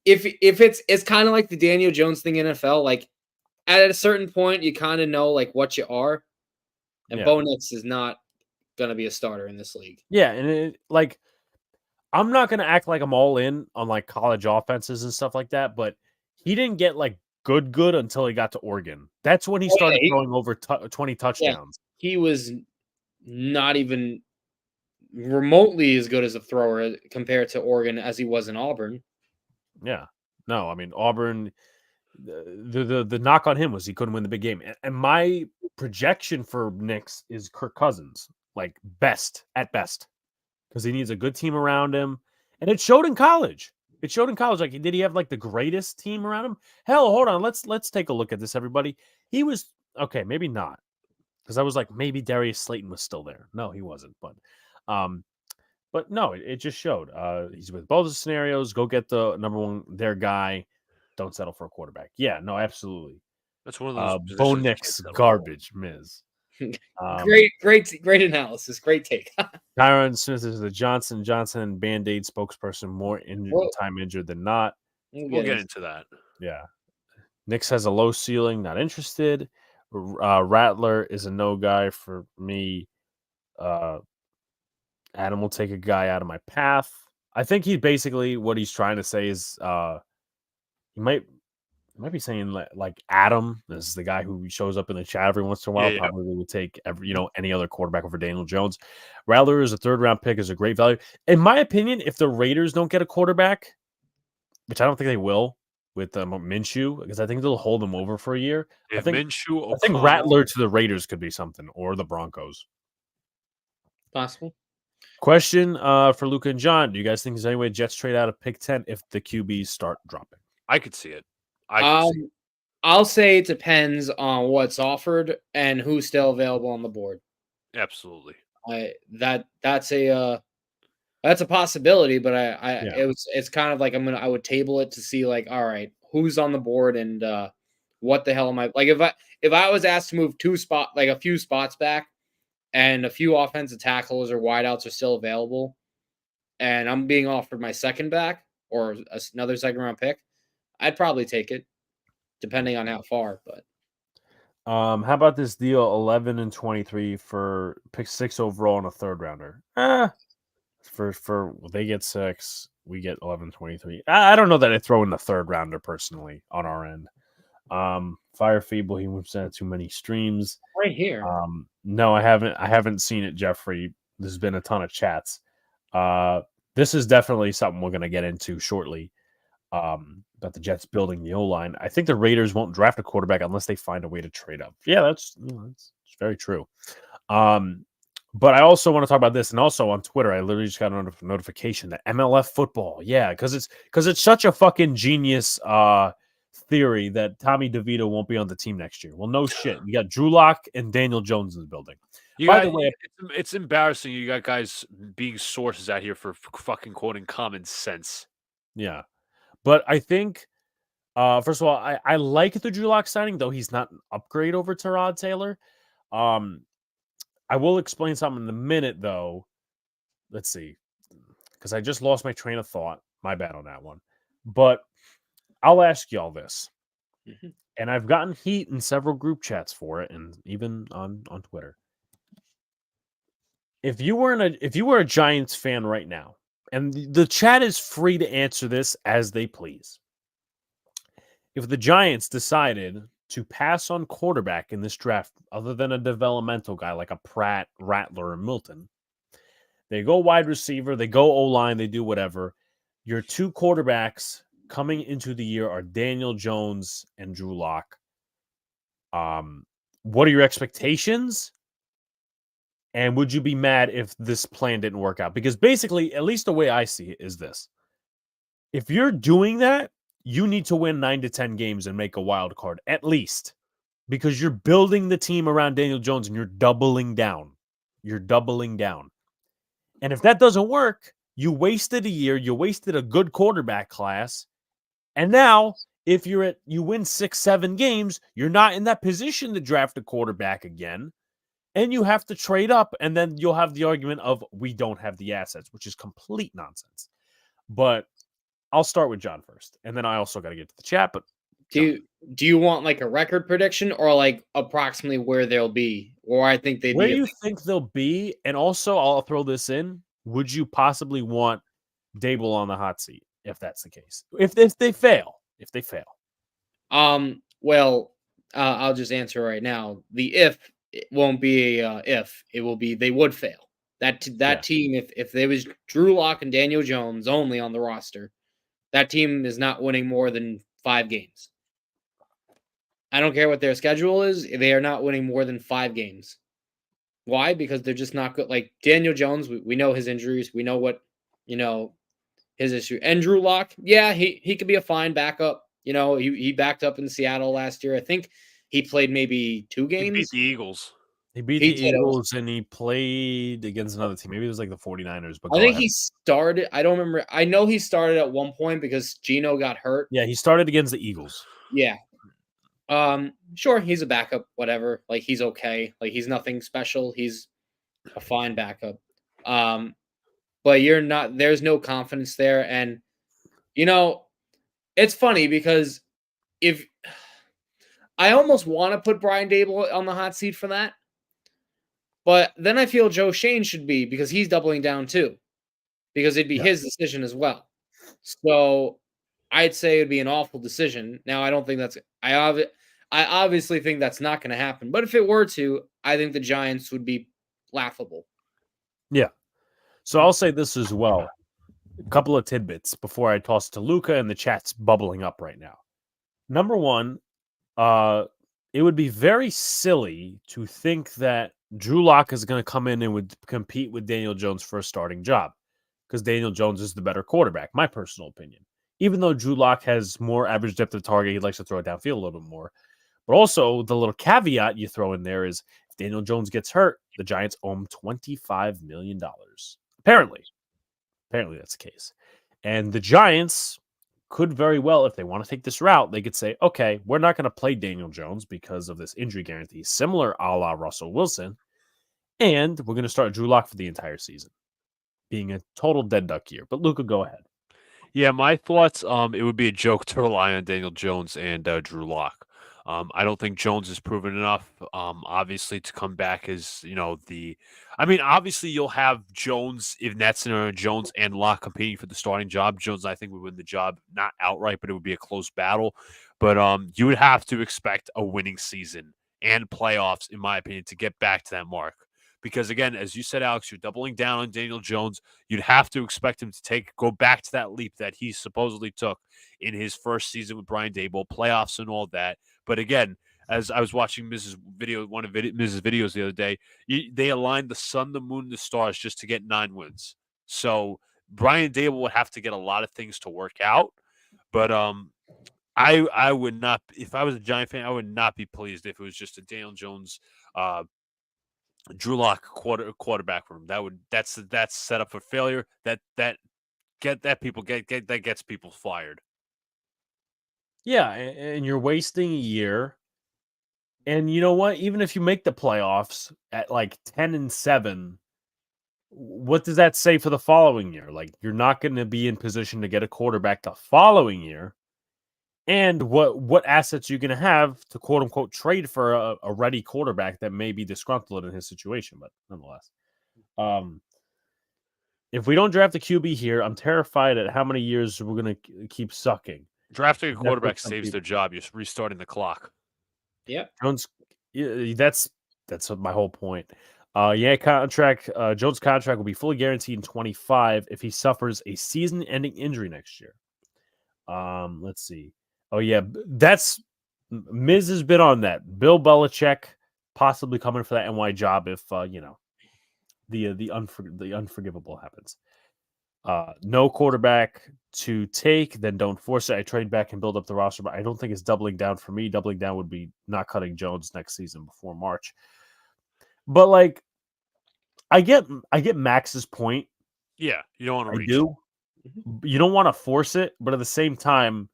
C: If it's kind of like the Daniel Jones thing in NFL, at a certain point you kind of know what you are, and Bo Nix is not gonna be a starter in this league.
A: Yeah, and I'm not gonna act like I'm all in on college offenses and stuff like that, but he didn't get good until he got to Oregon. That's when he started throwing over 20 touchdowns.
C: Yeah, he was not even remotely as good as a thrower compared to Oregon as he was in Auburn.
A: Yeah. No, I mean, Auburn, the knock on him was he couldn't win the big game. And my projection for Nix is Kirk Cousins, best at best, because he needs a good team around him. And it showed in college. Did he have the greatest team around him? Hell, hold on. Let's take a look at this, everybody. He was okay, maybe not, because I was maybe Darius Slayton was still there. No, he wasn't. But But no, it just showed. He's with both the scenarios. Go get the number one, their guy. Don't settle for a quarterback. Yeah, no, absolutely.
B: That's one of those
A: Bo
B: positions you can't
A: Nix,
B: settle for.
A: garbage, Miz.
C: Great analysis. Great take.
A: Tyron Smith is the Johnson & Band-Aid spokesperson, more
C: Well,
A: time injured than not.
B: We'll get into that.
A: Yeah. Nix has a low ceiling, not interested. Rattler is a no guy for me. Adam will take a guy out of my path. I think what he's trying to say is he might be saying like Adam is the guy who shows up in the chat every once in a while.
B: Yeah.
A: Probably would take any other quarterback over Daniel Jones. Rattler is a 3rd round pick, is a great value. In my opinion, if the Raiders don't get a quarterback, which I don't think they will with Minshew, because I think they'll hold him over for a year. I think Rattler to the Raiders could be something, or the Broncos.
C: Possible.
A: Question for Luca and John. Do you guys think there's any way Jets trade out of pick 10 if the QBs start dropping?
B: I could see it.
C: I'll say it depends on what's offered and who's still available on the board.
B: Absolutely.
C: That's a possibility, but it's kind of like I would table it to see like, all right, who's on the board and what the hell am I like if I was asked to move a few spots back and a few offensive tackles or wideouts are still available and I'm being offered my second back or another 2nd round pick, I'd probably take it depending on how far. But
A: how about this deal 11 and 23 for pick 6 overall and a 3rd rounder? For they get 6, we get 11, 23. I don't know that I throw in the 3rd rounder personally on our end. Fire Feeble, he moves out too many streams
C: right here.
A: No, I haven't seen it, Jeffrey. There's been a ton of chats. This is definitely something we're going to get into shortly. About the Jets building the O-line. I think the Raiders won't draft a quarterback unless they find a way to trade up. Yeah, that's very true. But I also want to talk about this, and also on Twitter, I literally just got a notification that MLF football, because it's such a fucking genius theory that Tommy DeVito won't be on the team next year. Well, no shit. You got Drew Lock and Daniel Jones in the building.
B: By the way, it's embarrassing. You got guys being sources out here for fucking quoting common sense.
A: Yeah, but I think first of all, I like the Drew Lock signing, though he's not an upgrade over Tyrod Taylor. I will explain something in a minute, though. Let's see, because I just lost my train of thought. My bad on that one. But I'll ask y'all this, and I've gotten heat in several group chats for it, and even on Twitter. If you were a Giants fan right now, and the chat is free to answer this as they please. If the Giants decided to pass on quarterback in this draft, other than a developmental guy like a Pratt, Rattler, or Milton, they go wide receiver, they go O-line, they do whatever. Your 2 quarterbacks coming into the year are Daniel Jones and Drew Lock. What are your expectations? And would you be mad if this plan didn't work out? Because basically, at least the way I see it is this. If you're doing that, you need to win 9 to 10 games and make a wild card, at least. Because you're building the team around Daniel Jones and you're doubling down. And if that doesn't work, you wasted a year, you wasted a good quarterback class. And now, if you win 6-7 games, you're not in that position to draft a quarterback again. And you have to trade up, and then you'll have the argument of we don't have the assets, which is complete nonsense. But I'll start with John first, and then I also got to get to the chat. But
C: do you want like a record prediction or like approximately where they'll be, or I think they'd
A: where
C: be?
A: Where you think they'll be, and also I'll throw this in: would you possibly want Dable on the hot seat if that's the case? If they fail,
C: Well, I'll just answer right now. The if it won't be a if, it will be they would fail. That team, if there was Drew Lock and Daniel Jones only on the roster, that team is not winning more than 5 games. I don't care what their schedule is. They are not winning more than 5 games. Why? Because they're just not good. Like Daniel Jones, we know his injuries. We know what, his issue. And Drew Lock, yeah, he could be a fine backup. He backed up in Seattle last year. I think he played maybe 2 games.
B: He beat the Eagles.
A: He beat
C: He
A: the
C: did.
A: Eagles and he played against another team. Maybe it was like the 49ers, but
C: I
A: go
C: think
A: ahead.
C: he started. I don't remember. I know he started at one point because Gino got hurt.
A: Yeah, he started against the Eagles.
C: Yeah. Sure, he's a backup, whatever. Like he's okay. Like he's nothing special. He's a fine backup. But you're not. There's no confidence there, and you know, it's funny because if I almost want to put Brian Dable on the hot seat for that, but then I feel Joe Shane should be because he's doubling down too, because it'd be
A: Yeah.
C: his decision as well. So I'd say it'd be an awful decision. Now I don't think that's I obviously think that's not going to happen, but if it were to, I think the Giants would be laughable.
A: Yeah. So I'll say this as well. A couple of tidbits before I toss to Luca, and the chat's bubbling up right now. Number one, it would be very silly to think that Drew Lock is going to come in and would compete with Daniel Jones for a starting job because Daniel Jones is the better quarterback, my personal opinion. Even though Drew Lock has more average depth of target, he likes to throw it downfield a little bit more. But also, the little caveat you throw in there is if Daniel Jones gets hurt, the Giants owe him $25 million. Apparently that's the case. And the Giants could very well, if they want to take this route, they could say, okay, we're not going to play Daniel Jones because of this injury guarantee, similar a la Russell Wilson. And we're going to start Drew Lock for the entire season, being a total dead duck year. But Luca, go ahead.
B: Yeah, my thoughts. It would be a joke to rely on Daniel Jones and Drew Lock. I don't think Jones has proven enough. Obviously, to come back as obviously you'll have Jones in that scenario. Jones and Lock competing for the starting job. Jones, I think, would win the job, not outright, but it would be a close battle. But you would have to expect a winning season and playoffs, in my opinion, to get back to that mark. Because again, as you said, Alex, you're doubling down on Daniel Jones. You'd have to expect him to go back to that leap that he supposedly took in his first season with Brian Dable, playoffs and all that. But again, as I was watching one of Mrs. videos the other day, they aligned the sun, the moon, the stars just to get 9 wins. So Brian Dable would have to get a lot of things to work out. But I would not, if I was a Giant fan, I would not be pleased if it was just a Daniel Jones Drew Lock quarterback room. That's set up for failure. That gets people fired.
A: Yeah, and you're wasting a year. And you know what? Even if you make the playoffs at like 10-7, what does that say for the following year? Like you're not going to be in position to get a quarterback the following year. And what assets you're going to have to quote unquote trade for a ready quarterback that may be disgruntled in his situation, but nonetheless, if we don't draft a QB here, I'm terrified at how many years we're going to keep sucking.
B: Drafting a quarterback saves their job. You're restarting the clock.
C: Yep.
A: Jones, that's my whole point. Jones' contract will be fully guaranteed in 2025 if he suffers a season-ending injury next year. Let's see. Oh yeah, that's Miz has been on that. Bill Belichick possibly coming for that NY job if the unforgivable happens. No quarterback to take, then don't force it. I trade back and build up the roster, but I don't think it's doubling down for me. Doubling down would be not cutting Jones next season before March. But like, I get Max's point.
B: Yeah, you don't want to reach.
A: You don't want to force it, but at the same time,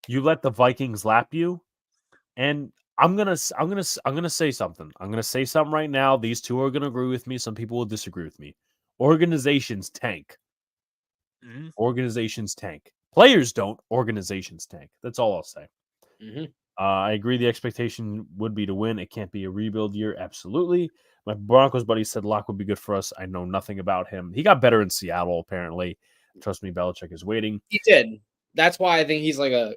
A: you let the Vikings lap you. And I'm gonna say something. I'm gonna say something right now. These two are gonna agree with me. Some people will disagree with me. Organizations tank.
B: Mm-hmm.
A: Organizations tank. Players don't. Organizations tank. That's all I'll say.
C: Mm-hmm.
A: I agree. The expectation would be to win. It can't be a rebuild year. Absolutely. My Broncos buddy said Locke would be good for us. I know nothing about him. He got better in Seattle, apparently. Trust me, Belichick is waiting.
C: He did. That's why I think he's like a.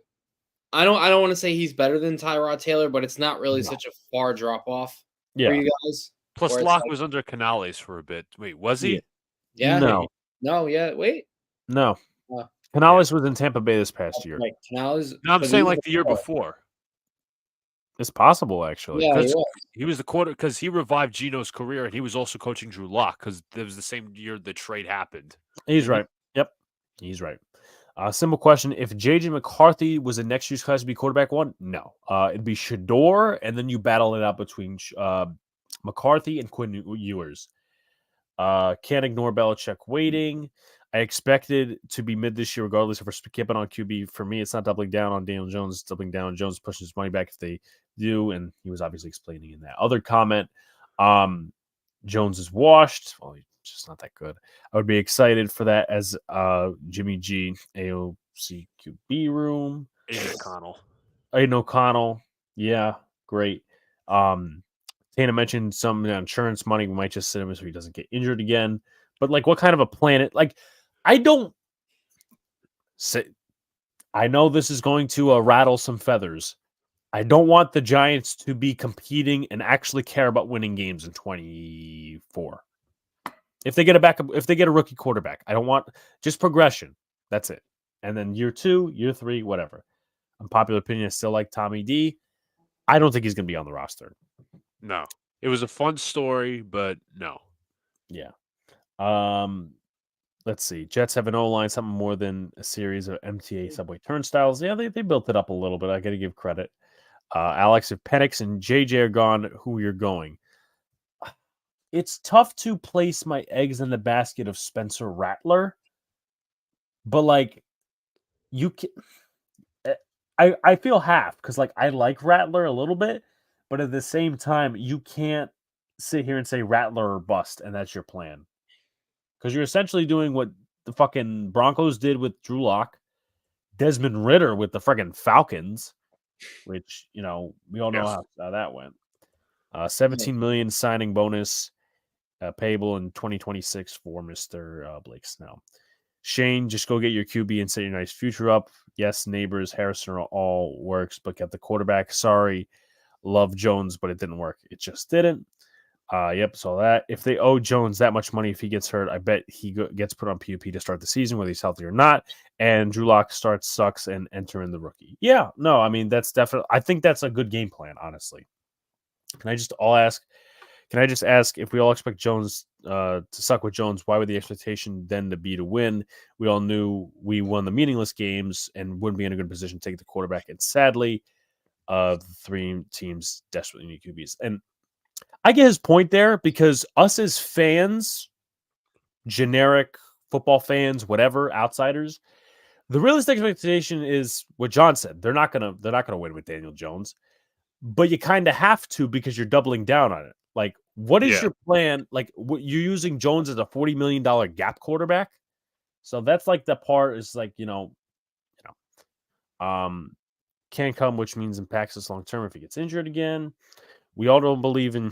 C: I don't want to say he's better than Tyrod Taylor, but it's not really such a far drop off for you guys.
B: Plus, Locke was under Canales for a bit. Wait, was he?
C: Yeah.
A: No.
C: Yeah. Wait.
A: No. Canales was in Tampa Bay this past year.
C: Like Canales.
B: No, I'm saying like the year before.
A: It's possible, actually.
C: Yeah,
B: he was the quarter because he revived Gino's career, and he was also coaching Drew Lock because it was the same year the trade happened.
A: He's right. Yep, he's right. Simple question: if J.J. McCarthy was in next year's class to be quarterback one, no, it'd be Shador, and then you battle it out between McCarthy and Quinn Ewers. Can't ignore Belichick waiting. I expected to be mid this year, regardless if we're skipping on QB. For me, it's not doubling down on Daniel Jones. It's doubling down on Jones, pushing his money back if they do. And he was obviously explaining in that other comment. Jones is washed. Well, he's just not that good. I would be excited for that as Jimmy G, AOC QB room. Aiden O'Connell. Yeah, great. Tana mentioned some insurance money. We might just sit him so he doesn't get injured again. But like, what kind of a plan? I don't say. I know this is going to rattle some feathers. I don't want the Giants to be competing and actually care about winning games in 24. If they get a rookie quarterback, I don't want just progression. That's it. And then year 2, year 3, whatever. Unpopular opinion, I still like Tommy D. I don't think he's going to be on the roster.
B: No. It was a fun story, but no.
A: Yeah. Let's see. Jets have an O-line, something more than a series of MTA subway turnstiles. Yeah, they built it up a little bit. I got to give credit. Alex, if Penix and JJ are gone, who you're going? It's tough to place my eggs in the basket of Spencer Rattler, but like you can. I feel half because like I like Rattler a little bit, but at the same time, you can't sit here and say Rattler or bust, and that's your plan. Because you're essentially doing what the fucking Broncos did with Drew Lock, Desmond Ridder with the friggin' Falcons, which, we all know how that went. $17 million signing bonus payable in 2026 for Mr. Blake Snell. Shane, just go get your QB and set your nice future up. Yes, Neighbors, Harrison all works, but get the quarterback. Sorry, love Jones, but it didn't work. It just didn't. Yep, so that if they owe Jones that much money, if he gets hurt, I bet he gets put on PUP to start the season, whether he's healthy or not. And Drew Lock sucks and enter in the rookie. Yeah, no, I mean that's definitely. I think that's a good game plan, honestly. Can I just ask if we all expect Jones to suck with Jones? Why would the expectation then to be to win? We all knew we won the meaningless games and wouldn't be in a good position to take the quarterback. And sadly, the 3 teams desperately need QBs. And I get his point there because us as fans, generic football fans, whatever, outsiders, the realistic expectation is what John said. They're not gonna win with Daniel Jones, but you kind of have to because you're doubling down on it. Like, what is your plan? Like, you're using Jones as a $40 million gap quarterback, so that's like the part is like can come, which means impacts us long term if he gets injured again. We all don't believe in.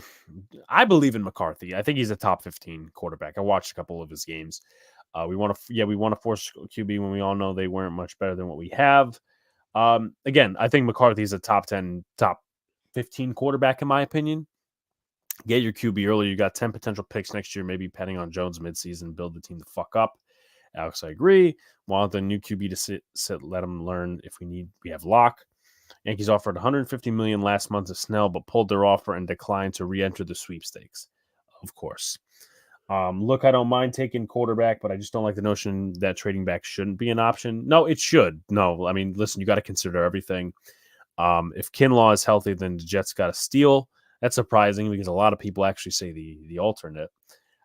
A: I believe in McCarthy. I think he's a top 15 quarterback. I watched a couple of his games. We want to force QB when we all know they weren't much better than what we have. Again, I think McCarthy's a top 10, top 15 quarterback in my opinion. Get your QB early. You got 10 potential picks next year, maybe betting on Jones midseason, build the team the fuck up. Alex, I agree. Want the new QB to sit, let him learn if we have Locke. Yankees offered $150 million last month to Snell, but pulled their offer and declined to re-enter the sweepstakes. Of course. Look, I don't mind taking quarterback, but I just don't like the notion that trading back shouldn't be an option. No, it should. No, I mean, listen, you got to consider everything. If Kinlaw is healthy, then the Jets got to steal. That's surprising because a lot of people actually say the alternate.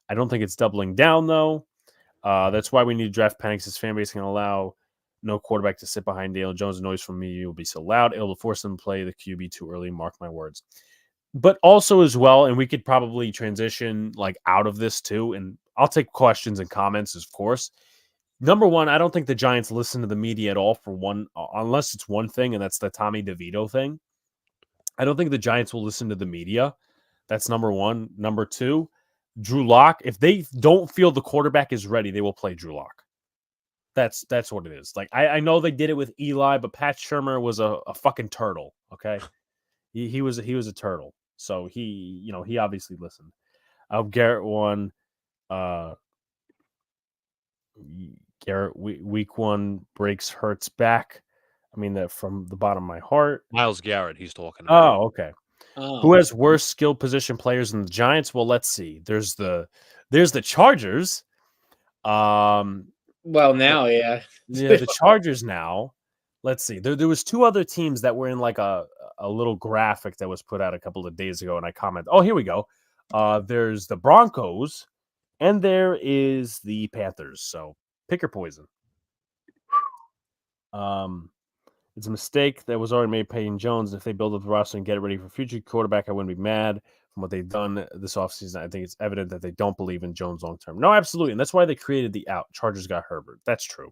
A: I don't think it's doubling down, though. That's why we need to draft Penix. His fan base can allow no quarterback to sit behind Daniel Jones. The noise from me will be so loud, it'll force them to play the QB too early. Mark my words. But also as well, and we could probably transition like out of this too, and I'll take questions and comments, of course. Number one, I don't think the Giants listen to the media at all for one, unless it's one thing, and that's the Tommy DeVito thing. I don't think the Giants will listen to the media. That's number one. Number two, Drew Lock. If they don't feel the quarterback is ready, they will play Drew Lock. That's what it is. Like I know they did it with Eli, but Pat Shurmur was a fucking turtle. Okay, he was a turtle. So he obviously listened. Garrett won. Garrett week 1 breaks Hurts back. I mean that from the bottom of my heart.
B: Myles Garrett, he's talking about.
A: Oh, okay. Who has worse skill position players than the Giants? Well, let's see. There's the Chargers.
C: Well, now, yeah.
A: The Chargers now. Let's see. There was 2 other teams that were in like a little graphic that was put out a couple of days ago, and I commented. Oh, here we go. There's the Broncos, and there is the Panthers. So pick your poison. It's a mistake that was already made paying Jones. If they build up the roster and get it ready for future quarterback, I wouldn't be mad. From what they've done this offseason, I think it's evident that they don't believe in Jones long term. No, absolutely. And that's why they created the out. Chargers got Herbert. That's true.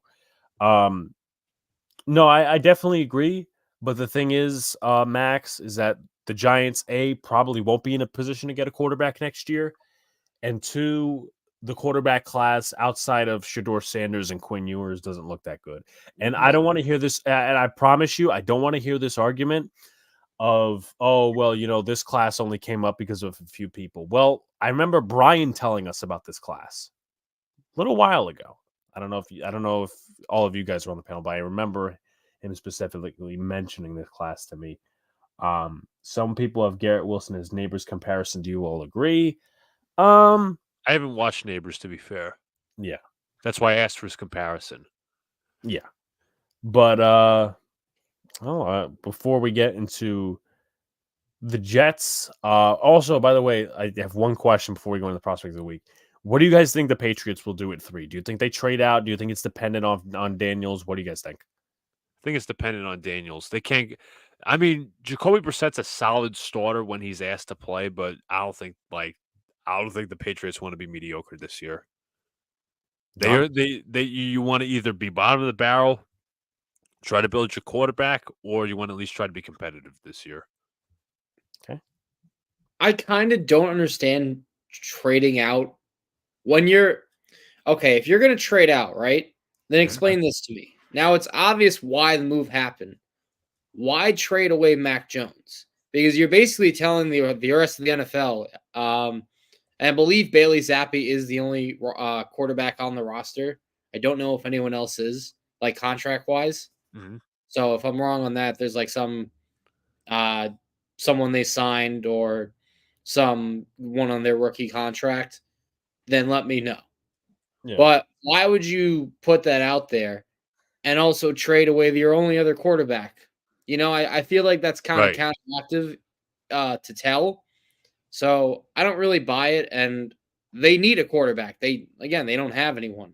A: No, I definitely agree. But the thing is, Max, is that the Giants, A, probably won't be in a position to get a quarterback next year. And 2, the quarterback class outside of Shedeur Sanders and Quinn Ewers doesn't look that good. And I don't want to hear this. And I promise you, I don't want to hear this argument of, oh, well, this class only came up because of a few people. Well, I remember Brian telling us about this class a little while ago. I don't know if all of you guys were on the panel, but I remember him specifically mentioning this class to me. Some people have Garrett Wilson as Neighbors comparison. Do you all agree?
B: I haven't watched Neighbors, to be fair.
A: Yeah.
B: That's why I asked for his comparison.
A: Yeah. But before we get into the Jets, also, by the way, I have one question before we go into the prospect of the week. What do you guys think the Patriots will do at 3? Do you think they trade out? Do you think it's dependent on Daniels? What do you guys think?
B: I think it's dependent on Daniels. They can't. I mean, Jacoby Brissett's a solid starter when he's asked to play, but I don't think the Patriots want to be mediocre this year. You want to either be bottom of the barrel, try to build your quarterback, or you want to at least try to be competitive this year.
A: Okay.
C: I kind of don't understand trading out when you're okay. If you're going to trade out, right? Then explain this to me. Now it's obvious why the move happened. Why trade away Mac Jones? Because you're basically telling the rest of the NFL, and I believe Bailey Zappi is the only quarterback on the roster. I don't know if anyone else is, like contract-wise.
B: Mm-hmm.
C: So if I'm wrong on that, there's like someone they signed or someone on their rookie contract, then let me know. Yeah. But why would you put that out there and also trade away your only other quarterback? I feel like that's kind of counteractive to tell. So I don't really buy it, and they need a quarterback. They don't have anyone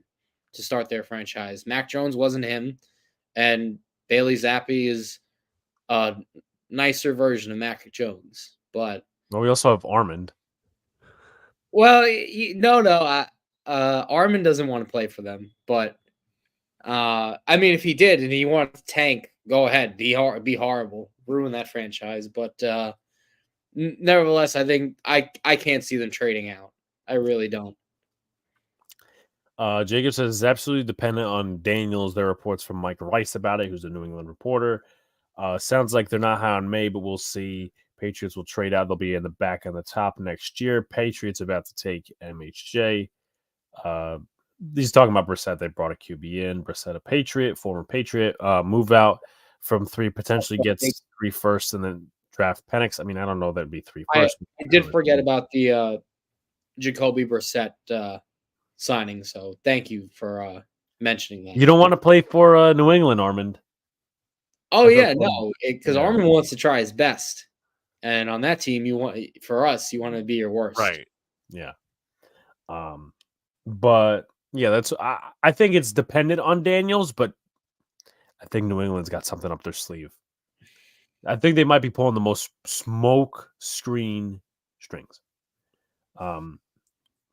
C: to start their franchise. Mac Jones wasn't him, and Bailey Zappi is a nicer version of Mac Jones. But
A: we also have Armand.
C: Well, no. Armand doesn't want to play for them, but I mean, if he did and he wanted to tank, go ahead, be horrible, ruin that franchise. But nevertheless, I think I can't see them trading out. I really don't.
A: Jacob says it's absolutely dependent on Daniels. There are reports from Mike Rice about it, who's a New England reporter. Sounds like they're not high on May, but we'll see. Patriots will trade out. They'll be in the back and the top next year. Patriots about to take MHJ. He's talking about Brissett. They brought a QB in. Brissett, a Patriot, former Patriot. Move out from 3, potentially gets 3 first and then draft Penix. I mean, I don't know that'd be 3 first.
C: I did forget about the Jacoby Brissett signing, so thank you for mentioning that.
A: You don't want to play for New England, Armand.
C: Oh, yeah, no, because Armand wants to try his best. And on that team, you want to be your worst.
B: Right.
A: Yeah. But yeah, that's I think it's dependent on Daniels, but I think New England's got something up their sleeve. I think they might be pulling the most smoke screen strings.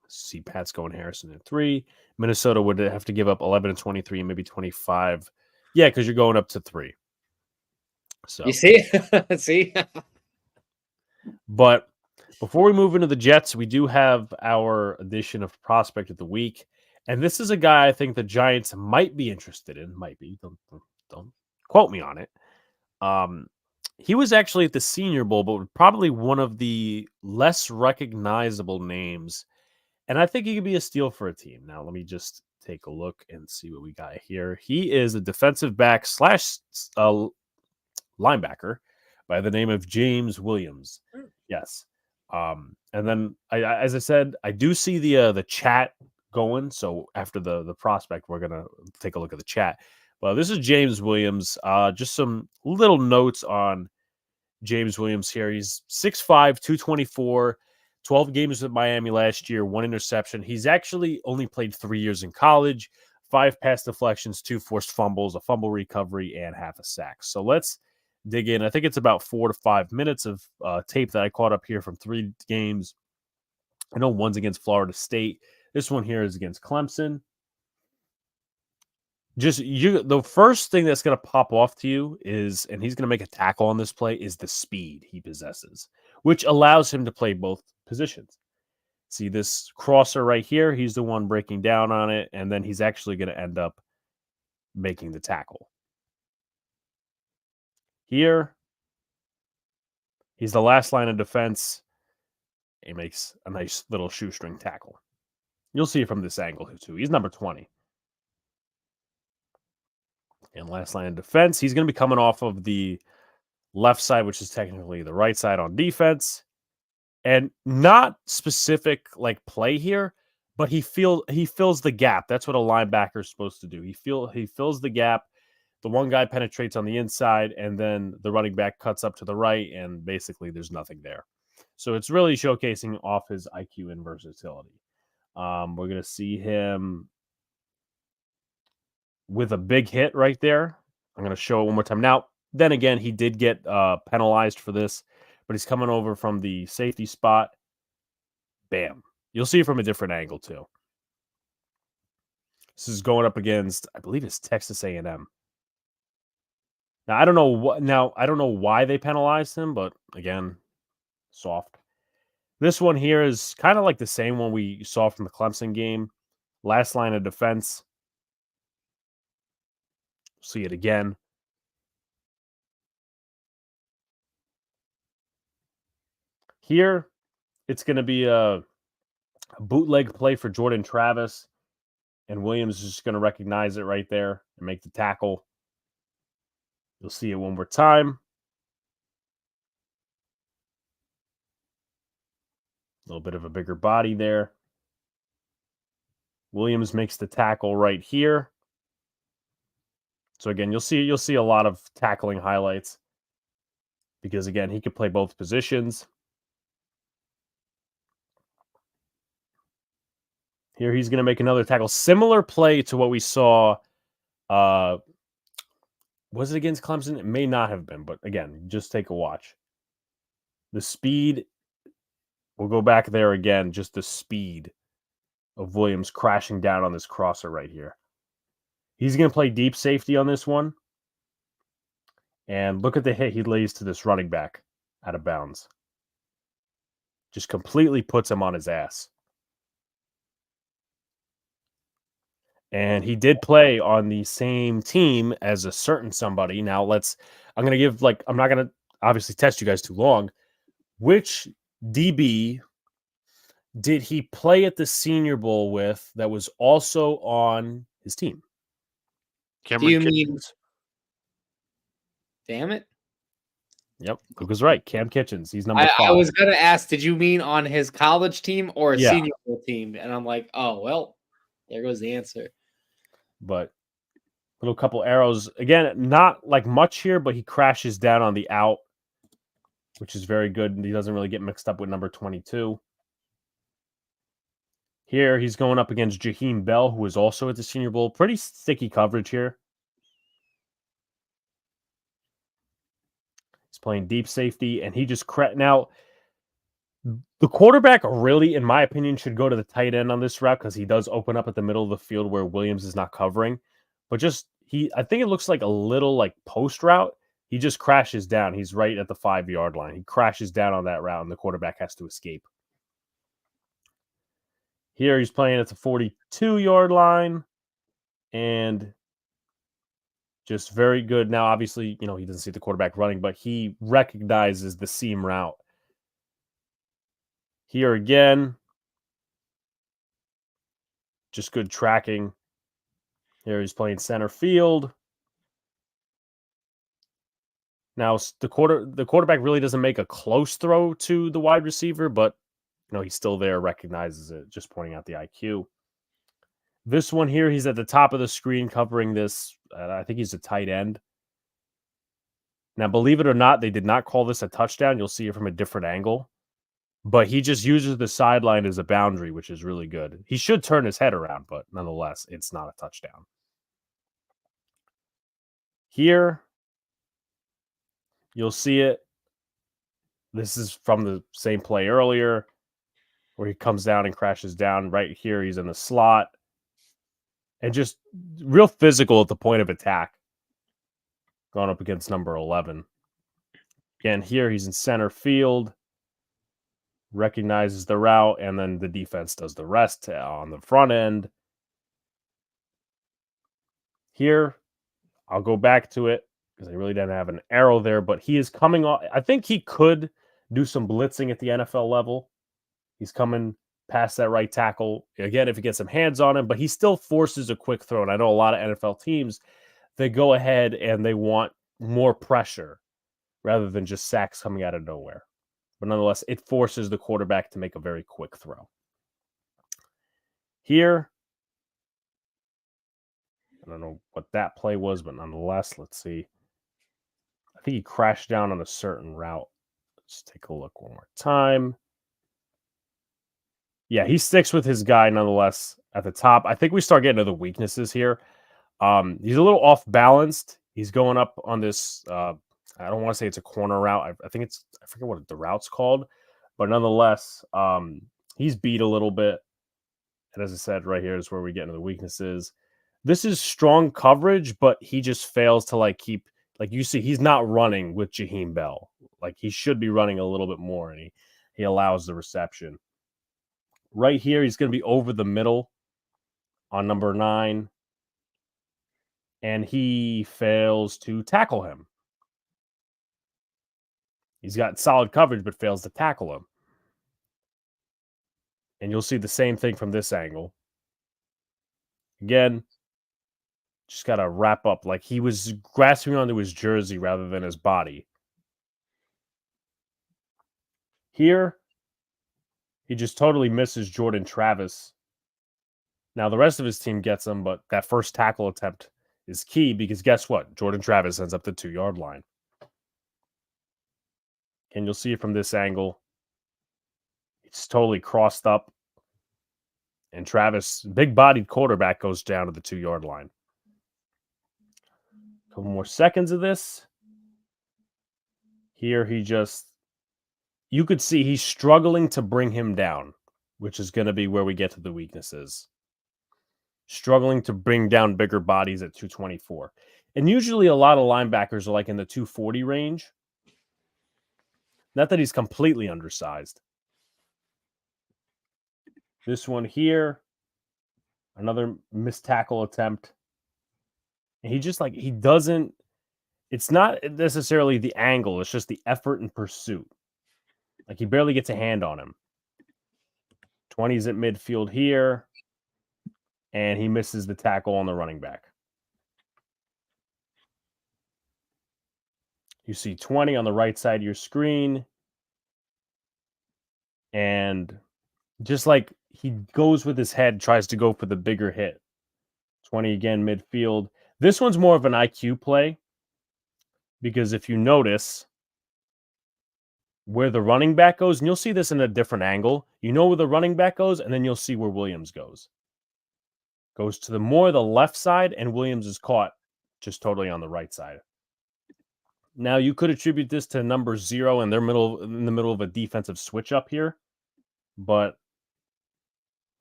A: See, Pat's going Harrison at 3. Minnesota would have to give up 11 and 23, maybe 25. Yeah, because you're going up to 3. So
C: you see.
A: But before we move into the Jets, we do have our edition of Prospect of the Week. And this is a guy I think the Giants might be interested in. Might be. Don't quote me on it. He was actually at the Senior Bowl, but probably one of the less recognizable names. And I think he could be a steal for a team. Now, let me just take a look and see what we got here. He is a defensive back / linebacker by the name of James Williams. Yes. And then, as I said, I do see the chat going. So after the prospect, we're going to take a look at the chat. Well, this is James Williams. Just some little notes on James Williams here. He's 6'5", 224, 12 games with Miami last year, 1 interception. He's actually only played 3 years in college, 5 pass deflections, 2 forced fumbles, a fumble recovery, and half a sack. So let's dig in. I think it's about 4 to 5 minutes of tape that I caught up here from 3 games. I know one's against Florida State. This one here is against Clemson. The first thing that's going to pop off to you is, and he's going to make a tackle on this play, is the speed he possesses, which allows him to play both positions. See this crosser right here? He's the one breaking down on it, and then he's actually going to end up making the tackle. Here, he's the last line of defense. He makes a nice little shoestring tackle. You'll see it from this angle too. He's number 20. And last line of defense, he's going to be coming off of the left side, which is technically the right side on defense. And not specific like play here, but he fills the gap. That's what a linebacker is supposed to do. He fills the gap. The one guy penetrates on the inside, and then the running back cuts up to the right, and basically there's nothing there. So it's really showcasing off his IQ and versatility. We're going to see him with a big hit right there. I'm going to show it one more time. Now, then again, he did get penalized for this, but he's coming over from the safety spot. Bam. You'll see it from a different angle too. This is going up against, I believe it's Texas A&M. Now, I don't know why they penalized him, but again, soft. This one here is kind of like the same one we saw from the Clemson game. Last line of defense. See it again. Here, it's going to be a bootleg play for Jordan Travis, and Williams is just going to recognize it right there and make the tackle. You'll see it one more time. A little bit of a bigger body there. Williams makes the tackle right here. So again, you'll see a lot of tackling highlights because again, he could play both positions. Here he's going to make another tackle. Similar play to what we saw. Was it against Clemson? It may not have been, but again, just take a watch. The speed, we'll go back there again, just the speed of Williams crashing down on this crosser right here. He's going to play deep safety on this one. And look at the hit he lays to this running back out of bounds. Just completely puts him on his ass. And he did play on the same team as a certain somebody. Now I'm going to give, I'm not going to obviously test you guys too long. Which DB did he play at the Senior Bowl with that was also on his team?
B: Cameron Kitchens.
C: Damn it.
A: Yep, Luke was right. Cam Kitchens. He's number 5.
C: I was going to ask, did you mean on his college team or a
A: Yeah.
C: Senior Bowl team? And I'm like, oh, well, there goes the answer.
A: But little couple arrows. Again, not like much here, but he crashes down on the out, which is very good. And he doesn't really get mixed up with number 22. Here, he's going up against Jaheim Bell, who is also at the Senior Bowl. Pretty sticky coverage here. He's playing deep safety, and he just now, the quarterback really, in my opinion, should go to the tight end on this route because he does open up at the middle of the field where Williams is not covering. But I think it looks like a little post route. He just crashes down. He's right at the 5-yard line. He crashes down on that route, and the quarterback has to escape. Here he's playing at the 42-yard line, and just very good. Now, obviously, he doesn't see the quarterback running, but he recognizes the seam route. Here again, just good tracking. Here he's playing center field. Now, the quarterback really doesn't make a close throw to the wide receiver, but he's still there, recognizes it, just pointing out the IQ. This one here, he's at the top of the screen covering this. I think he's a tight end. Now, believe it or not, they did not call this a touchdown. You'll see it from a different angle. but he just uses the sideline as a boundary, which is really good. He should turn his head around, but nonetheless, it's not a touchdown. Here, you'll see it. This is from the same play earlier where he comes down and crashes down. Right here, he's in the slot. And just real physical at the point of attack. Going up against number 11. Again, here he's in center field. Recognizes the route, and then the defense does the rest on the front end. Here, I'll go back to it because I really didn't have an arrow there, but he is coming off. I think he could do some blitzing at the NFL level. He's coming past that right tackle. Again, if he gets some hands on him, but he still forces a quick throw. And I know a lot of NFL teams, they go ahead and they want more pressure rather than just sacks coming out of nowhere. But nonetheless, it forces the quarterback to make a very quick throw. Here, I don't know what that play was, but nonetheless, let's see. I think he crashed down on a certain route. Let's take a look one more time. Yeah, he sticks with his guy nonetheless at the top. I think we start getting to the weaknesses here. He's a little off balanced. He's going up on this. I don't want to say it's a corner route. I think it's, I forget what the route's called, but nonetheless, he's beat a little bit. And as I said, right here is where we get into the weaknesses. This is strong coverage, but he just fails to keep, you see, he's not running with Jaheim Bell. He should be running a little bit more, and he allows the reception. Right here, he's going to be over the middle on number 9, and he fails to tackle him. He's got solid coverage, but fails to tackle him. And you'll see the same thing from this angle. Again, just got to wrap up. He was grasping onto his jersey rather than his body. Here, he just totally misses Jordan Travis. Now, the rest of his team gets him, but that first tackle attempt is key because guess what? Jordan Travis ends up the 2-yard line. And you'll see it from this angle. It's totally crossed up. And Travis, big-bodied quarterback, goes down to the 2-yard line. A couple more seconds of this. Here he just, you could see he's struggling to bring him down, which is going to be where we get to the weaknesses. Struggling to bring down bigger bodies at 224. And usually a lot of linebackers are in the 240 range. Not that he's completely undersized. This one here, another missed tackle attempt. And he just he doesn't, it's not necessarily the angle, it's just the effort and pursuit. He barely gets a hand on him. 20's at midfield here. And he misses the tackle on the running back. You see 20 on the right side of your screen. And just he goes with his head, tries to go for the bigger hit. 20 again, midfield. This one's more of an IQ play. Because if you notice where the running back goes, and you'll see this in a different angle. You know where the running back goes, and then you'll see where Williams goes. Goes to the left side, and Williams is caught just totally on the right side. Now, you could attribute this to number 0 in the middle of a defensive switch up here. But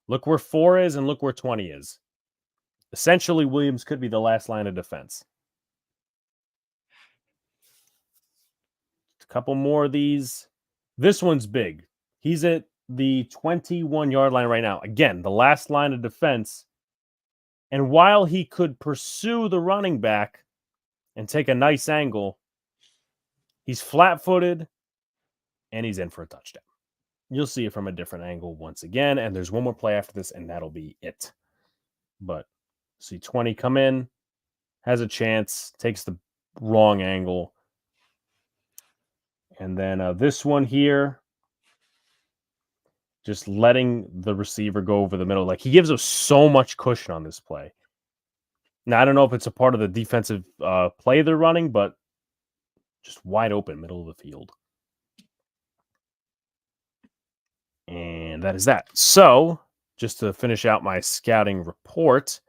A: look where 4 is and look where 20 is. Essentially, Williams could be the last line of defense. A couple more of these. This one's big. He's at the 21-yard line right now. Again, the last line of defense. And while he could pursue the running back and take a nice angle, he's flat-footed and he's in for a touchdown. You'll see it from a different angle once again, and there's one more play after this, and that'll be it. But see 20 come in, has a chance, takes the wrong angle. And then this one here, just letting the receiver go over the middle. He gives us so much cushion on this play. Now, I don't know if it's a part of the defensive play they're running, but just wide open, middle of the field. And that is that. So, just to finish out my scouting report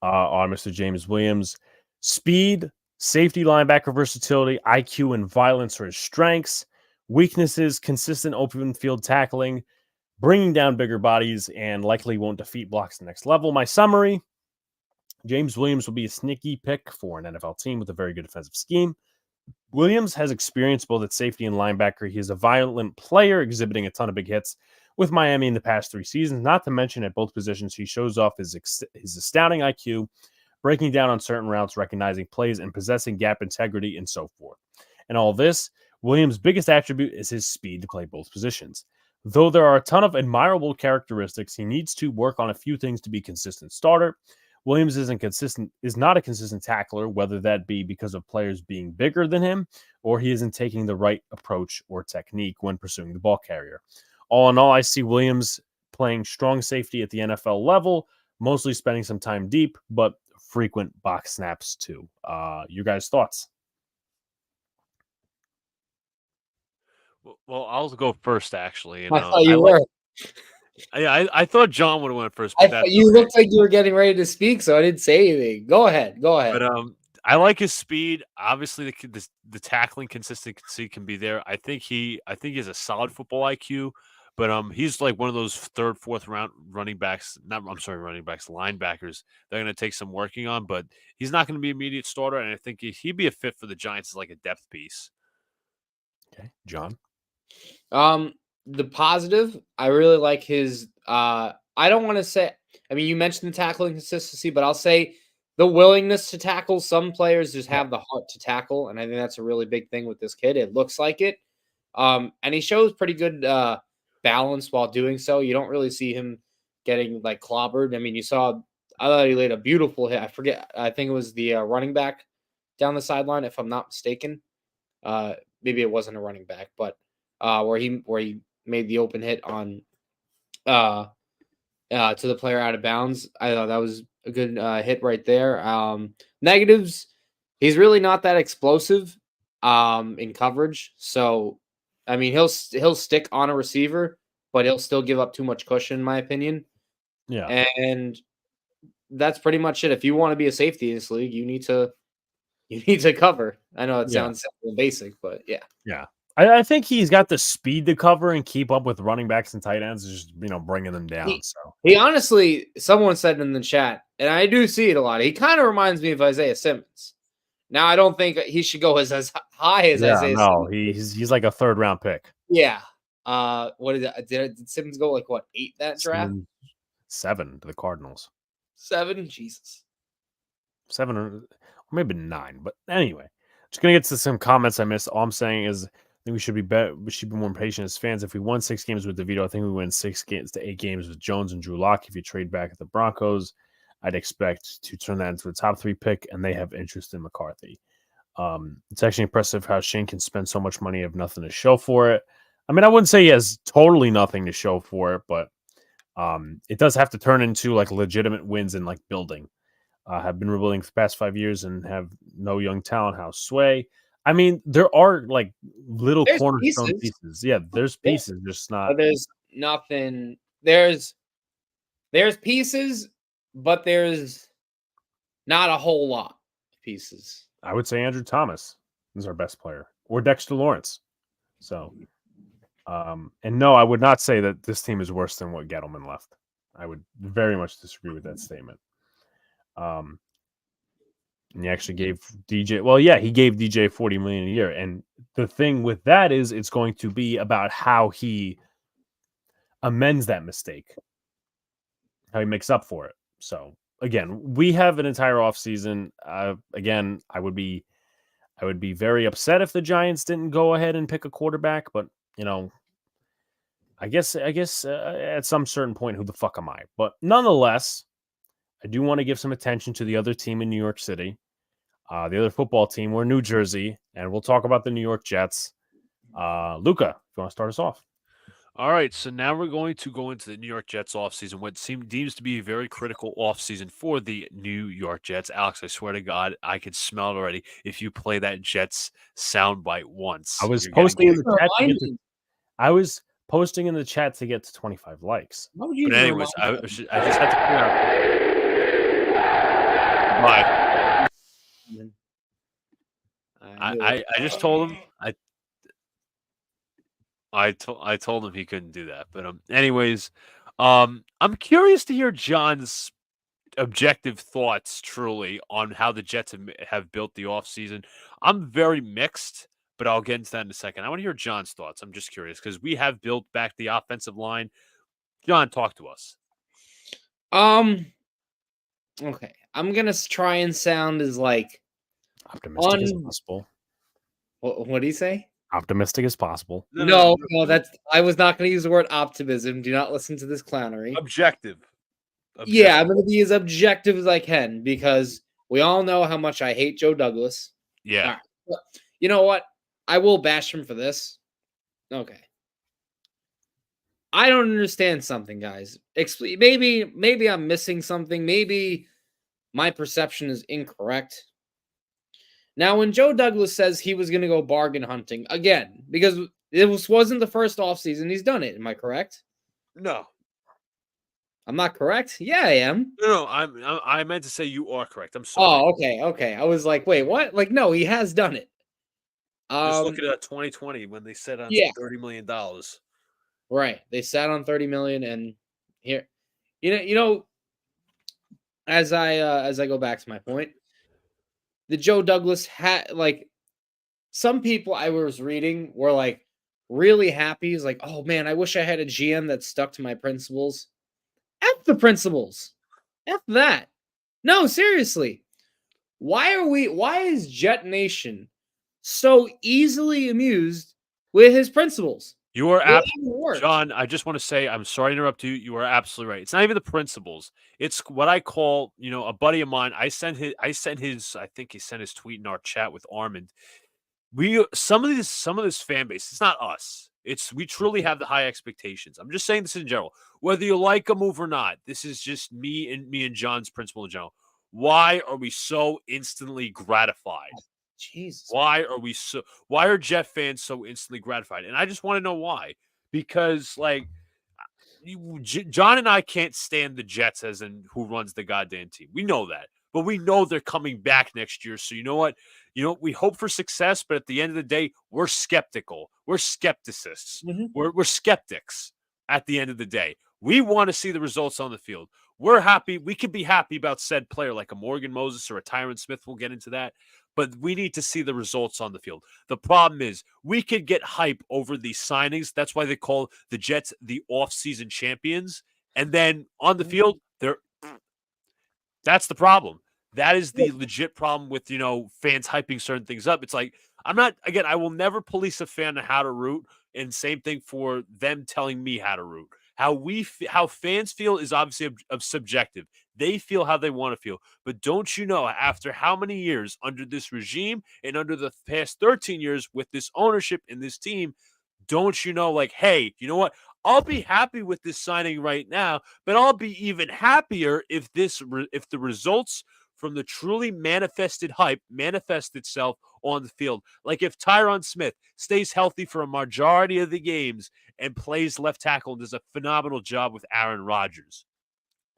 A: on Mr. James Williams, speed, safety, linebacker versatility, IQ, and violence are his strengths. Weaknesses, consistent open field tackling, bringing down bigger bodies, and likely won't defeat blocks the next level. My summary: James Williams will be a sneaky pick for an NFL team with a very good defensive scheme. Williams has experience both at safety and linebacker. He is a violent player, exhibiting a ton of big hits with Miami in the past 3 seasons. Not to mention, at both positions, he shows off his astounding IQ, breaking down on certain routes, recognizing plays, and possessing gap integrity, and so forth. And all this, Williams' biggest attribute is his speed to play both positions. Though there are a ton of admirable characteristics, he needs to work on a few things to be a consistent starter. Williams is not a consistent tackler, whether that be because of players being bigger than him or he isn't taking the right approach or technique when pursuing the ball carrier. All in all, I see Williams playing strong safety at the NFL level, mostly spending some time deep, but frequent box snaps too. You guys' thoughts?
B: Well, I'll go first, actually. And,
C: I thought you were.
B: I thought John would have went first.
C: I
B: But
C: thought you looked like you were getting ready to speak, so I didn't say anything. Go ahead.
B: But I like his speed. Obviously, the tackling consistency can be there. I think he has a solid football IQ, but he's like one of those third, fourth round linebackers. They're going to take some working on, but he's not going to be an immediate starter. And I think he'd be a fit for the Giants as like a depth piece.
A: Okay, John.
C: The positive, I really like his. I don't want to say. I mean, you mentioned the tackling consistency, but I'll say the willingness to tackle. Some players just have the heart to tackle, and I think that's a really big thing with this kid. It looks like it, and he shows pretty good balance while doing so. You don't really see him getting like clobbered. I mean, I thought he laid a beautiful hit. I think it was the running back down the sideline, if I'm not mistaken. Maybe it wasn't a running back, but where he made the open hit on to the player out of bounds. I thought that was a good hit right there. Negatives, he's really not that explosive in coverage. So, I mean, he'll stick on a receiver, but he'll still give up too much cushion, in my opinion.
A: Yeah.
C: And that's pretty much it. If you want to be a safety in this league, you need to cover. I know it sounds simple and basic, but yeah.
A: Yeah. I think he's got the speed to cover and keep up with running backs and tight ends, just bringing them down.
C: He honestly, someone said in the chat, and I do see it a lot. He kind of reminds me of Isaiah Simmons. Now, I don't think he should go as high as Isaiah.
A: No,
C: Simmons.
A: he's like a 3rd round pick.
C: Yeah. What is it? Did Simmons go like 8 that draft?
A: 7 to the Cardinals.
C: 7, Jesus.
A: 7 or maybe 9. But anyway, just gonna get to some comments I missed. All I'm saying is, I think we should be more patient as fans. If we won 6 games with DeVito, I think we win 6 games to 8 games with Jones and Drew Lock. If you trade back at the Broncos, I'd expect to turn that into a top 3 pick, and they have interest in McCarthy. It's actually impressive how Shane can spend so much money and have nothing to show for it. I mean, I wouldn't say he has totally nothing to show for it, but it does have to turn into like legitimate wins and like building. Have been rebuilding for the past 5 years and have no young talent. How sway? I mean, there are like little cornerstone pieces. Yeah, there's pieces, just not.
C: But there's nothing. There's pieces, but there's not a whole lot of pieces.
A: I would say Andrew Thomas is our best player, or Dexter Lawrence. So, and no, I would not say that this team is worse than what Gettleman left. I would very much disagree with that statement. And he actually gave DJ. Well, yeah, he gave DJ $40 million a year, and the thing with that is, it's going to be about how he amends that mistake, how he makes up for it. So again, we have an entire offseason. Again, I would be very upset if the Giants didn't go ahead and pick a quarterback, but I guess at some certain point, who the fuck am I? But nonetheless, I do want to give some attention to the other team in New York City, the other football team. We're New Jersey, and we'll talk about the New York Jets. Luca, if you want to start us off.
B: All right, so now we're going to go into the New York Jets offseason, what deems to be a very critical offseason for the New York Jets. Alex, I swear to God, I can smell it already. If you play that Jets soundbite once.
A: I was posting in the chat. I was posting in the chat to get to 25 likes.
C: Why would you
B: But
C: even
B: anyways, I
C: remind them?
B: just had to point out. I just told him I told him he couldn't do that. But anyways, I'm curious to hear John's objective thoughts truly on how the Jets have built the offseason. I'm very mixed, but I'll get into that in a second. I want to hear John's thoughts. I'm just curious because we have built back the offensive line. John, talk to us.
C: Okay. I'm gonna try and sound as like
A: Optimistic as possible.
C: what do you say?
A: Optimistic as possible.
C: No, that's I was not gonna use the word optimism. Do not listen to this clownery.
B: Objective.
C: Yeah, I'm gonna be as objective as I can because we all know how much I hate Joe Douglas.
B: Yeah.
C: All right. Well, you know what? I will bash him for this. Okay. I don't understand something, guys. Maybe I'm missing something. Maybe my perception is incorrect. Now, when Joe Douglas says he was going to go bargain hunting again, because it wasn't the first offseason he's done it. Am I correct?
B: No.
C: I'm not correct. Yeah, I am.
B: No. I meant to say you are correct. I'm sorry.
C: Oh, okay. I was like, wait, what? Like, no, he has done it.
B: Just looking at 2020 when they said on $30 million.
C: Right. They sat on 30 million, and here, you know, as I go back to my point, the Joe Douglas had like some people I was reading were like really happy. It's like, oh man, I wish I had a GM that stuck to my principles. F the principles. F that. No, seriously. Why is Jet Nation so easily amused with his principles?
B: You are absolutely, John, I just want to say, I'm sorry to interrupt you. You are absolutely right. It's not even the principles. It's what I call, a buddy of mine. I think he sent his tweet in our chat with Armand. Some of this fan base, it's not us. We truly have the high expectations. I'm just saying this in general. Whether you like a move or not, this is just me and John's principle in general. Why are we so instantly gratified?
C: Jesus.
B: Why are Jet fans so instantly gratified? And I just want to know why. Because John and I can't stand the Jets as in who runs the goddamn team. We know that. But we know they're coming back next year. So you know what? We hope for success, but at the end of the day, we're skeptical. We're skepticists.
C: Mm-hmm.
B: We're skeptics at the end of the day. We want to see the results on the field. We're happy. We could be happy about said player like a Morgan Moses or a Tyron Smith. We'll get into that. But we need to see the results on the field. The problem is we could get hype over these signings. That's why they call the Jets the off-season champions. And then on the field, that's the problem. That is the legit problem with, fans hyping certain things up. It's like, I will never police a fan on how to root. And same thing for them telling me how to root. How fans feel is obviously subjective. They feel how they want to feel. But don't you know, after how many years under this regime and under the past 13 years with this ownership and this team, don't you know, hey, you know what? I'll be happy with this signing right now, but I'll be even happier if the results from the truly manifested hype manifest itself on the field. Like if Tyron Smith stays healthy for a majority of the games and plays left tackle and does a phenomenal job with Aaron Rodgers.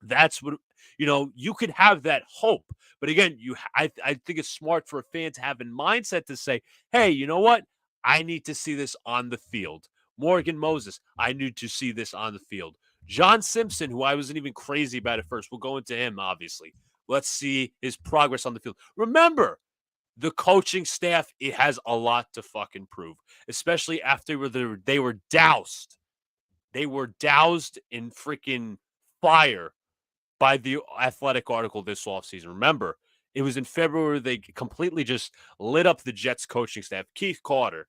B: That's what, you could have that hope. But again, I think it's smart for a fan to have in mindset to say, hey, you know what? I need to see this on the field. Morgan Moses, I need to see this on the field. John Simpson, who I wasn't even crazy about at first. We'll go into him, obviously. Let's see his progress on the field. Remember, the coaching staff, it has a lot to fucking prove, especially after they were doused. They were doused in freaking fire by the Athletic article this offseason. Remember, it was in February they completely just lit up the Jets coaching staff. Keith Carter,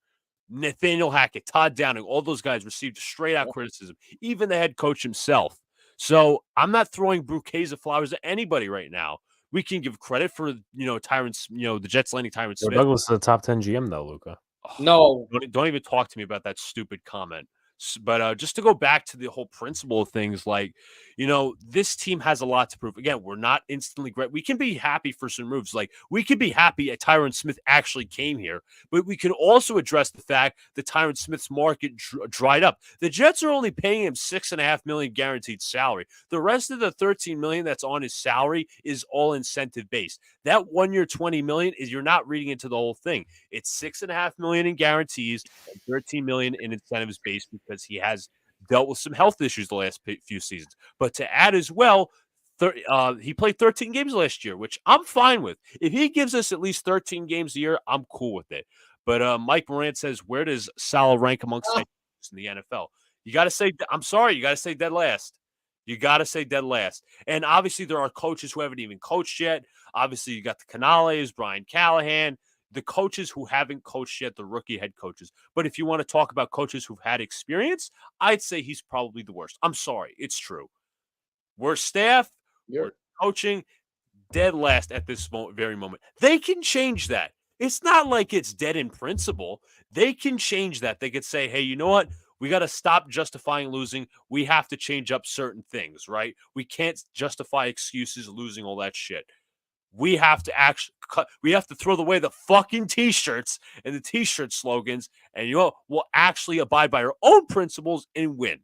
B: Nathaniel Hackett, Todd Downing, all those guys received straight-out criticism, even the head coach himself. So I'm not throwing bouquets of flowers at anybody right now. We can give credit for, the Jets landing Tyron Smith.
A: Douglas is a top 10 GM, though, Luca.
C: No.
B: Don't even talk to me about that stupid comment. But just to go back to the whole principle of things, like, this team has a lot to prove. Again, we're not instantly great. We can be happy for some moves. Like, we could be happy that Tyron Smith actually came here, but we can also address the fact that Tyron Smith's market dried up. The Jets are only paying him $6.5 million guaranteed salary. The rest of the $13 million that's on his salary is all incentive based. That 1 year, $20 million is, you're not reading into the whole thing. It's $6.5 million in guarantees and $13 million in incentives based, because he has dealt with some health issues the last few seasons. But to add as well, he played 13 games last year, which I'm fine with. If he gives us at least 13 games a year, I'm cool with it. But Mike Moran says, where does Salah rank amongst in the NFL? You got to say, I'm sorry, you got to say dead last. You got to say dead last. And obviously, there are coaches who haven't even coached yet. Obviously, you got the Canales, Brian Callahan, the coaches who haven't coached yet, the rookie head coaches. But if you want to talk about coaches who've had experience, I'd say he's probably the worst. I'm sorry. It's true. Worst staff, worst coaching, dead last at this very moment. They can change that. It's not like it's dead in principle. They can change that. They could say, hey, you know what? We got to stop justifying losing. We have to change up certain things, right? We can't justify excuses, losing, all that shit. We have to actually we have to throw away the fucking t-shirts and the t-shirt slogans, and we'll actually abide by our own principles and win.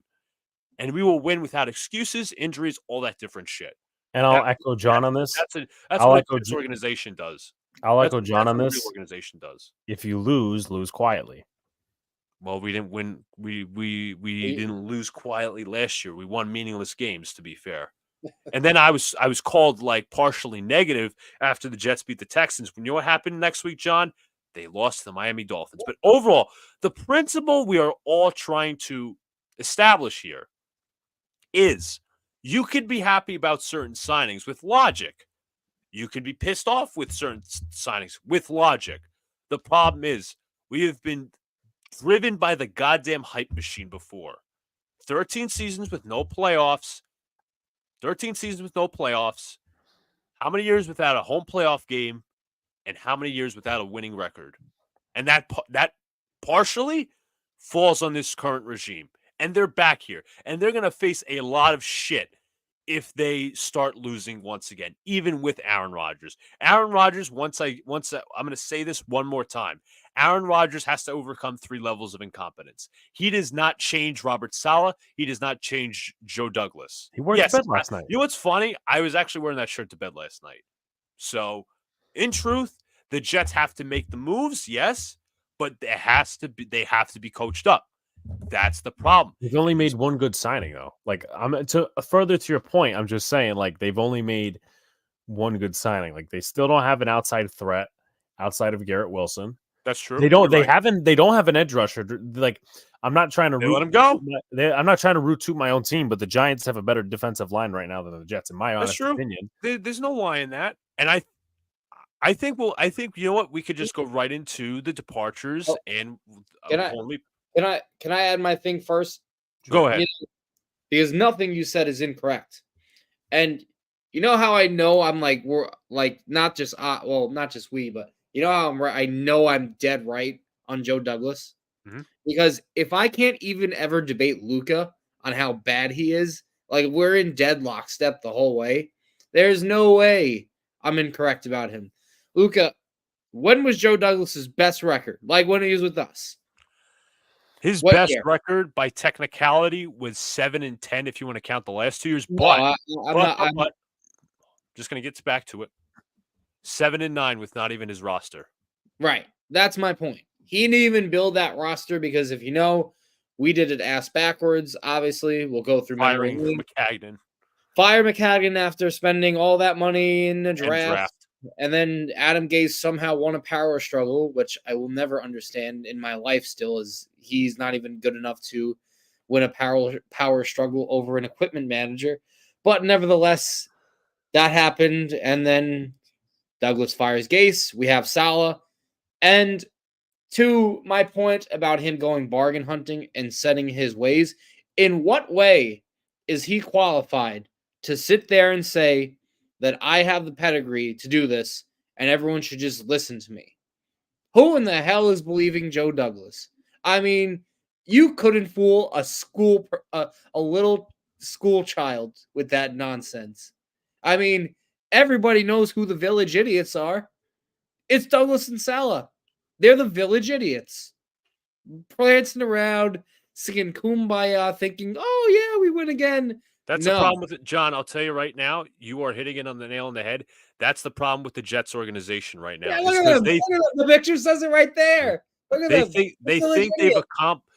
B: And we will win without excuses, injuries, all that different shit.
A: And I'll echo John on this.
B: That's what this organization does.
A: I'll echo John on this.
B: Organization does.
A: If you lose quietly.
B: Well, we didn't win. We didn't lose quietly last year. We won meaningless games, to be fair. And then I was called like partially negative after the Jets beat the Texans. You know what happened next week, John? They lost to the Miami Dolphins. But overall, the principle we are all trying to establish here is you could be happy about certain signings with logic. You could be pissed off with certain signings with logic. The problem is we have been driven by the goddamn hype machine before. 13 seasons with no playoffs. 13 seasons with no playoffs. How many years without a home playoff game, and how many years without a winning record? And that partially falls on this current regime. And they're back here. And they're going to face a lot of shit if they start losing once again, even with Aaron Rodgers. Aaron Rodgers, I'm going to say this one more time. Aaron Rodgers has to overcome 3 levels of incompetence. He does not change Robert Saleh. He does not change Joe Douglas.
A: He wore to bed last night.
B: You know what's funny? I was actually wearing that shirt to bed last night. So, in truth, the Jets have to make the moves, yes, but they have to be coached up. That's the problem.
A: They've only made one good signing, though. Like, further to your point, I'm just saying, like, they've only made one good signing. Like, they still don't have an outside threat outside of Garrett Wilson.
B: That's true.
A: They don't have an edge rusher. Like, I'm not trying to
B: let him go.
A: I'm not trying to root to my own team, but the Giants have a better defensive line right now than the Jets, in my honest opinion.
B: There's no lie in that. And I think you know what, we could just go right into the departures and
C: Can I add my thing first?
B: Go ahead.
C: Because nothing you said is incorrect. And you know how I know I'm like, we're like, not just we, but you know how I know I'm dead right on Joe Douglas?
B: Mm-hmm.
C: Because if I can't even ever debate Luka on how bad he is, like we're in dead lockstep the whole way, there's no way I'm incorrect about him. Luka, when was Joe Douglas's best record? Like when he was with us?
B: His best record by technicality was 7-10 if you want to count the last 2 years. But just going to get back to it. 7-9 with not even his roster.
C: Right. That's my point. He didn't even build that roster because if you know, we did it ass backwards. Obviously, we'll go through
B: firing McCagnon.
C: Fire McCagnon after spending all that money in the draft. And then Adam Gase somehow won a power struggle, which I will never understand in my life still, is he's not even good enough to win a power struggle over an equipment manager. But nevertheless, that happened. And then Douglas fires Gase. We have Saleh. And to my point about him going bargain hunting and setting his ways, in what way is he qualified to sit there and say that I have the pedigree to do this and everyone should just listen to me? Who in the hell is believing Joe Douglas? I mean, You couldn't fool a little school child with that nonsense. I mean, everybody knows who the village idiots are. It's Douglas and Salah. They're the village idiots. Prancing around, singing Kumbaya, thinking, oh, yeah, we win again.
B: That's the problem with it, John. I'll tell you right now, you are hitting it on the nail on the head. That's the problem with the Jets organization right now.
C: Yeah, look at them. Look at them. The picture says it right there. Look at them.
B: They think they've accomplished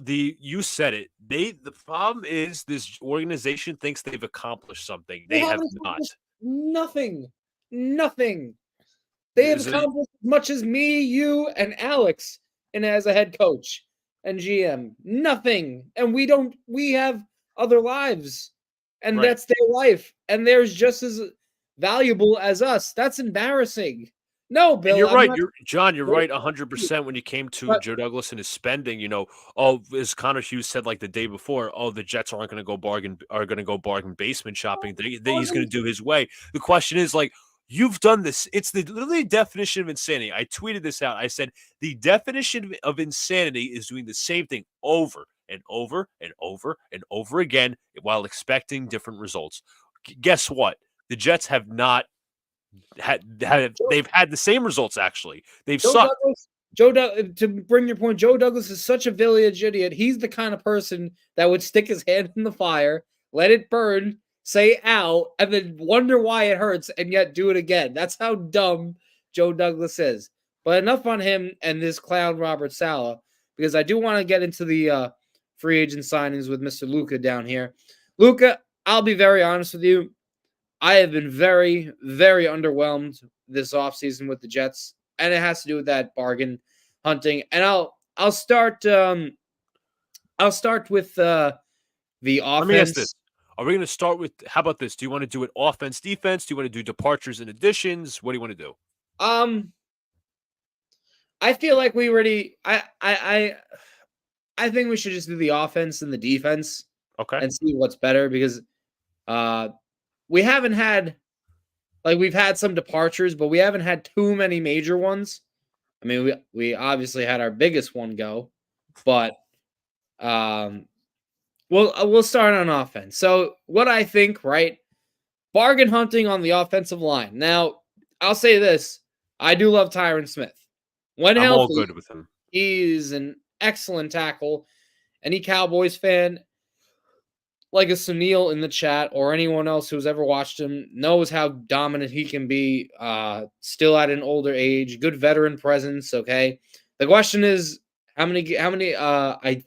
B: you said it. The problem is this organization thinks they've accomplished something. They have not.
C: Nothing. They have accomplished as much as me, you, and Alex, and as a head coach and GM. Nothing. And we have other lives. And that's their life. And they're just as valuable as us. That's embarrassing. No, Bill.
B: And you're right. You're right 100% when you came to Joe Douglas and his spending. As Connor Hughes said like the day before, the Jets aren't going to go bargain basement shopping. He's going to do his way. The question is like, you've done this. It's literally definition of insanity. I tweeted this out. I said the definition of insanity is doing the same thing over and over and over and over again while expecting different results. Guess what? The Jets have not. They've had the same results actually. They've sucked.
C: To bring your point, Joe Douglas is such a village idiot. He's the kind of person that would stick his hand in the fire, let it burn, say ow, and then wonder why it hurts, and yet do it again. That's how dumb Joe Douglas is. But enough on him and this clown Robert Saleh, because I do want to get into the free agent signings with Mr. Luka down here. Luka, I'll be very honest with you. I have been very, very underwhelmed this offseason with the Jets, and it has to do with that bargain hunting. And I'll start with the offense.
B: Let me ask this. Are we going to start with, how about this? Do you want to do it offense, defense? Do you want to do departures and additions? What do you want to do?
C: I feel like we already I think we should just do the offense and the defense.
B: Okay.
C: And see what's better, because we haven't had, we've had some departures, but we haven't had too many major ones. I mean, we obviously had our biggest one go, but we'll start on offense. So what I think, right? Bargain hunting on the offensive line. Now, I'll say this. I do love Tyron Smith. When
B: I'm
C: healthy,
B: all good with him.
C: He's an excellent tackle. Any Cowboys fan, like a Sunil in the chat or anyone else who's ever watched him, knows how dominant he can be, still at an older age, good veteran presence, okay? The question is, how many I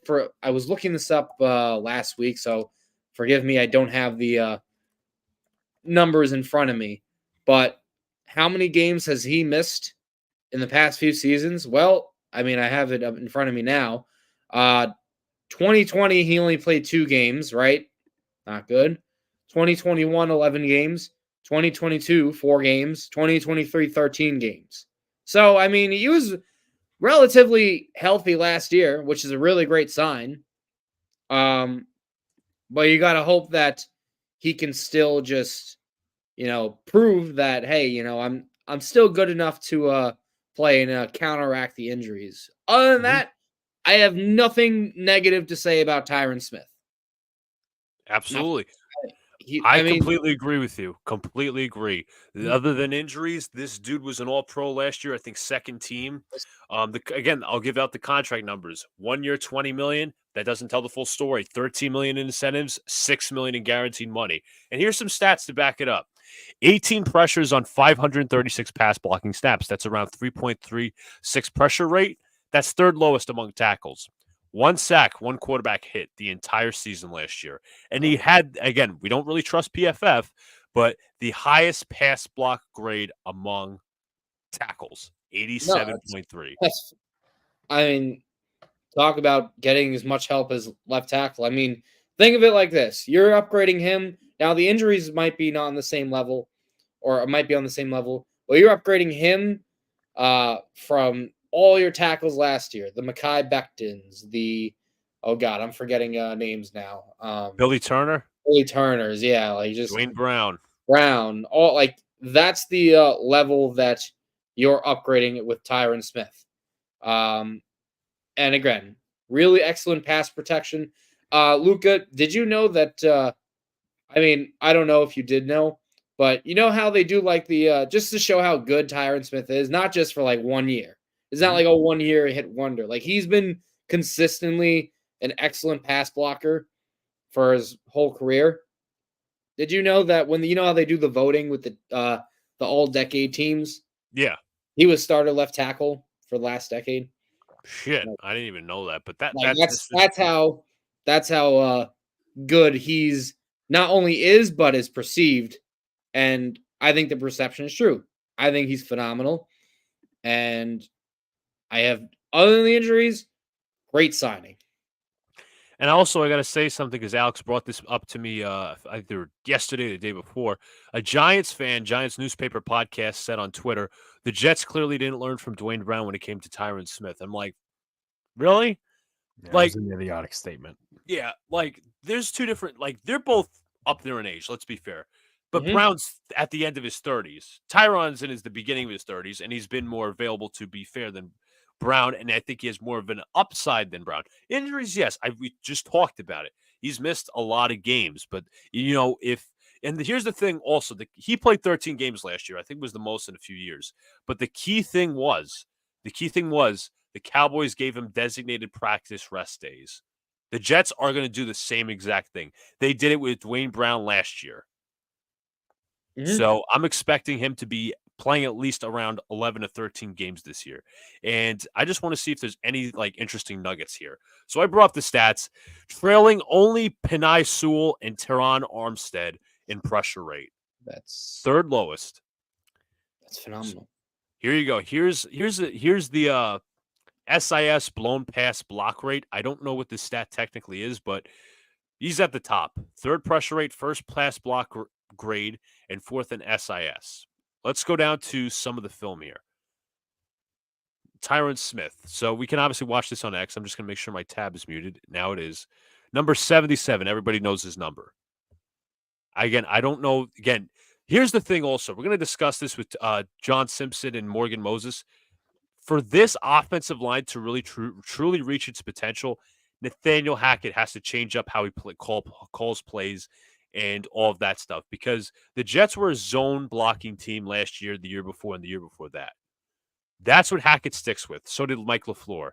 C: was looking this up last week, so forgive me, I don't have the numbers in front of me, but how many games has he missed in the past few seasons? Well, I mean, I have it up in front of me now. 2020, he only played 2 games, right? Not good. 2021, 11 games. 2022, 4 games. 2023, 13 games. So, I mean, he was relatively healthy last year, which is a really great sign. But you got to hope that he can still just, prove that, hey, I'm still good enough to play and counteract the injuries. Other than that, I have nothing negative to say about Tyron Smith.
B: Absolutely. I completely agree with you. Completely agree. Other than injuries, this dude was an all-pro last year, I think second team. Again, I'll give out the contract numbers. 1 year, $20 million. That doesn't tell the full story. $13 million in incentives, $6 million in guaranteed money. And here's some stats to back it up. 18 pressures on 536 pass blocking snaps. That's around 3.36 pressure rate. That's third lowest among tackles. 1 sack, 1 quarterback hit the entire season last year. And he had, again, we don't really trust PFF, but the highest pass block grade among tackles, 87.3.
C: I mean, talk about getting as much help as left tackle. I mean, think of it like this. You're upgrading him. Now, the injuries might be not on the same level, or it might be on the same level, but you're upgrading him from all your tackles last year, the Mekhi Bectons, I'm forgetting names now.
B: Billy Turner?
C: Billy Turners, yeah.
B: Dwayne Brown.
C: That's the level that you're upgrading it with Tyron Smith. And again, really excellent pass protection. Luca, did you know that? I mean, I don't know if you did know, but you know how they do like the just to show how good Tyron Smith is, not just for like 1 year. It's not like a 1 year hit wonder. Like he's been consistently an excellent pass blocker for his whole career. Did you know that when you know how they do the voting with the all decade teams?
B: Yeah.
C: He was starter left tackle for the last decade.
B: Shit, I didn't even know that. But
C: Like that's how good he's not only is but is perceived, and I think the perception is true. I think he's phenomenal, and I have other than the injuries, great signing.
B: And also, I got to say something because Alex brought this up to me either yesterday or the day before. A Giants fan, Giants newspaper podcast said on Twitter, the Jets clearly didn't learn from Dwayne Brown when it came to Tyron Smith. I'm like, really?
A: Yeah,
B: Like,
A: it was an idiotic statement.
B: yeah, like there's two different, like they're both up there in age, let's be fair. But
C: Mhm.
B: Brown's at the end of his 30s. Tyron's in the beginning of his 30s, and he's been more available, to be fair, than Brown, and I think he has more of an upside than Brown. Injuries, yes, we just talked about it. He's missed a lot of games, but here's the thing also, he played 13 games last year. I think it was the most in a few years. But the key thing was the Cowboys gave him designated practice rest days. The Jets are going to do the same exact thing. They did it with Dwayne Brown last year.
C: Mhm.
B: So I'm expecting him to be playing at least around 11 to 13 games this year. And I just want to see if there's any interesting nuggets here. So I brought up the stats, trailing only Penei Sewell and Teron Armstead in pressure rate.
C: That's
B: Third lowest.
C: phenomenal.
B: Here you go. Here's the SIS blown pass block rate. I don't know what the stat technically is, but he's at the top. Third pressure rate, first pass block grade, and fourth in SIS. Let's go down to some of the film here. Tyron Smith. So we can obviously watch this on X. I'm just going to make sure my tab is muted. Now it is. Number 77. Everybody knows his number. Again, I don't know. Again, here's the thing also. We're going to discuss this with John Simpson and Morgan Moses. For this offensive line to really truly reach its potential, Nathaniel Hackett has to change up how he calls plays and all of that stuff, because the Jets were a zone blocking team last year, the year before, and the year before that. That's what Hackett sticks with. So did Mike LaFleur.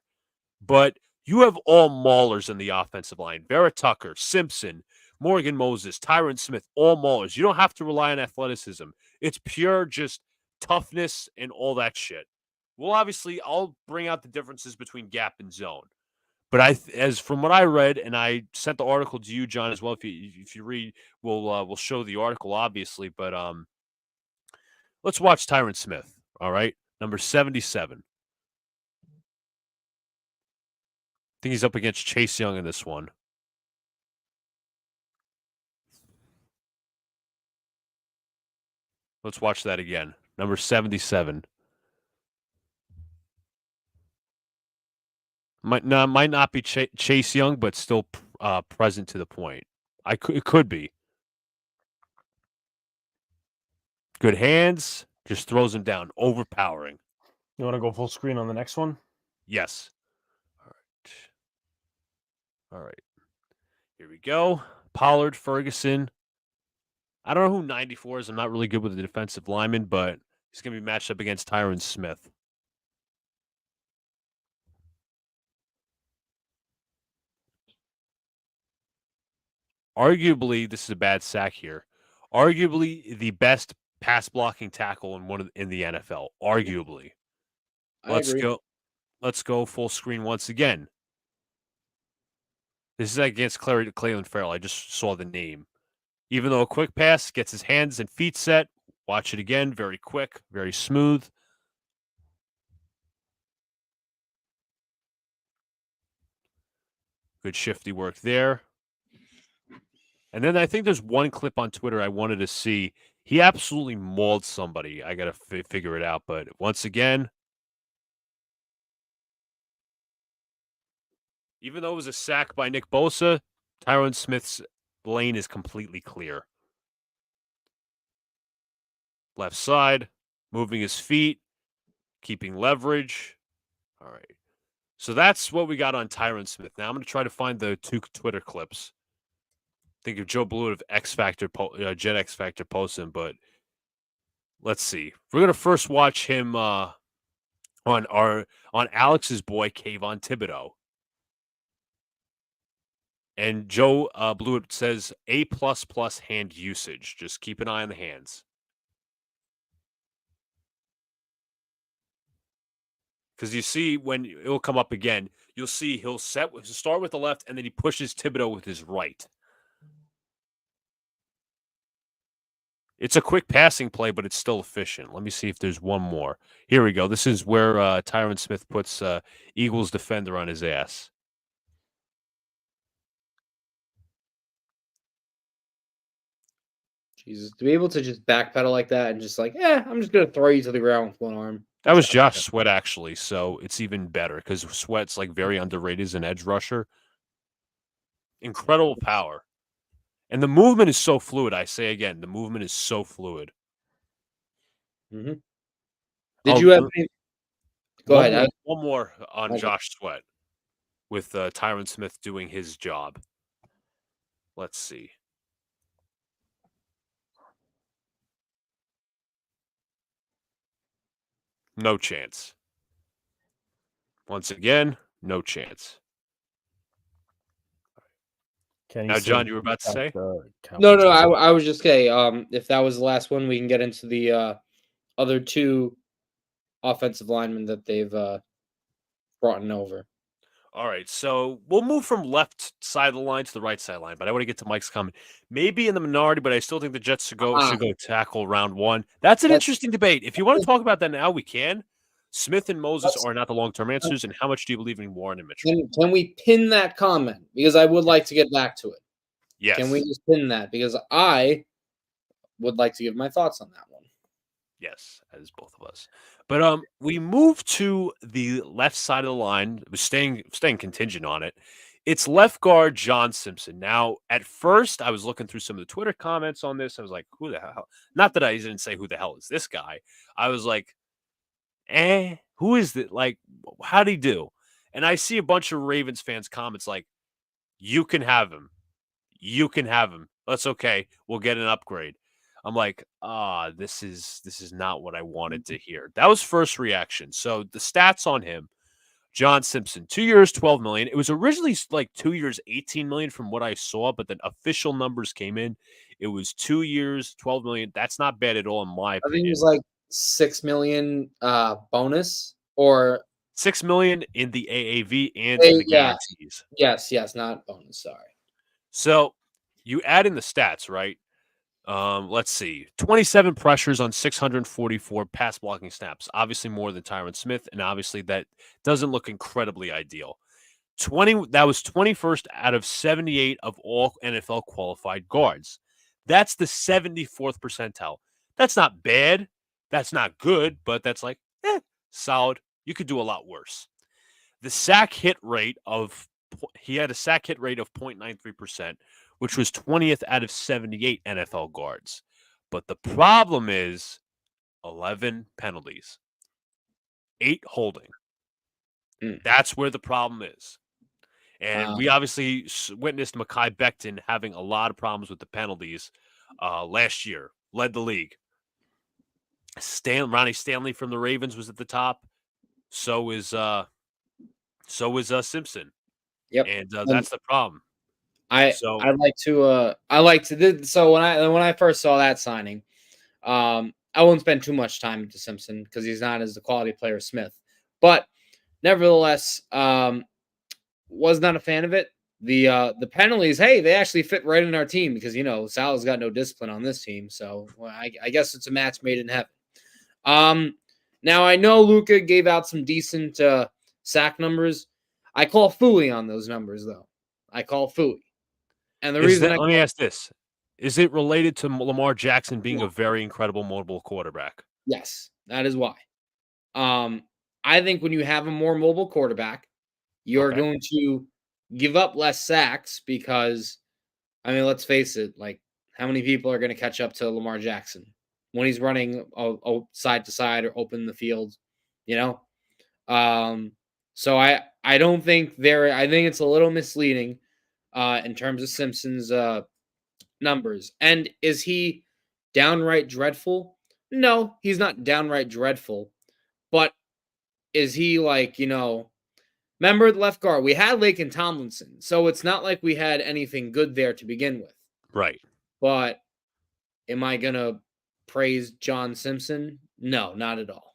B: But you have all maulers in the offensive line. Vera Tucker, Simpson, Morgan Moses, Tyron Smith, all maulers. You don't have to rely on athleticism. It's pure just toughness and all that shit. Well, obviously, I'll bring out the differences between gap and zone. But as from what I read, and I sent the article to you, John, as well. If you read, we'll show the article, obviously. But let's watch Tyron Smith. All right, number 77. I think he's up against Chase Young in this one. Let's watch that again. Number 77. Might not be Chase Young, but still present to the point. It could be. Good hands, just throws him down, overpowering.
A: You want to go full screen on the next one?
B: Yes. All right. Here we go. Pollard, Ferguson. I don't know who 94 is. I'm not really good with the defensive lineman, but he's going to be matched up against Tyron Smith. Arguably, this is a bad sack here. Arguably the best pass blocking tackle in the NFL. Arguably.
C: I agree.
B: Let's go full screen once again. This is against Clayton Farrell. I just saw the name. Even though a quick pass gets his hands and feet set, watch it again. Very quick, very smooth. Good shifty work there. And then I think there's one clip on Twitter I wanted to see. He absolutely mauled somebody. I got to figure it out. But once again, even though it was a sack by Nick Bosa, Tyron Smith's lane is completely clear. Left side, moving his feet, keeping leverage. All right. So that's what we got on Tyron Smith. Now I'm going to try to find the 2 Twitter clips. Think of Joe Blewett of X Factor, Jet X Factor posting, but let's see. We're going to first watch him on Alex's boy, Kayvon Thibodeau. And Joe Blewett says A++ hand usage. Just keep an eye on the hands. Because you see when it will come up again, you'll see he'll start with the left and then he pushes Thibodeau with his right. It's a quick passing play, but it's still efficient. Let me see if there's one more. Here we go. This is where Tyron Smith puts Eagles defender on his ass.
C: Jesus, to be able to just backpedal like that and just like, I'm just going to throw you to the ground with one arm.
B: That was Josh Sweat, actually, so it's even better because Sweat's like very underrated as an edge rusher. Incredible power. And the movement is so fluid. I say again, the movement is so fluid.
C: Mm-hmm. Did you have any? Go ahead.
B: One more on Josh Sweat with Tyron Smith doing his job. Let's see. No chance. Once again, no chance. Now, John, you were about to say?
C: No, I was just saying, if that was the last one, we can get into the other 2 offensive linemen that they've brought in over.
B: All right, so we'll move from left side of the line to the right side line, but I want to get to Mike's comment. Maybe in the minority, but I still think the Jets should go tackle round 1. That's an interesting debate. If you want to talk about that now, we can. Smith and Moses are not the long-term answers, and how much do you believe in Warren and Mitchell?
C: Can we pin that comment? Because I would like to get back to it.
B: Yes.
C: Can we just pin that? Because I would like to give my thoughts on that one.
B: Yes, as both of us. But we move to the left side of the line. We're staying contingent on it. It's left guard John Simpson. Now, at first, I was looking through some of the Twitter comments on this. I was like, who the hell? Not that I didn't say who the hell is this guy. I was like, who is that? Like, how'd he do? And I see a bunch of Ravens fans comments like, you can have him. You can have him. That's okay. We'll get an upgrade. I'm like, this is not what I wanted to hear. That was first reaction. So the stats on him, John Simpson, 2 years, $12 million. It was originally like 2 years, $18 million from what I saw, but then official numbers came in. It was 2 years, $12 million. That's not bad at all, in my opinion.
C: I think it was like $6 million bonus or
B: $6 million in the AAV and in the guarantees.
C: Yes, not bonus. Sorry.
B: So you add in the stats, right? Let's see. 27 pressures on 644 pass blocking snaps. Obviously more than Tyron Smith, and obviously that doesn't look incredibly ideal. That was 21st out of 78 of all NFL qualified guards. That's the 74th percentile. That's not bad. That's not good, but that's like, solid. You could do a lot worse. The sack hit rate he had a sack hit rate of 0.93%, which was 20th out of 78 NFL guards. But the problem is 11 penalties, 8 holding. That's where the problem is. And we obviously witnessed Mekhi Becton having a lot of problems with the penalties last year, led the league. Ronnie Stanley from the Ravens was at the top. So is Simpson.
C: Yep.
B: And that's the problem.
C: So when I first saw that signing, I won't spend too much time into Simpson because he's not as the quality player as Smith, but nevertheless, was not a fan of it. The penalties, hey, they actually fit right in our team because Sal's got no discipline on this team, so I guess it's a match made in heaven. Now I know Luka gave out some decent sack numbers. I call phooey on those numbers though. I call phooey. And the reason
B: let me ask this. Is it related to Lamar Jackson being a very incredible mobile quarterback?
C: Yes, that is why. I think when you have a more mobile quarterback, you're going to give up less sacks because, let's face it, like how many people are going to catch up to Lamar Jackson when he's running side to side or open the field, So I don't think I think it's a little misleading in terms of Simpson's numbers. And is he downright dreadful? No, he's not downright dreadful. But is he like, remember the left guard? We had Lake and Tomlinson. So it's not like we had anything good there to begin with.
B: Right.
C: But am I going to praise John Simpson? No, not at all.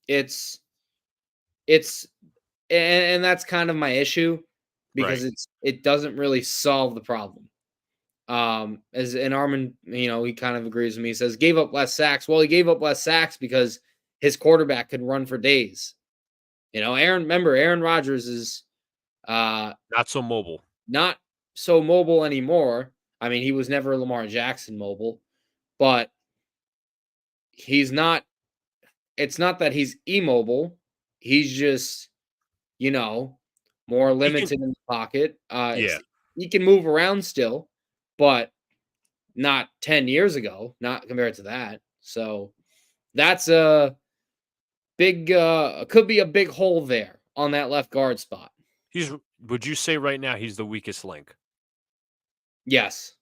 C: It's and that's kind of my issue because
B: Right.
C: it doesn't really solve the problem. As an Armin, he kind of agrees with me. He says gave up less sacks. Well, he gave up less sacks because his quarterback could run for days. Aaron Rodgers is
B: Not so mobile.
C: not so mobile anymore. I mean, he was never Lamar Jackson mobile, but he's not. It's not that he's immobile. He's just, more limited in the pocket.
B: Yeah.
C: He can move around still, but not 10 years ago, not compared to that. So that's a big, could be a big hole there on that left guard spot.
B: Would you say right now he's the weakest link?
C: Yes.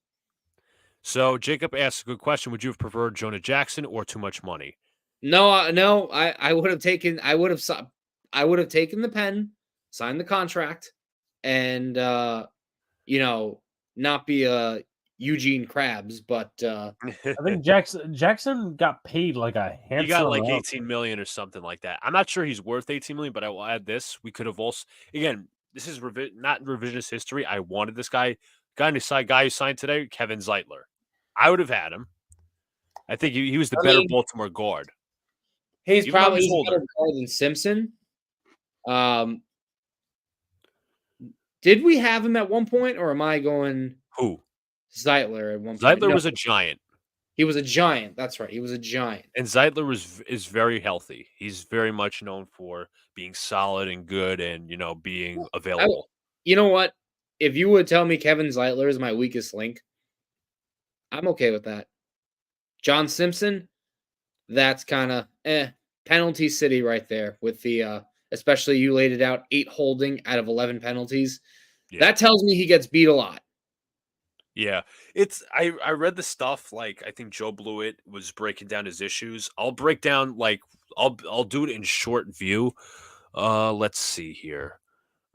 B: So Jacob asks a good question. Would you have preferred Jonah Jackson or too much money?
C: No, no, I would have taken the pen, signed the contract, and not be a Eugene Krabs, but
A: I think Jackson got paid like a handsome
B: He got like
A: amount.
B: 18 million or something like that. I'm not sure he's worth 18 million, but I will add this. We could have also, again, this is not revisionist history. I wanted this guy who signed today, Kevin Zeitler. I would have had him. I think he was the better Baltimore guard.
C: He's
B: Even though
C: probably
B: he's older.
C: better guard than Simpson. Did we have him at one point, or am I going
B: Who?
C: Zeitler at one point?
B: Zeitler was a giant.
C: He was a giant. That's right. He was a giant.
B: And Zeitler is very healthy. He's very much known for being solid and good and, being available.
C: You know what? If you would tell me Kevin Zeitler is my weakest link, I'm okay with that. John Simpson, that's kind of penalty city right there with the especially you laid it out 8 holding out of 11 penalties.
B: Yeah.
C: That tells me he gets beat a lot.
B: Yeah, I read the stuff, like I think Joe Blewett was breaking down his issues. I'll break down I'll do it in short view. Let's see here.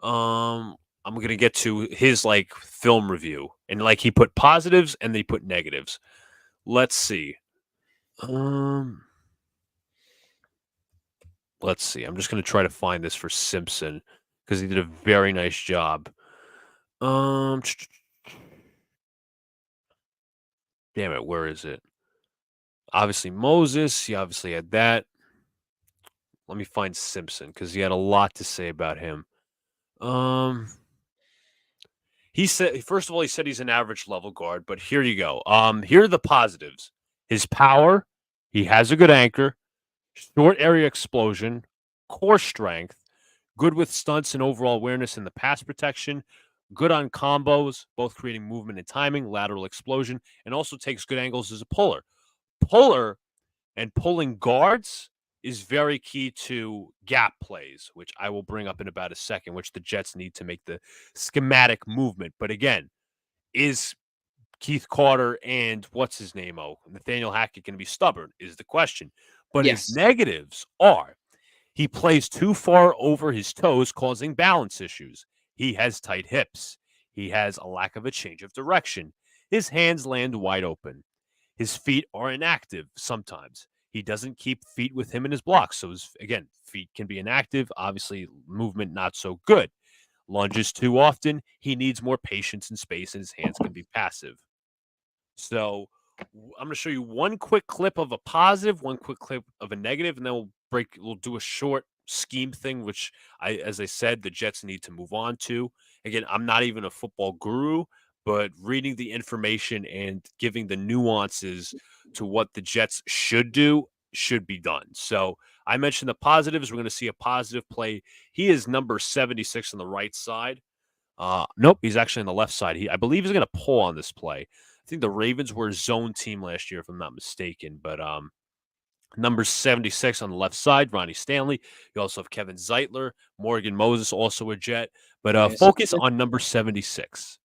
B: I'm gonna get to his film review, and he put positives and they put negatives. Let's see. Let's see. I'm just gonna try to find this for Simpson because he did a very nice job. Damn it, where is it? Obviously Moses. He obviously had that. Let me find Simpson because he had a lot to say about him. He said, first of all, he said he's an average level guard, but here you go. Here are the positives. His power, he has a good anchor, short area explosion, core strength, good with stunts and overall awareness in the pass protection, good on combos, both creating movement and timing, lateral explosion, and also takes good angles as a puller. Puller and pulling guards is very key to gap plays, which I will bring up in about a second, which the Jets need to make the schematic movement. But again, is Keith Carter and what's his name? Nathaniel Hackett going to be stubborn is the question. But
C: Yes.
B: his negatives are he plays too far over his toes, causing balance issues. He has tight hips. He has a lack of a change of direction. His hands land wide open. His feet are inactive sometimes. He doesn't keep feet with him in his blocks. So, again, feet can be inactive. Obviously, movement not so good. Lunges too often. He needs more patience and space, and his hands can be passive. So, I'm going to show you one quick clip of a positive, one quick clip of a negative, and then we'll do a short scheme thing, which as I said, the Jets need to move on to. Again, I'm not even a football guru, but reading the information and giving the nuances to what the Jets should do should be done. So I mentioned the positives. We're going to see a positive play. He is number 76 on the right side. Nope, he's actually on the left side. I believe he's going to pull on this play. I think the Ravens were a zone team last year, if I'm not mistaken. But Number 76 on the left side, Ronnie Stanley. You also have Kevin Zeitler, Morgan Moses, also a Jet. But
C: Nice.
B: focus on number 76.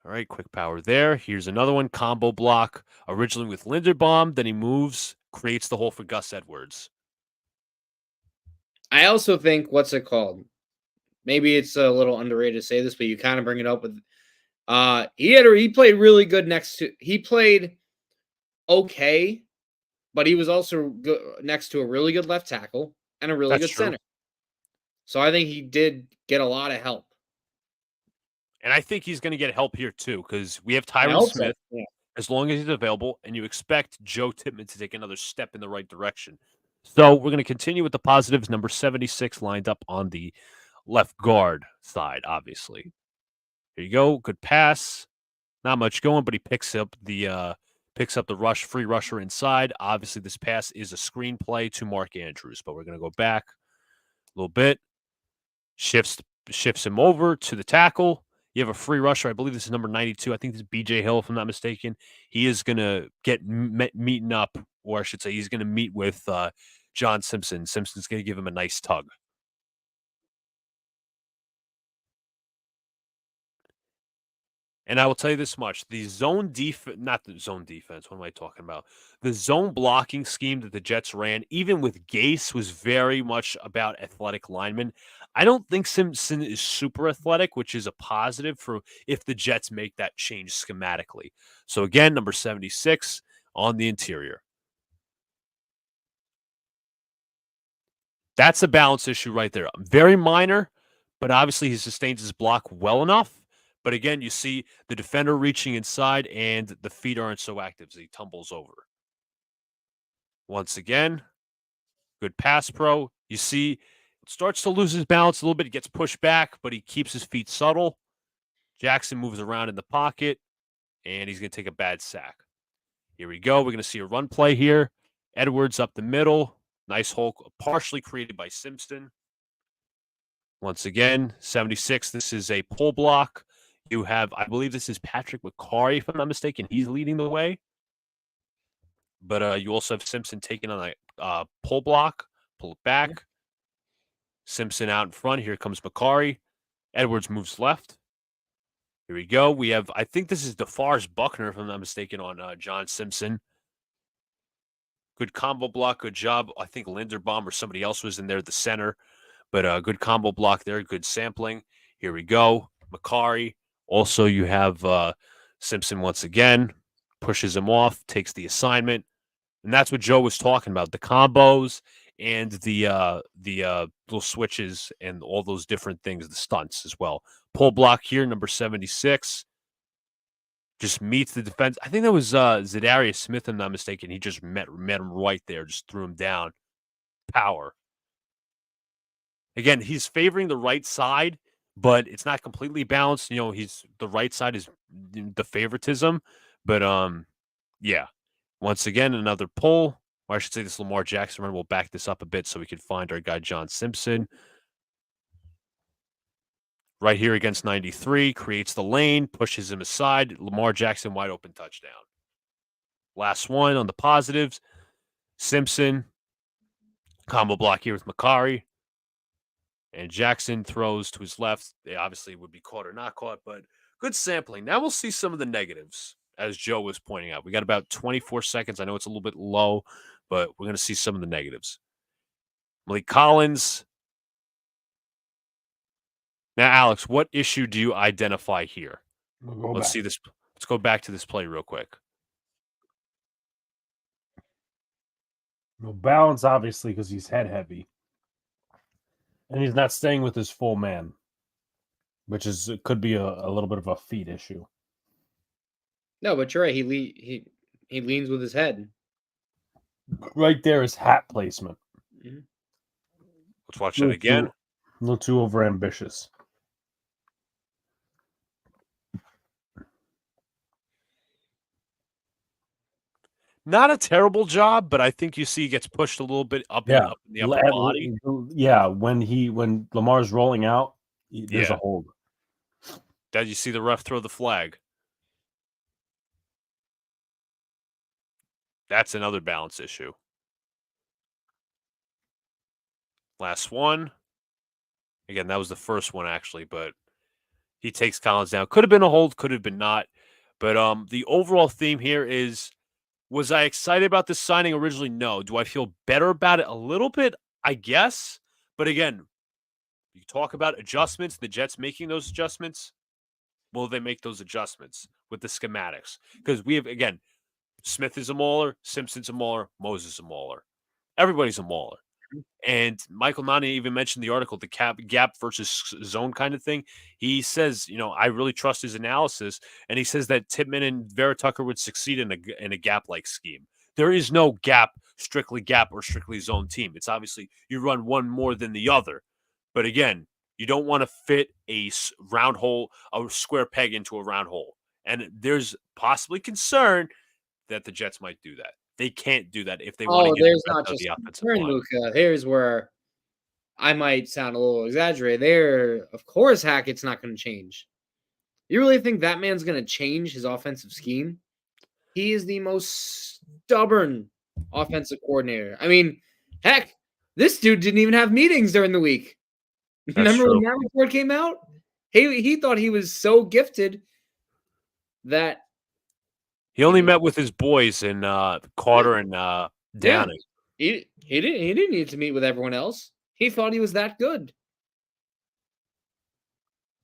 B: All right, quick power there. Here's another one, combo block. Originally with Linderbaum, then he moves, creates the hole for Gus Edwards.
C: I also think, what's it called? Maybe it's a little underrated to say this, but you kind of bring it up with he played really good he played okay, but he was also next to a really good left tackle and a really good center. So I think he did get a lot of help.
B: And I think he's going to get help here too, because we have Tyron Smith, as long as he's available, and you expect Joe Tippmann to take another step in the right direction. So we're going to continue with the positives. Number 76 lined up on the left guard side, obviously. Here you go. Good pass. Not much going, but he picks up the free rusher inside. Obviously, this pass is a screen play to Mark Andrews, but we're going to go back a little bit. Shifts him over to the tackle. You have a free rusher. I believe this is number 92. I think this is B.J. Hill, if I'm not mistaken. He is going to get meeting up, or I should say he's going to meet with John Simpson. Simpson's going to give him a nice tug. And I will tell you this much. The zone defense, not the zone defense, what am I talking about? The zone blocking scheme that the Jets ran, even with Gase, was very much about athletic linemen. I don't think Simpson is super athletic, which is a positive for if the Jets make that change schematically. So again, number 76 on the interior. That's a balance issue right there. Very minor, but obviously he sustains his block well enough. But again, you see the defender reaching inside and the feet aren't so active as he tumbles over. Once again, good pass pro. You see, it starts to lose his balance a little bit. He gets pushed back, but he keeps his feet subtle. Jackson moves around in the pocket, and he's going to take a bad sack. Here we go. We're going to see a run play here. Edwards up the middle. Nice hole, partially created by Simpson. Once again, 76. This is a pull block. You have, I believe this is Patrick McCarry, if I'm not mistaken. He's leading the way. But you also have Simpson taking on a pull block, pull it back. Yeah. Simpson out in front. Here comes McCarry. Edwards moves left. Here we go. We have, I think this is DeForest Buckner, if I'm not mistaken, on John Simpson. Good combo block. Good job. I think Linderbaum or somebody else was in there at the center. But good combo block there. Good sampling. Here we go. McCarry. Also, you have Simpson once again, pushes him off, takes the assignment. And that's what Joe was talking about, the combos and the little switches and all those different things, the stunts as well. Pull block here, number 76. Just meets the defense. I think that was Zadarius Smith, if I'm not mistaken. He just met him right there, just threw him down. Power. Again, he's favoring the right side, but it's not completely balanced. You know, the right side is the favoritism. But yeah. Once again, another pull. Or I should say this Lamar Jackson run. We'll back this up a bit so we can find our guy John Simpson. Right here against 93, creates the lane, pushes him aside. Lamar Jackson, wide open touchdown. Last one on the positives. Simpson, combo block here with McCarry. And Jackson throws to his left. They obviously would be caught or not caught, but good sampling. Now we'll see some of the negatives, as Joe was pointing out. We got about 24 seconds. I know it's a little bit low, but we're going to see some of the negatives. Malik Collins. Now, Alex, what issue do you identify here? Let's see this. Let's go back to this play real quick.
A: No balance, obviously, because he's head heavy. And he's not staying with his full man, which could be a little bit of a feet issue.
C: No, but you're right. He leans with his head.
A: Right there is hat placement.
C: Mm-hmm.
B: Let's watch that again.
A: A little too overambitious.
B: Not a terrible job, but I think you see he gets pushed a little bit up, up in the upper body.
A: Yeah, when Lamar's rolling out, there's a hold.
B: Did you see the ref throw the flag? That's another balance issue. Last one. Again, that was the first one, actually, but he takes Collins down. Could have been a hold, could have been not. But the overall theme here is, was I excited about this signing originally? No. Do I feel better about it? A little bit, I guess. But again, you talk about adjustments, the Jets making those adjustments. Will they make those adjustments with the schematics? Because we have, again, Smith is a mauler, Simpson's a mauler, Moses a mauler. Everybody's a mauler. And Michael Nani even mentioned the article, the gap versus zone kind of thing. He says, I really trust his analysis. And he says that Tippmann and Vera Tucker would succeed in a gap-like scheme. There is no strictly gap or strictly zone team. It's obviously you run one more than the other. But again, you don't want to fit a round hole, a square peg into a round hole. And there's possibly concern that the Jets might do that. They can't do that if they want to get
C: there's
B: the
C: not
B: best
C: just
B: of the offensive
C: concern,
B: line.
C: Luca. Here's where I might sound a little exaggerated. There, of course, Hackett's not going to change. You really think that man's going to change his offensive scheme? He is the most stubborn offensive coordinator. I mean, heck, this dude didn't even have meetings during the week. Remember when that report came out? He thought he was so gifted that
B: he only met with his boys in Carter and Downing.
C: He didn't need to meet with everyone else. He thought he was that good,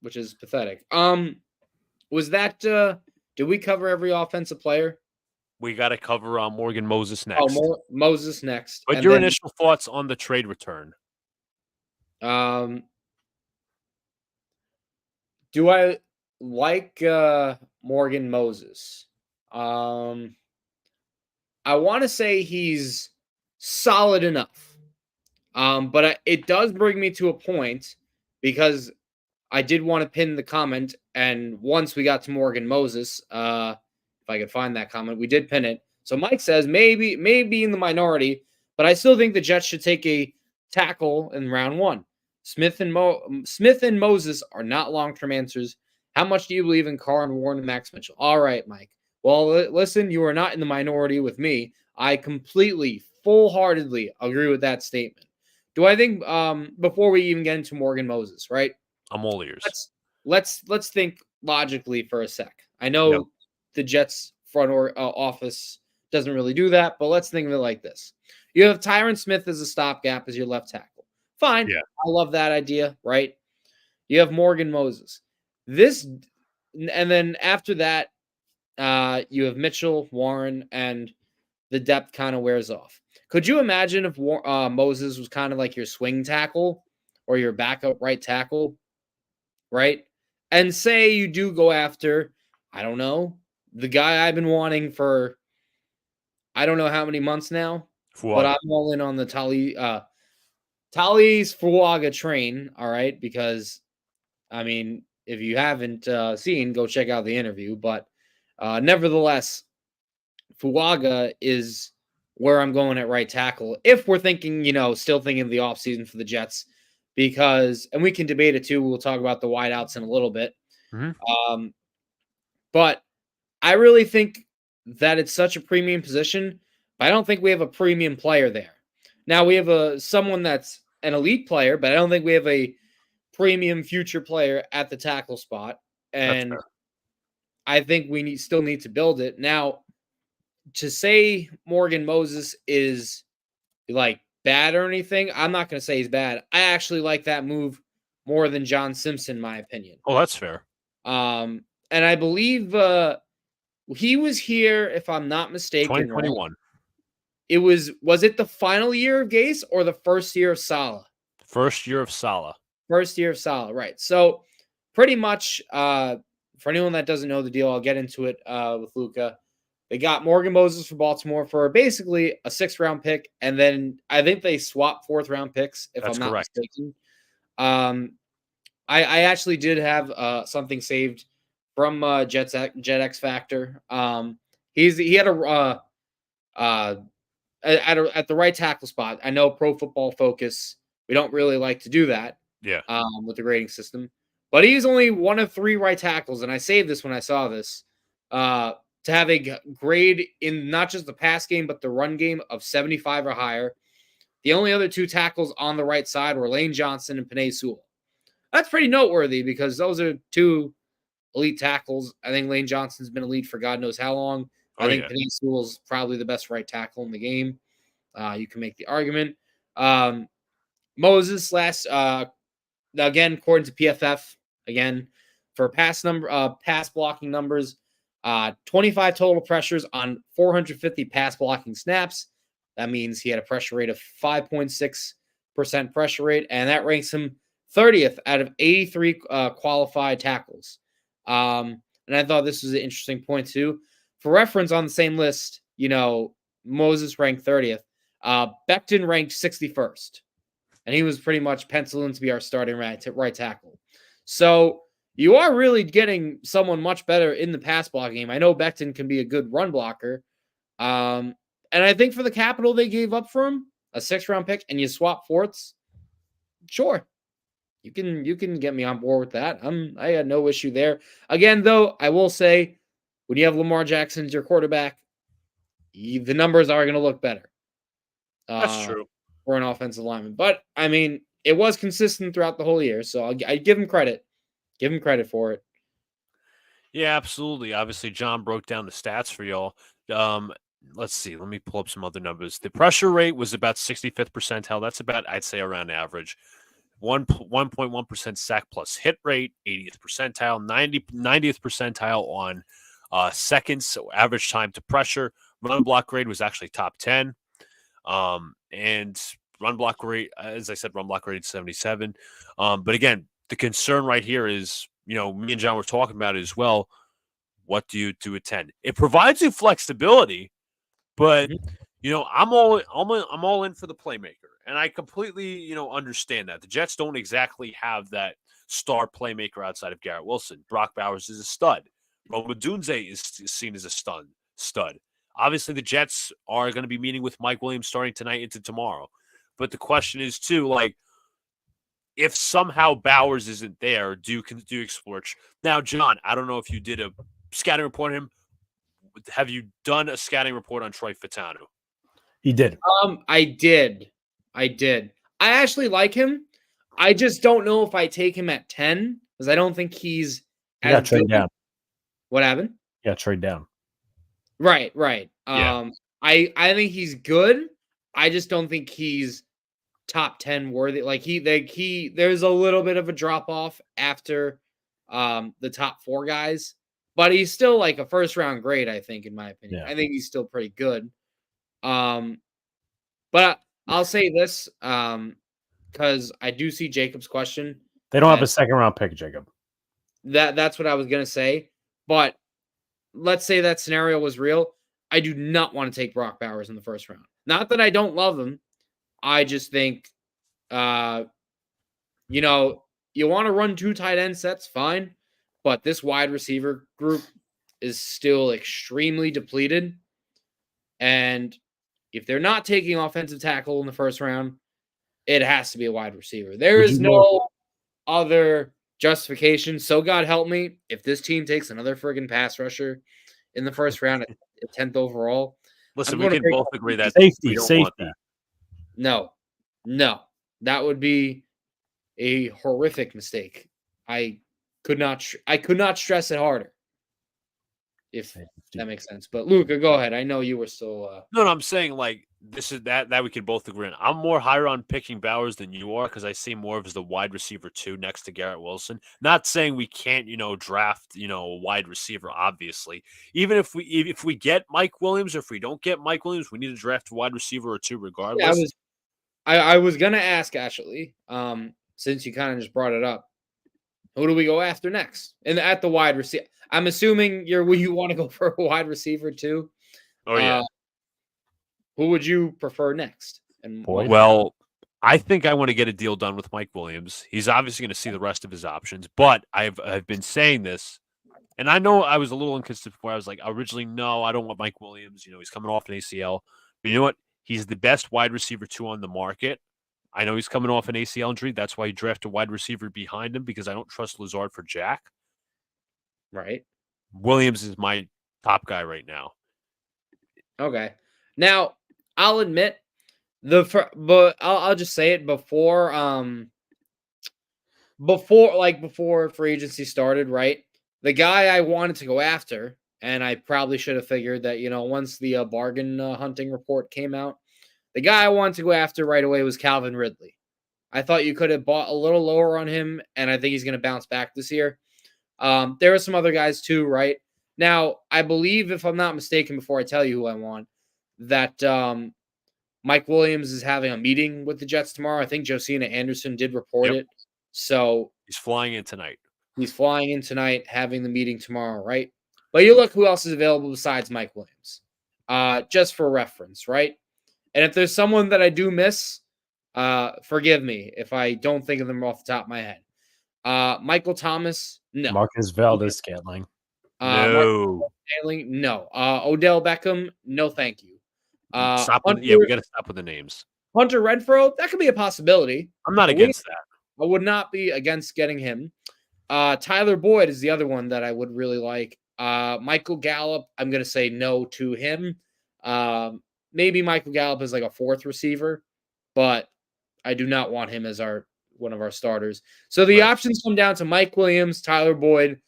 C: which is pathetic. Was that did we cover every offensive player?
B: We got to cover Morgan Moses next.
C: Oh, Moses next.
B: But your initial thoughts on the trade return?
C: Do I like Morgan Moses? I want to say he's solid enough. But it does bring me to a point because I did want to pin the comment, and once we got to Morgan Moses, if I could find that comment, we did pin it. So Mike says maybe in the minority, but I still think the Jets should take a tackle in round one. Smith and Moses are not long-term answers. How much do you believe in Carr and Warren and Max Mitchell? All right, Mike. Well, listen, you are not in the minority with me. I completely, full-heartedly agree with that statement. Do I think before we even get into Morgan Moses, right?
B: I'm all ears.
C: Let's think logically for a sec. I know the Jets front office doesn't really do that, but let's think of it like this. You have Tyron Smith as a stopgap as your left tackle. Fine. Yeah. I love that idea, right? You have Morgan Moses. And then after that, you have Mitchell, Warren, and the depth kind of wears off. Could you imagine if Moses was kind of like your swing tackle or your backup right tackle, right? And say you do go after, I don't know, the guy I've been wanting for I don't know how many months now, but I'm all in on the Tally's Fuaga train, all right? Because, I mean, if you haven't seen, go check out the interview. But nevertheless, Fuaga is where I'm going at right tackle. If we're thinking, still thinking of the offseason for the Jets, because, and we can debate it too. We'll talk about the wideouts in a little bit. Mm-hmm. But I really think that it's such a premium position, but I don't think we have a premium player there. Now we have someone that's an elite player, but I don't think we have a premium future player at the tackle spot. And I think we still need to build it. Now, to say Morgan Moses is like bad or anything, I'm not going to say he's bad. I actually like that move more than John Simpson, in my opinion.
B: Oh, that's fair.
C: And I believe he was here, if I'm not mistaken.
B: 2021.
C: Right? It was it the final year of Gase or the first year of Saleh?
B: First year of Saleh.
C: First year of Saleh, right. So pretty much, for anyone that doesn't know the deal, I'll get into it with Luca. They got Morgan Moses for Baltimore for basically a 6th-round pick, and then I think they swapped 4th-round picks, if I'm not mistaken. I actually did have something saved from Jet X Factor. He had at the right tackle spot. I know Pro Football Focus, we don't really like to do that.
B: Yeah.
C: With the grading system, but he's only one of 3 right tackles, and I saved this when I saw this. to have a grade in not just the pass game, but the run game of 75 or higher. The only other 2 tackles on the right side were Lane Johnson and Penei Sewell. That's pretty noteworthy because those are 2 elite tackles. I think Lane Johnson's been elite for God knows how long. I think Penei Sewell's probably the best right tackle in the game. You can make the argument. Moses again, according to PFF, again, for pass blocking numbers, 25 total pressures on 450 pass blocking snaps. That means he had a pressure rate of 5.6% pressure rate, and that ranks him 30th out of 83 qualified tackles. And I thought this was an interesting point too. For reference, on the same list, Moses ranked 30th. Becton ranked 61st, and he was pretty much penciled in to be our starting right tackle. So you are really getting someone much better in the pass block game. I know Becton can be a good run blocker. And I think for the capital they gave up for him, a 6th-round pick, and you swap fourths, sure. You can get me on board with that. I had no issue there. Again, though, I will say, when you have Lamar Jackson as your quarterback, the numbers are going to look better.
B: That's true
C: for an offensive lineman. But I mean, it was consistent throughout the whole year, so I give him credit. Give him credit for it.
B: Yeah, absolutely. Obviously, John broke down the stats for y'all. Let's see. Let me pull up some other numbers. The pressure rate was about 65th percentile. That's about, I'd say, around average. 1.1% sack plus hit rate, 80th percentile, 90th percentile on seconds, so average time to pressure. Run block grade was actually top 10. And run block rate, as I said, run block rate 77. But again, the concern right here is, me and John were talking about it as well. What do you do at 10? It provides you flexibility, but I'm all in for the playmaker, and I completely understand that the Jets don't exactly have that star playmaker outside of Garrett Wilson. Brock Bowers is a stud. Rome Odunze is seen as a stud. Obviously, the Jets are going to be meeting with Mike Williams starting tonight into tomorrow, but the question is too, if somehow Bowers isn't there, do you explore? Now, John, I don't know if you did a scouting report on him. Have you done a scouting report on Troy Fautanu?
A: He did.
C: I did. I actually like him. I just don't know if I take him at 10 because I don't think he's
A: as trade down.
C: What happened?
A: Yeah, trade down.
C: Right.
B: Yeah.
C: I think he's good. I just don't think he's top 10 worthy. There's a little bit of a drop off after the top 4 guys, but he's still like a 1st-round grade, I think, in my opinion.
A: Yeah.
C: I think he's still pretty good. But I'll say this, because I do see Jacob's question.
A: They don't have a 2nd-round pick, Jacob.
C: That's what I was gonna say. But let's say that scenario was real. I do not want to take Brock Bowers in the 1st round. Not that I don't love him. I just think, you want to run 2 tight end sets, fine. But this wide receiver group is still extremely depleted. And if they're not taking offensive tackle in the 1st round, it has to be a wide receiver. There is no other justification. So God help me, if this team takes another friggin' pass rusher in the 1st round at 10th overall.
B: Listen, we can both agree that
A: safety.
C: No, that would be a horrific mistake. I could not stress it harder. If that makes sense. But Luca, go ahead. I know you were still.
B: No, I'm saying this is that we can both agree on. I'm more higher on picking Bowers than you are because I see more of as the wide receiver 2 next to Garrett Wilson. Not saying we can't, draft, a wide receiver. Obviously, even if we get Mike Williams or if we don't get Mike Williams, we need to draft a wide receiver or 2 regardless.
C: Yeah, I was gonna ask actually, since you kind of just brought it up, who do we go after next? And at the wide receiver, I'm assuming you want to go for a wide receiver too.
B: Oh yeah.
C: Who would you prefer next?
B: Well, I think I want to get a deal done with Mike Williams. He's obviously going to see the rest of his options, but I've been saying this, and I know I was a little inconsistent before. I was like, originally, no, I don't want Mike Williams. He's coming off an ACL, but you know what? He's the best wide receiver 2 on the market. I know he's coming off an ACL injury. That's why you draft a wide receiver behind him because I don't trust Lazard for Jack.
C: Right.
B: Williams is my top guy right now.
C: Okay. Now, I'll admit but I'll just say it before free agency started, right? The guy I wanted to go after, and I probably should have figured that, once the bargain hunting report came out, the guy I wanted to go after right away was Calvin Ridley. I thought you could have bought a little lower on him, and I think he's going to bounce back this year. There are some other guys too, right? Now, I believe, if I'm not mistaken, before I tell you who I want, that Mike Williams is having a meeting with the Jets tomorrow. I think Josina Anderson did report it. So
B: he's flying in tonight.
C: He's flying in tonight, having the meeting tomorrow, right? But you look who else is available besides Mike Williams, just for reference, right? And if there's someone that I do miss, forgive me if I don't think of them off the top of my head. Michael Thomas, no.
A: Marcus Valdez-Scantling.
B: No.
C: No. Odell Beckham, no thank you.
B: We got to stop with the names.
C: Hunter Renfrow, that could be a possibility.
B: I'm not against that.
C: I would not be against getting him. Tyler Boyd is the other one that I would really like. Michael Gallup, I'm going to say no to him. Maybe Michael Gallup is like a fourth receiver, but I do not want him as one of our starters. So the options come down to Mike Williams, Tyler Boyd,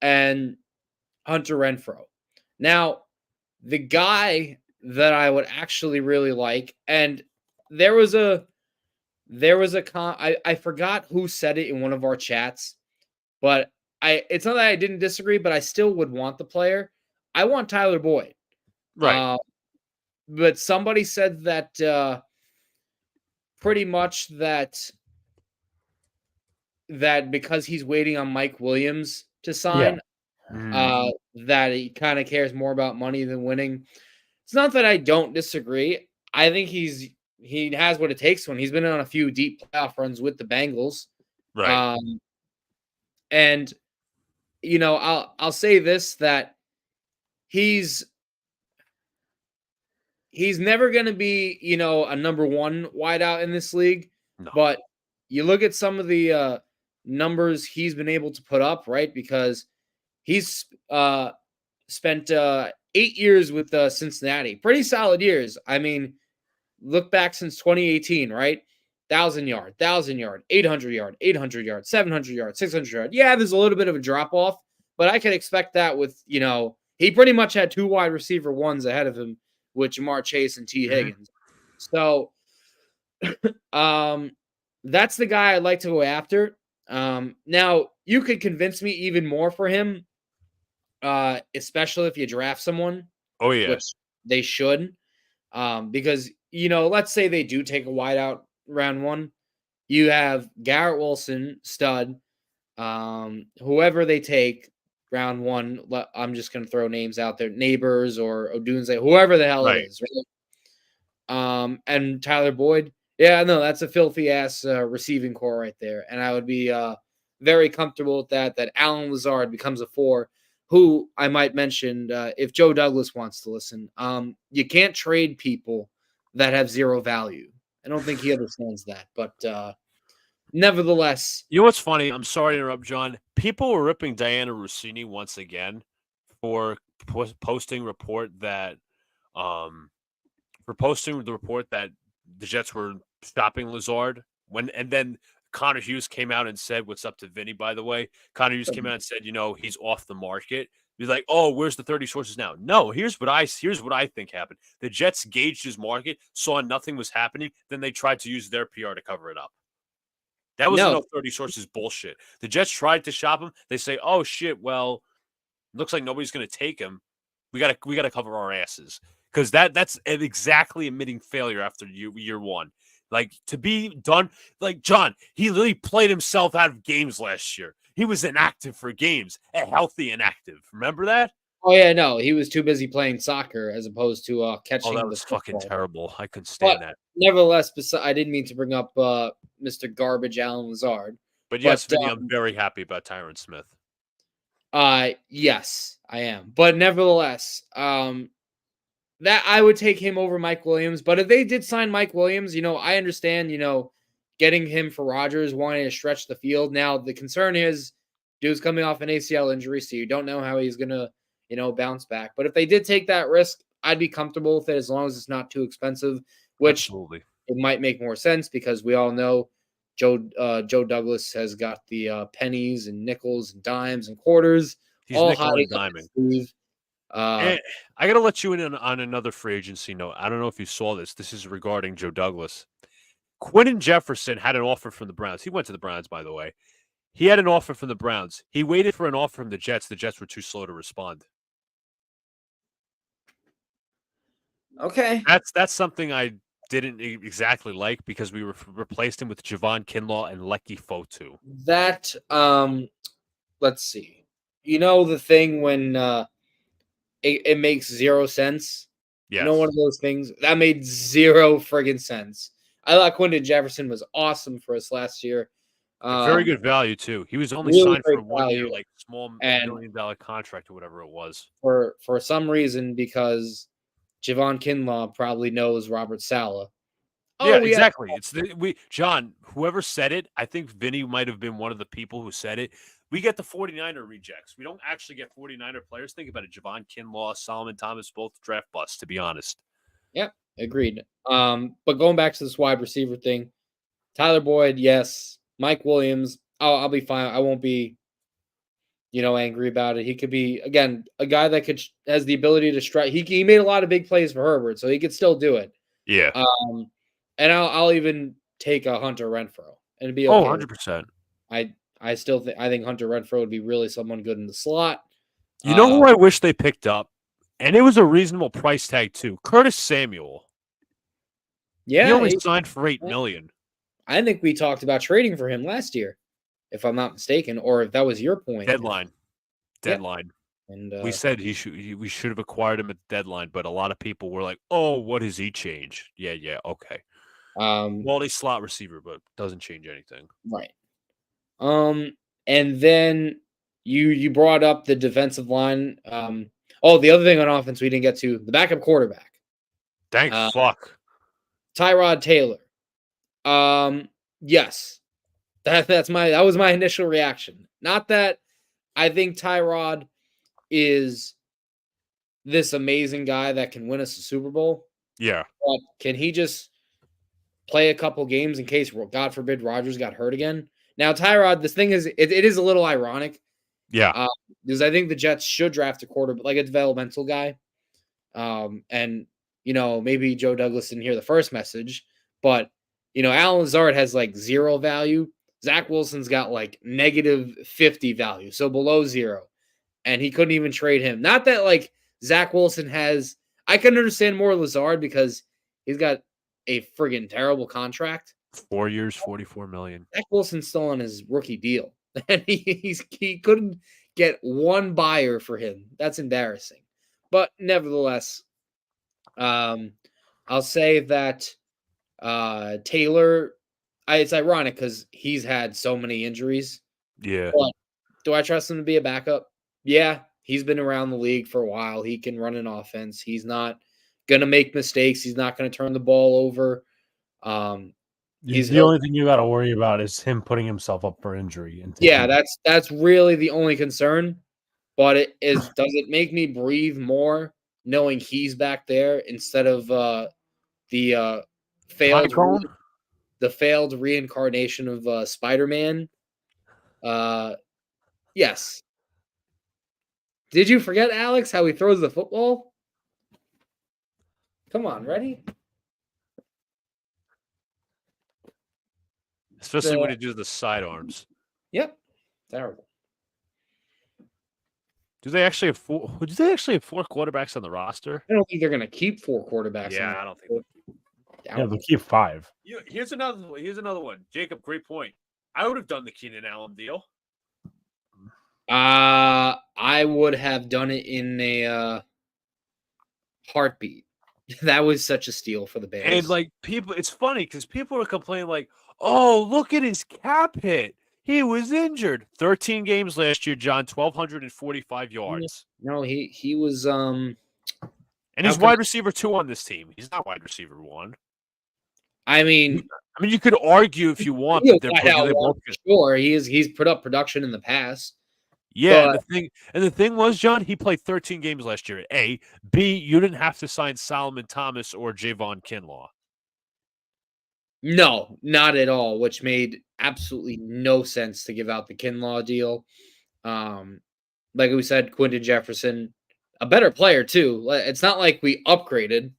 C: and Hunter Renfrow. Now, the guy that I would actually really like, and I forgot who said it in one of our chats, but it's not that I didn't disagree, but I still would want the player. I want Tyler Boyd.
B: Right.
C: But somebody said that pretty much that because he's waiting on Mike Williams to sign, that he kind of cares more about money than winning. It's not that I don't disagree. I think he has what it takes when he's been on a few deep playoff runs with the Bengals.
B: Right.
C: And I'll say this, that he's never going to be, a number one wideout in this league. No. But you look at some of the numbers he's been able to put up, right? Because he's spent 8 years with Cincinnati. Pretty solid years. I mean, look back since 2018, right? 1,000 yard, 800 yard, 800 yard, 700 yard, 600 yard. Yeah, there's a little bit of a drop off, but I can expect that with, he pretty much had two wide receiver ones ahead of him with Jamar Chase and T. Higgins. So that's the guy I'd like to go after. Now, you could convince me even more for him, especially if you draft someone.
B: Oh, yeah.
C: Which they should. Because, let's say they do take a wideout round one. You have Garrett Wilson, stud. Whoever they take round one, I'm just going to throw names out there. Neighbors or Odunze, whoever the hell it is. Right? And Tyler Boyd. Yeah, no, that's a filthy-ass receiving core right there. And I would be very comfortable with that Allen Lazard becomes a 4, who I might mention, if Joe Douglas wants to listen, you can't trade people that have zero value. I don't think he understands that, but nevertheless.
B: You know what's funny? I'm sorry to interrupt, John. People were ripping Diana Rossini once again for posting the report that the Jets were stopping Lazard and then Connor Hughes came out and said, "What's up to Vinny?" By the way, Connor Hughes came out and said, he's off the market. He's like, "Oh, where's the 30 sources now?" No, here's what I think happened. The Jets gauged his market, saw nothing was happening, then they tried to use their PR to cover it up. That was no 30 sources bullshit. The Jets tried to shop him. They say, "Oh shit, well, looks like nobody's going to take him. We got to cover our asses." Because that's exactly admitting failure after year one. Like, to be done, like, John, he literally played himself out of games last year. He was inactive for games, a healthy inactive. Remember that?
C: Oh, yeah, no. He was too busy playing soccer as opposed to catching.
B: Oh, that was fucking terrible. I couldn't stand that.
C: Nevertheless, I didn't mean to bring up Mr. Garbage Allen Lazard.
B: But yes, Vinny, I'm very happy about Tyron Smith.
C: Yes, I am. But nevertheless, that I would take him over Mike Williams. But if they did sign Mike Williams, I understand, getting him for Rodgers, wanting to stretch the field. Now, the concern is dude's coming off an ACL injury, so you don't know how he's going to, bounce back. But if they did take that risk, I'd be comfortable with it as long as it's not too expensive, which
B: Absolutely.
C: it might make more sense because we all know Joe Douglas has got the pennies and nickels and dimes and quarters
B: He's
C: all
B: nickel
C: hiding
B: and
C: up his
B: diming.
C: sleeve.
B: And I got to let you in on another free agency note. I don't know if you saw this. This is regarding Joe Douglas. Quentin Jefferson had an offer from the Browns. He went to the Browns, by the way. He had an offer from the Browns. He waited for an offer from the Jets. The Jets were too slow to respond.
C: Okay.
B: That's something I didn't exactly like because we replaced him with Javon Kinlaw and Lecky Fotu.
C: That let's see. The thing when it makes zero sense.
B: Yes.
C: One of those things that made zero friggin' sense. I thought Quentin Jefferson was awesome for us last year.
B: Very good value too. He was only
C: really
B: signed for
C: great
B: a 1 year,
C: value.
B: like small
C: And
B: $1 million contract or whatever it was.
C: For some reason, because Javon Kinlaw probably knows Robert Saleh.
B: Yeah, exactly. John, whoever said it, I think Vinny might have been one of the people who said it. We get the 49er rejects. We don't actually get 49er players. Think about it. Javon Kinlaw, Solomon Thomas, both draft busts, to be honest.
C: Yep, agreed. But going back to this wide receiver thing, Tyler Boyd, yes. Mike Williams, I'll be fine. I won't be, angry about it. He could be, again, a guy that has the ability to strike. He made a lot of big plays for Herbert, so he could still do it.
B: Yeah.
C: And I'll even take a Hunter Renfrow and be
B: okay.
C: okay.
B: 100%.
C: I still think Hunter Renfrow would be really someone good in the slot.
B: You know who I wish they picked up? And it was a reasonable price tag too. Curtis Samuel.
C: Yeah.
B: He only signed for $8 million.
C: I think we talked about trading for him last year, if I'm not mistaken, or if that was your point.
B: Deadline.
C: Yeah.
B: And we said we should have acquired him at the deadline, but a lot of people were like, "Oh, what has he changed?" Yeah, okay. Quality slot receiver, but doesn't change anything.
C: Right. And then you brought up the defensive line. The other thing on offense we didn't get to, the backup quarterback.
B: Thank fuck.
C: Tyrod Taylor. Yes. That was my initial reaction. Not that I think Tyrod is this amazing guy that can win us a Super Bowl.
B: Yeah.
C: But can he just play a couple games in case, God forbid, Rodgers got hurt again? Now, Tyrod, this thing is, it is a little ironic.
B: Yeah.
C: Because I think the Jets should draft a quarterback, like a developmental guy. And, maybe Joe Douglas didn't hear the first message, but, Alan Lazard has like zero value. Zach Wilson's got like negative 50 value, so below zero. And he couldn't even trade him. Not that like Zach Wilson has, I can understand more Lazard because he's got a friggin' terrible contract.
B: 4 years, $44 million.
C: Zach Wilson's still on his rookie deal. And he couldn't get one buyer for him. That's embarrassing. But nevertheless, I'll say that Taylor, it's ironic because he's had so many injuries.
B: Yeah.
C: But do I trust him to be a backup? Yeah, he's been around the league for a while. He can run an offense. He's not going to make mistakes. He's not going to turn the ball over.
A: The only thing you got to worry about is him putting himself up for injury.
C: Yeah, that's really the only concern. But does it make me breathe more knowing he's back there instead of the failed reincarnation of Spider-Man? Yes. Did you forget, Alex, how he throws the football? Come on, ready?
B: Especially when he does the sidearms.
C: Yep. Terrible.
B: Do they actually have four quarterbacks on the roster?
C: I don't think they're going to keep 4 quarterbacks.
B: Yeah, I don't think.
A: Yeah, they'll keep 5.
B: Here's another one. Jacob, great point. I would have done the Keenan Allen deal.
C: I would have done it in a heartbeat. That was such a steal for the Bears.
B: And like it's funny because people are complaining like, "Oh, look at his cap hit. He was injured. 13 games last year, John. 1,245 yards.
C: No, he was
B: and he's wide receiver 2 on this team. He's not wide receiver 1.
C: I mean,
B: you could argue if you want, but they're both
C: sure. He's put up production in the past.
B: Yeah,
C: But
B: and the thing was, John, he played 13 games last year. A, B, you didn't have to sign Solomon Thomas or Javon Kinlaw.
C: no, not at all, which made absolutely no sense to give out the Kinlaw deal. Like we said, Quentin Jefferson, a better player too. It's not like we upgraded.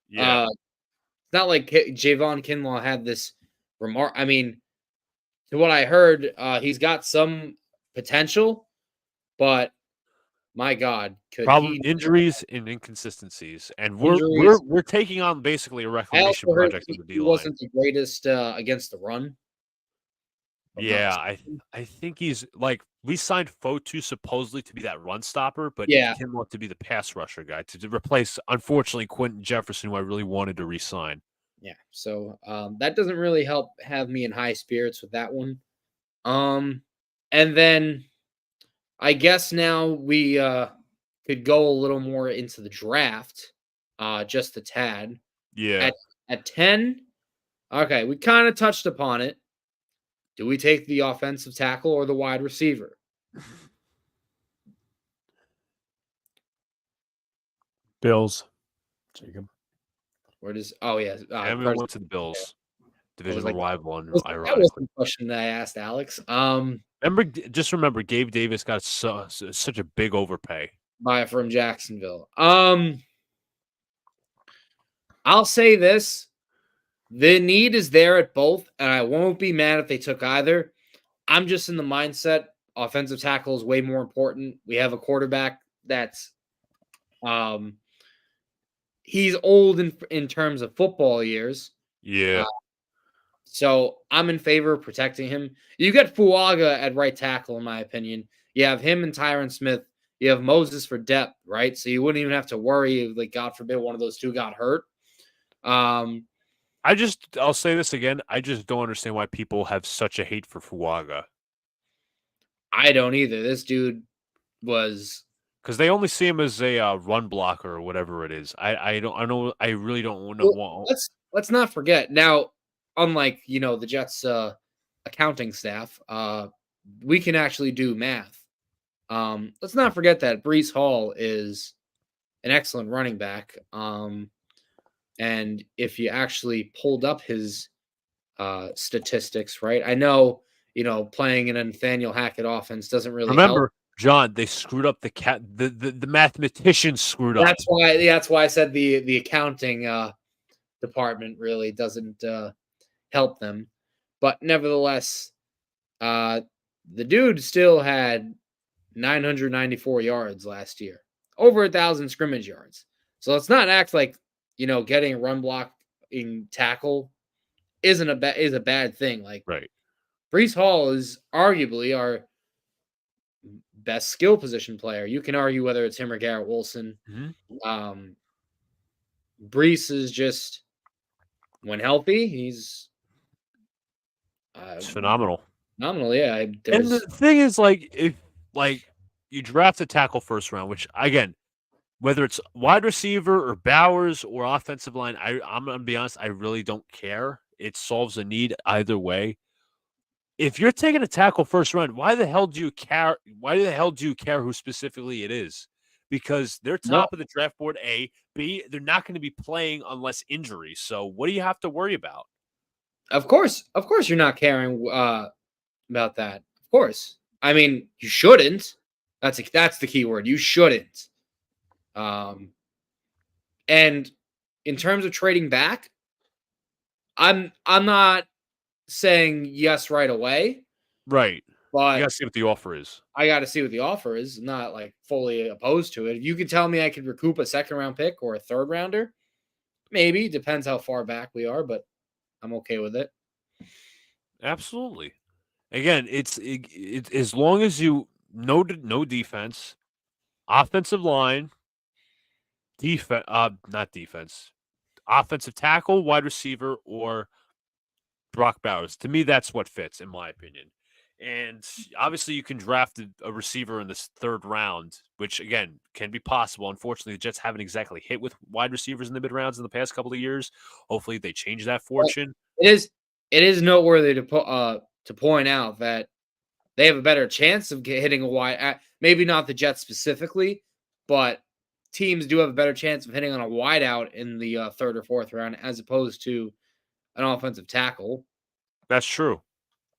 B: Yeah,
C: It's not like Javon Kinlaw had this remark. I mean, to what I heard, he's got some potential, but my God, could
B: problem
C: he
B: injuries and inconsistencies, and
C: injuries?
B: we're taking on basically a
C: I
B: reclamation
C: also heard
B: project on the D
C: he
B: line.
C: wasn't the greatest against the run. if I'm not
B: Yeah,
C: mistaken.
B: I think he's like we signed Fotu supposedly to be that run stopper, but
C: Yeah,
B: Kinlaw to be the pass rusher guy to replace, unfortunately, Quentin Jefferson, who I really wanted to re-sign.
C: yeah. So that doesn't really help have me in high spirits with that one. And then I guess now we could go a little more into the draft, just a tad.
B: Yeah,
C: At at 10, okay, we kind of touched upon it. Do we take the offensive tackle or the wide receiver?
A: Bills. Jacob.
C: Where does oh yeah,
B: Evan went to the Bills,
C: I was
B: divisional
C: like,
B: rival,
C: that was
B: ironically.
C: the question that I asked Alex.
B: Remember, Gabe Davis got such a big overpay.
C: From Jacksonville. I'll say this. The need is there at both, and I won't be mad if they took either. I'm just in the mindset offensive tackle is way more important. We have a quarterback that's he's old in terms of football years.
B: Yeah,
C: So I'm in favor of protecting him. You get Fuaga at right tackle, in my opinion. You have him and Tyron Smith. You have Moses for depth, right? So you wouldn't even have to worry if, like, God forbid, one of those two got hurt.
B: I'll say this again. I just don't understand why people have such a hate for Fuaga.
C: I don't either. This dude was
B: Because they only see him as a run blocker or whatever it is. I really don't know.
C: well, let's not forget now. Unlike the Jets accounting staff, we can actually do math. Let's not forget that Brees Hall is an excellent running back. And if you actually pulled up his statistics, right? I know playing in a Nathaniel Hackett offense doesn't really help.
B: Remember, John, they screwed up the mathematicians screwed up.
C: That's why I said the accounting department really doesn't help them. But nevertheless, the dude still had 994 yards last year, over 1,000 scrimmage yards. So let's not act like getting a run blocking tackle is a bad thing. Like,
B: Right.
C: Brees Hall is arguably our best skill position player. You can argue whether it's him or Garrett Wilson.
B: Mm-hmm.
C: Brees is just, when healthy, he's
B: It's phenomenal.
C: phenomenal. Yeah,
B: And the thing is, if you draft a tackle first round, which again, whether it's wide receiver or Bowers or offensive line, I'm gonna be honest, I really don't care. It solves a need either way. If you're taking a tackle first round, why the hell do you care? Why the hell do you care who specifically it is? Because they're top of the draft board. A, B, they're not going to be playing unless injury. So what do you have to worry about?
C: Of course, you're not caring about that. Of course, I mean, you shouldn't. That's the key word. You shouldn't. And in terms of trading back, I'm not saying yes right away.
B: Right.
C: But
B: you got to see what the offer is.
C: I got to see what the offer is. I'm not like fully opposed to it. If you could tell me I could recoup a second round pick or a third rounder, maybe. Depends how far back we are, but I'm okay with it.
B: Absolutely. Again, it's as long as you no defense, offensive line, not defense, offensive tackle, wide receiver, or Brock Bowers. To me, that's what fits, in my opinion. And obviously, you can draft a receiver in this third round, which, again, can be possible. Unfortunately, the Jets haven't exactly hit with wide receivers in the mid-rounds in the past couple of years. Hopefully, they change that fortune.
C: It is noteworthy to point out that they have a better chance of hitting a wide. Maybe not the Jets specifically, but teams do have a better chance of hitting on a wide out in the third or fourth round as opposed to an offensive tackle.
B: That's true.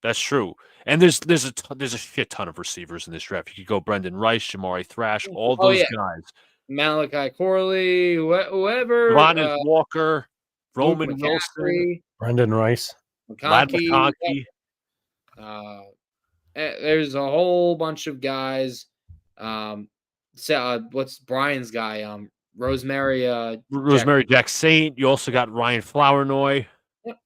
B: That's true. And there's a shit ton of receivers in this draft. You could go Brendan Rice, Jamari Thrash, all those guys.
C: Malachi Corley, whoever.
B: Ronald Walker,
C: Luke
B: Roman Wilson,
C: McCaffrey,
A: Brendan Rice,
B: Lad
C: McConkey.
B: McConkey.
C: There's a whole bunch of guys. What's Brian's guy? Rosemary
B: Jack Saint. You also got Ryan Flournoy.
C: Yep.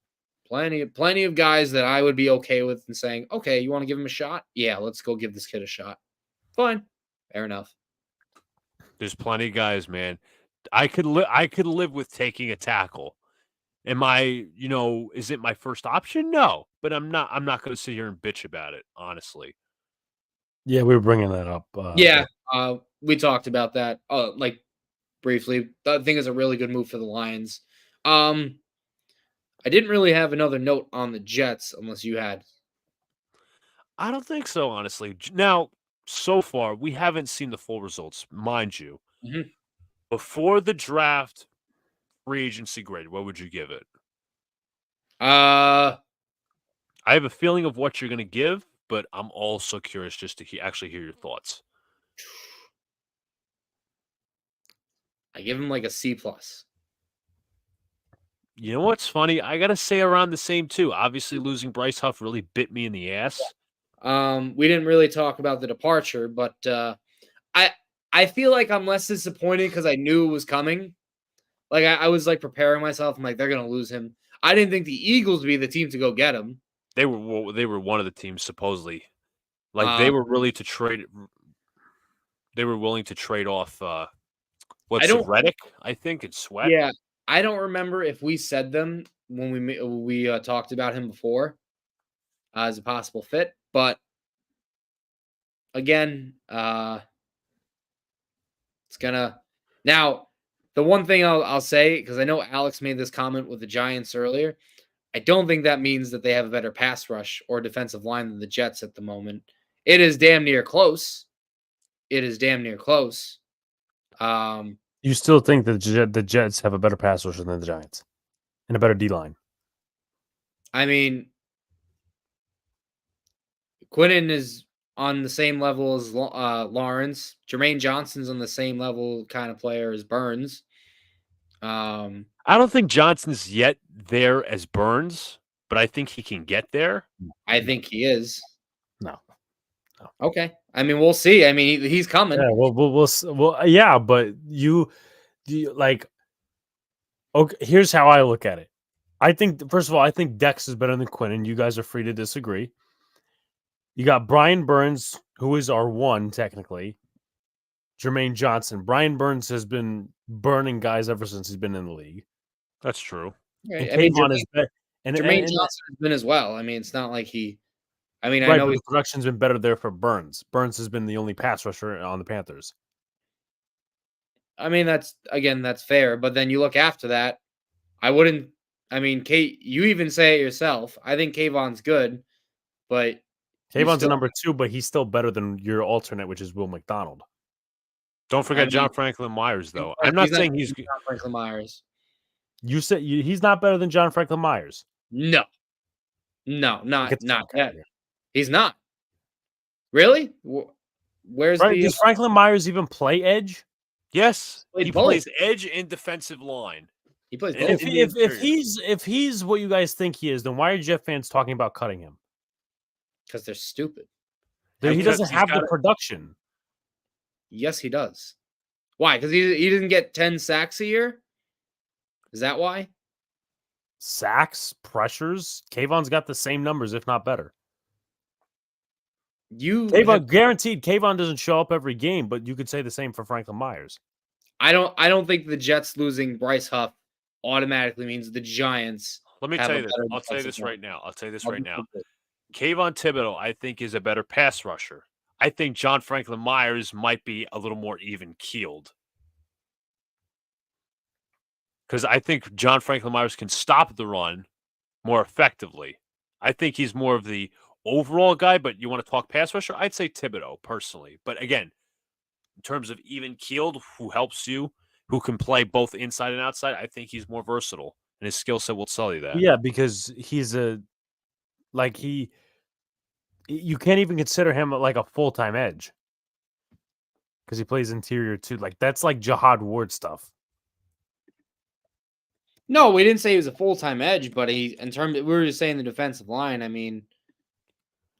C: Plenty of guys that I would be okay with and saying, okay, you want to give him a shot? Yeah, let's go give this kid a shot. Fine. Fair enough.
B: There's plenty of guys, man. I could live with taking a tackle. Am I, is it my first option? No, but I'm not going to sit here and bitch about it, honestly.
A: Yeah, we were bringing that up.
C: We talked about that, like briefly. I think it's a really good move for the Lions. I didn't really have another note on the Jets unless you had.
B: I don't think so, honestly. Now, so far, we haven't seen the full results, mind you.
C: Mm-hmm.
B: Before the draft, free agency grade, what would you give it?
C: I
B: have a feeling of what you're going to give, but I'm also curious just to actually hear your thoughts.
C: I give him like a C+.
B: You know what's funny? I got to say around the same, too. Obviously, losing Bryce Huff really bit me in the ass.
C: We didn't really talk about the departure, but I feel like I'm less disappointed because I knew it was coming. Like, I was, like, preparing myself. I'm like, they're going to lose him. I didn't think the Eagles would be the team to go get him.
B: They were one of the teams, supposedly. Like, they were really to trade. They were willing to trade off, Reddick, I think, and Sweat.
C: Yeah, I don't remember if we said them when we talked about him before as a possible fit. But, again, it's going to... Now... The one thing I'll say, because I know Alex made this comment with the Giants earlier, I don't think that means that they have a better pass rush or defensive line than the Jets at the moment. It is damn near close. You
A: still think that the Jets have a better pass rush than the Giants and a better D-line?
C: I mean, Quinnen is on the same level as Lawrence. Jermaine Johnson's on the same level kind of player as Burns.
B: I don't think Johnson's yet there as Burns, but I think he can get there.
C: I think he is.
A: No.
C: Okay. I mean, we'll see. I mean, he's coming.
A: Yeah, well, yeah, but you like. Okay, here's how I look at it. I think, first of all, I think Dex is better than Quinnen. You guys are free to disagree. You got Brian Burns, who is our one technically. Jermaine Johnson. Brian Burns has been burning guys ever since he's been in the league.
B: That's true.
C: Right.
A: And Jermaine
C: Johnson has been as well. I mean, it's not like he. I mean,
A: right,
C: I know
A: his production's been better there for Burns. Burns has been the only pass rusher on the Panthers.
C: I mean, that's fair. But then you look after that. I wouldn't. I mean, Kate, you even say it yourself. I think Kayvon's good, but
A: Kayvon's a number 2, but he's still better than your alternate, which is Will McDonald.
B: Don't forget John Franklin Myers, though. I'm not saying he's
C: John Franklin Myers.
A: You said he's not better than John Franklin Myers.
C: No, not that. He's not. Really? Where's
A: does Franklin Myers even play edge?
B: Yes, he plays edge and defensive line.
C: He plays both.
A: If he's what you guys think he is, then why are Jet fans talking about cutting him?
C: Because they're stupid.
A: He doesn't have the production.
C: Yes, he does. Why? Because he didn't get 10 sacks a year? Is that why?
A: Sacks, pressures. Kayvon's got the same numbers, if not better. Guaranteed Kayvon doesn't show up every game, but you could say the same for Franklin Myers.
C: I don't think the Jets losing Bryce Huff automatically means the Giants.
B: Let me tell you this. I'll tell you this right now. Kayvon Thibodeau, I think, is a better pass rusher. I think John Franklin Myers might be a little more even-keeled. Because I think John Franklin Myers can stop the run more effectively. I think he's more of the overall guy, but you want to talk pass rusher, I'd say Thibodeau personally. But again, in terms of even keeled, who helps you, who can play both inside and outside, I think he's more versatile, and his skill set will tell you that.
A: Yeah, because he's you can't even consider him like a full-time edge because he plays interior too. Like that's like Jihad Ward stuff.
C: No, we didn't say he was a full-time edge, but we were just saying the defensive line. I mean,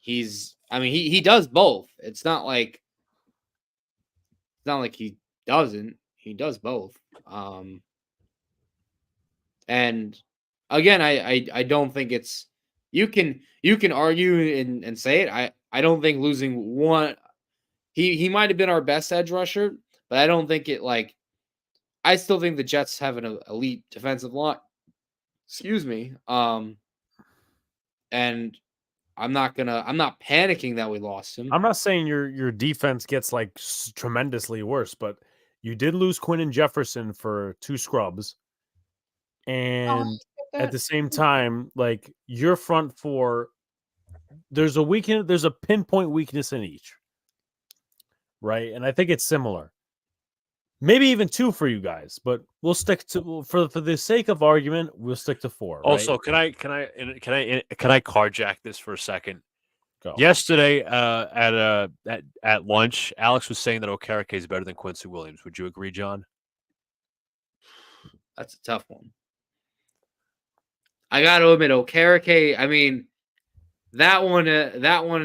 C: he does both. It's not like he doesn't. He does both. And again, I don't think it's you can argue and say it. I don't think losing one. He might have been our best edge rusher, but I don't think it like. I still think the Jets have an elite defensive line. Excuse me. And I'm not panicking that we lost him.
A: I'm not saying your defense gets like tremendously worse, but you did lose Quinn and Jefferson for 2 scrubs. And at the same time, like your front 4, there's a pinpoint weakness in each. Right? And I think it's similar. Maybe even 2 for you guys, but we'll stick to for the sake of argument, we'll stick to 4.
B: Also,
A: right?
B: can I carjack this for a second?
A: Go.
B: Yesterday, at lunch, Alex was saying that Okereke is better than Quincy Williams. Would you agree, John?
C: That's a tough one. I got to admit, Okereke. I mean, that one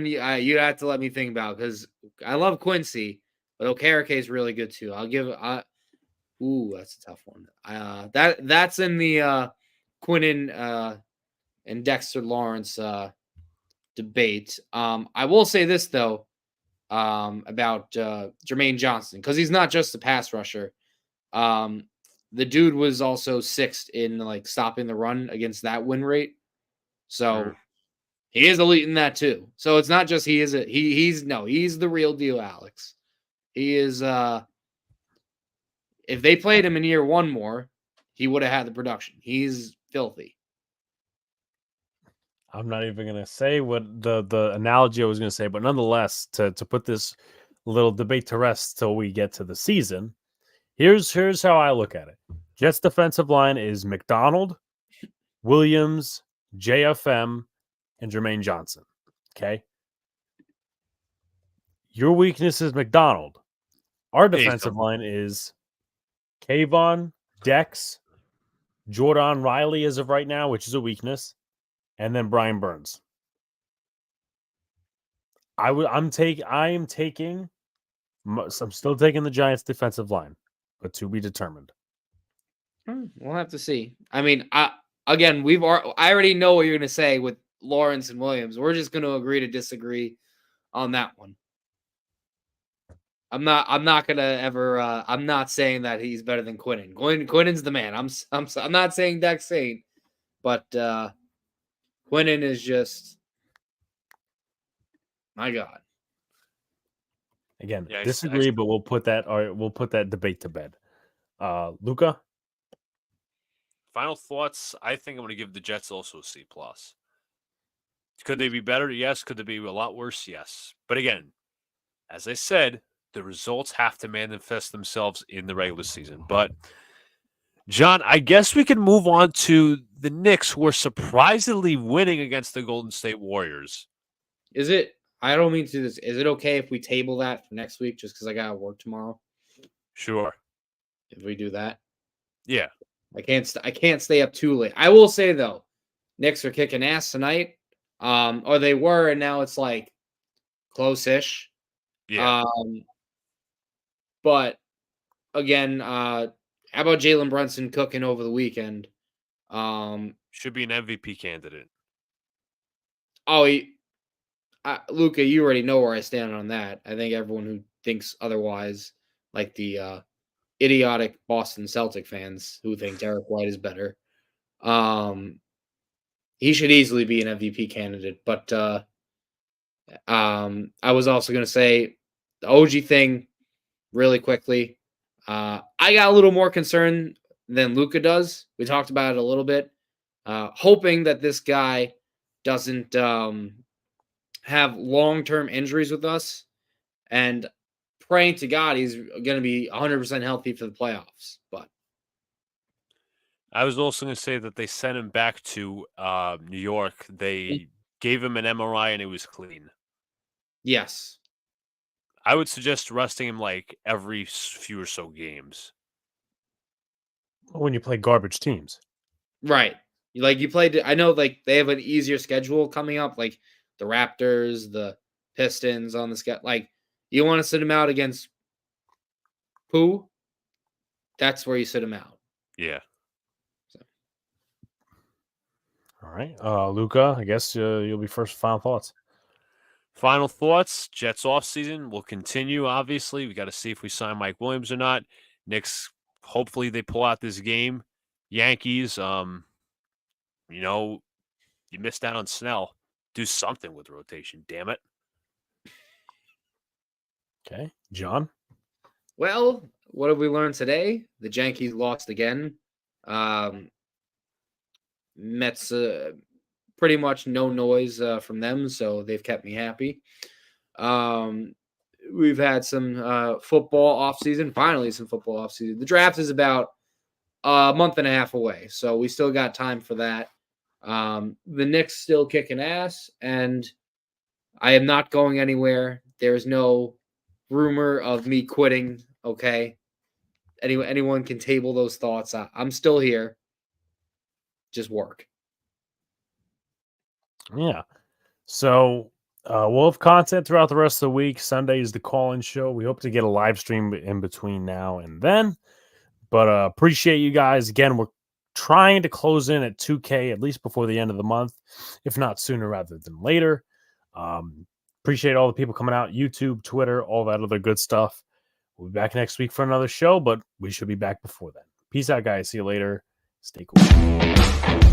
C: you have to let me think about because I love Quincy, but Okereke is really good too. Ooh, that's a tough one. That's in the Quinnen and Dexter Lawrence debate. I will say this though about Jermaine Johnson because he's not just a pass rusher. The dude was also 6th in like stopping the run against that win rate. So he is elite in that too. So it's not just he's the real deal, Alex. He is if they played him in year 1 more, he would have had the production. He's filthy.
A: I'm not even going to say what the analogy I was going to say, but nonetheless, to put this little debate to rest till we get to the season, here's how I look at it. Jets defensive line is McDonald, Williams, JFM, and Jermaine Johnson. Okay? Your weakness is McDonald. Our defensive line is Kayvon, Dex, Jordan Riley as of right now, which is a weakness, and then Brian Burns. I'm still taking the Giants defensive line, but to be determined.
C: We'll have to see. I mean, I already know what you're going to say with Lawrence and Williams. We're just going to agree to disagree on that one. I'm not gonna ever. I'm not saying that he's better than Quinnen. Quinnen's the man. I'm not saying Dex ain't, but Quinnen is just my God.
A: Again, disagree, but we'll put that debate to bed. Luca?
B: Final thoughts. I think I'm going to give the Jets also a C+. Could they be better? Yes. Could they be a lot worse? Yes. But again, as I said, the results have to manifest themselves in the regular season. But, John, I guess we can move on to the Knicks, who are surprisingly winning against the Golden State Warriors.
C: Is it? I don't mean to do this. Is it okay if we table that for next week just because I got to work tomorrow?
B: Sure.
C: If we do that?
B: Yeah.
C: I can't stay up too late. I will say, though, Knicks are kicking ass tonight. Or they were, and now it's like close-ish.
B: Yeah.
C: But again, how about Jalen Brunson cooking over the weekend?
B: Should be an MVP candidate.
C: Luca, you already know where I stand on that. I think everyone who thinks otherwise, like the idiotic Boston Celtic fans who think Derek White is better, he should easily be an MVP candidate. But I was also going to say the OG thing really quickly. I got a little more concerned than Luca does. We talked about it a little bit. Hoping that this guy doesn't have long-term injuries with us, and praying to God he's going to be 100% healthy for the playoffs. But
B: I was also going to say that they sent him back to New York. They gave him an MRI and it was clean.
C: yes,
B: I would suggest resting him like every few or so games.
A: When you play garbage teams.
C: right. Like you played, I know like they have an easier schedule coming up, like the Raptors, the Pistons on the schedule. Like you want to sit him out against who? That's where you sit him out.
B: Yeah.
A: All right. Luca, I guess you'll be first. Final thoughts.
B: Final thoughts. Jets offseason will continue, obviously. We got to see if we sign Mike Williams or not. Knicks, hopefully they pull out this game. Yankees, you missed out on Snell. Do something with rotation, damn it.
A: Okay. John?
C: Well, what have we learned today? The Yankees lost again. Mets, pretty much no noise from them, so they've kept me happy. We've had some football offseason, finally some football offseason. The draft is about a month and a half away, so we still got time for that. The Knicks still kicking ass, and I am not going anywhere. There's no rumor of me quitting, okay? Anyone can table those thoughts. I'm still here. Just work.
A: Yeah. So we'll have content throughout the rest of the week. Sunday is the call-in show. We hope to get a live stream in between now and then. But appreciate you guys. Again, we're trying to close in at 2K at least before the end of the month, if not sooner rather than later. Appreciate all the people coming out, YouTube, Twitter, all that other good stuff. We'll be back next week for another show, but we should be back before then. Peace out, guys. See you later. Stay cool.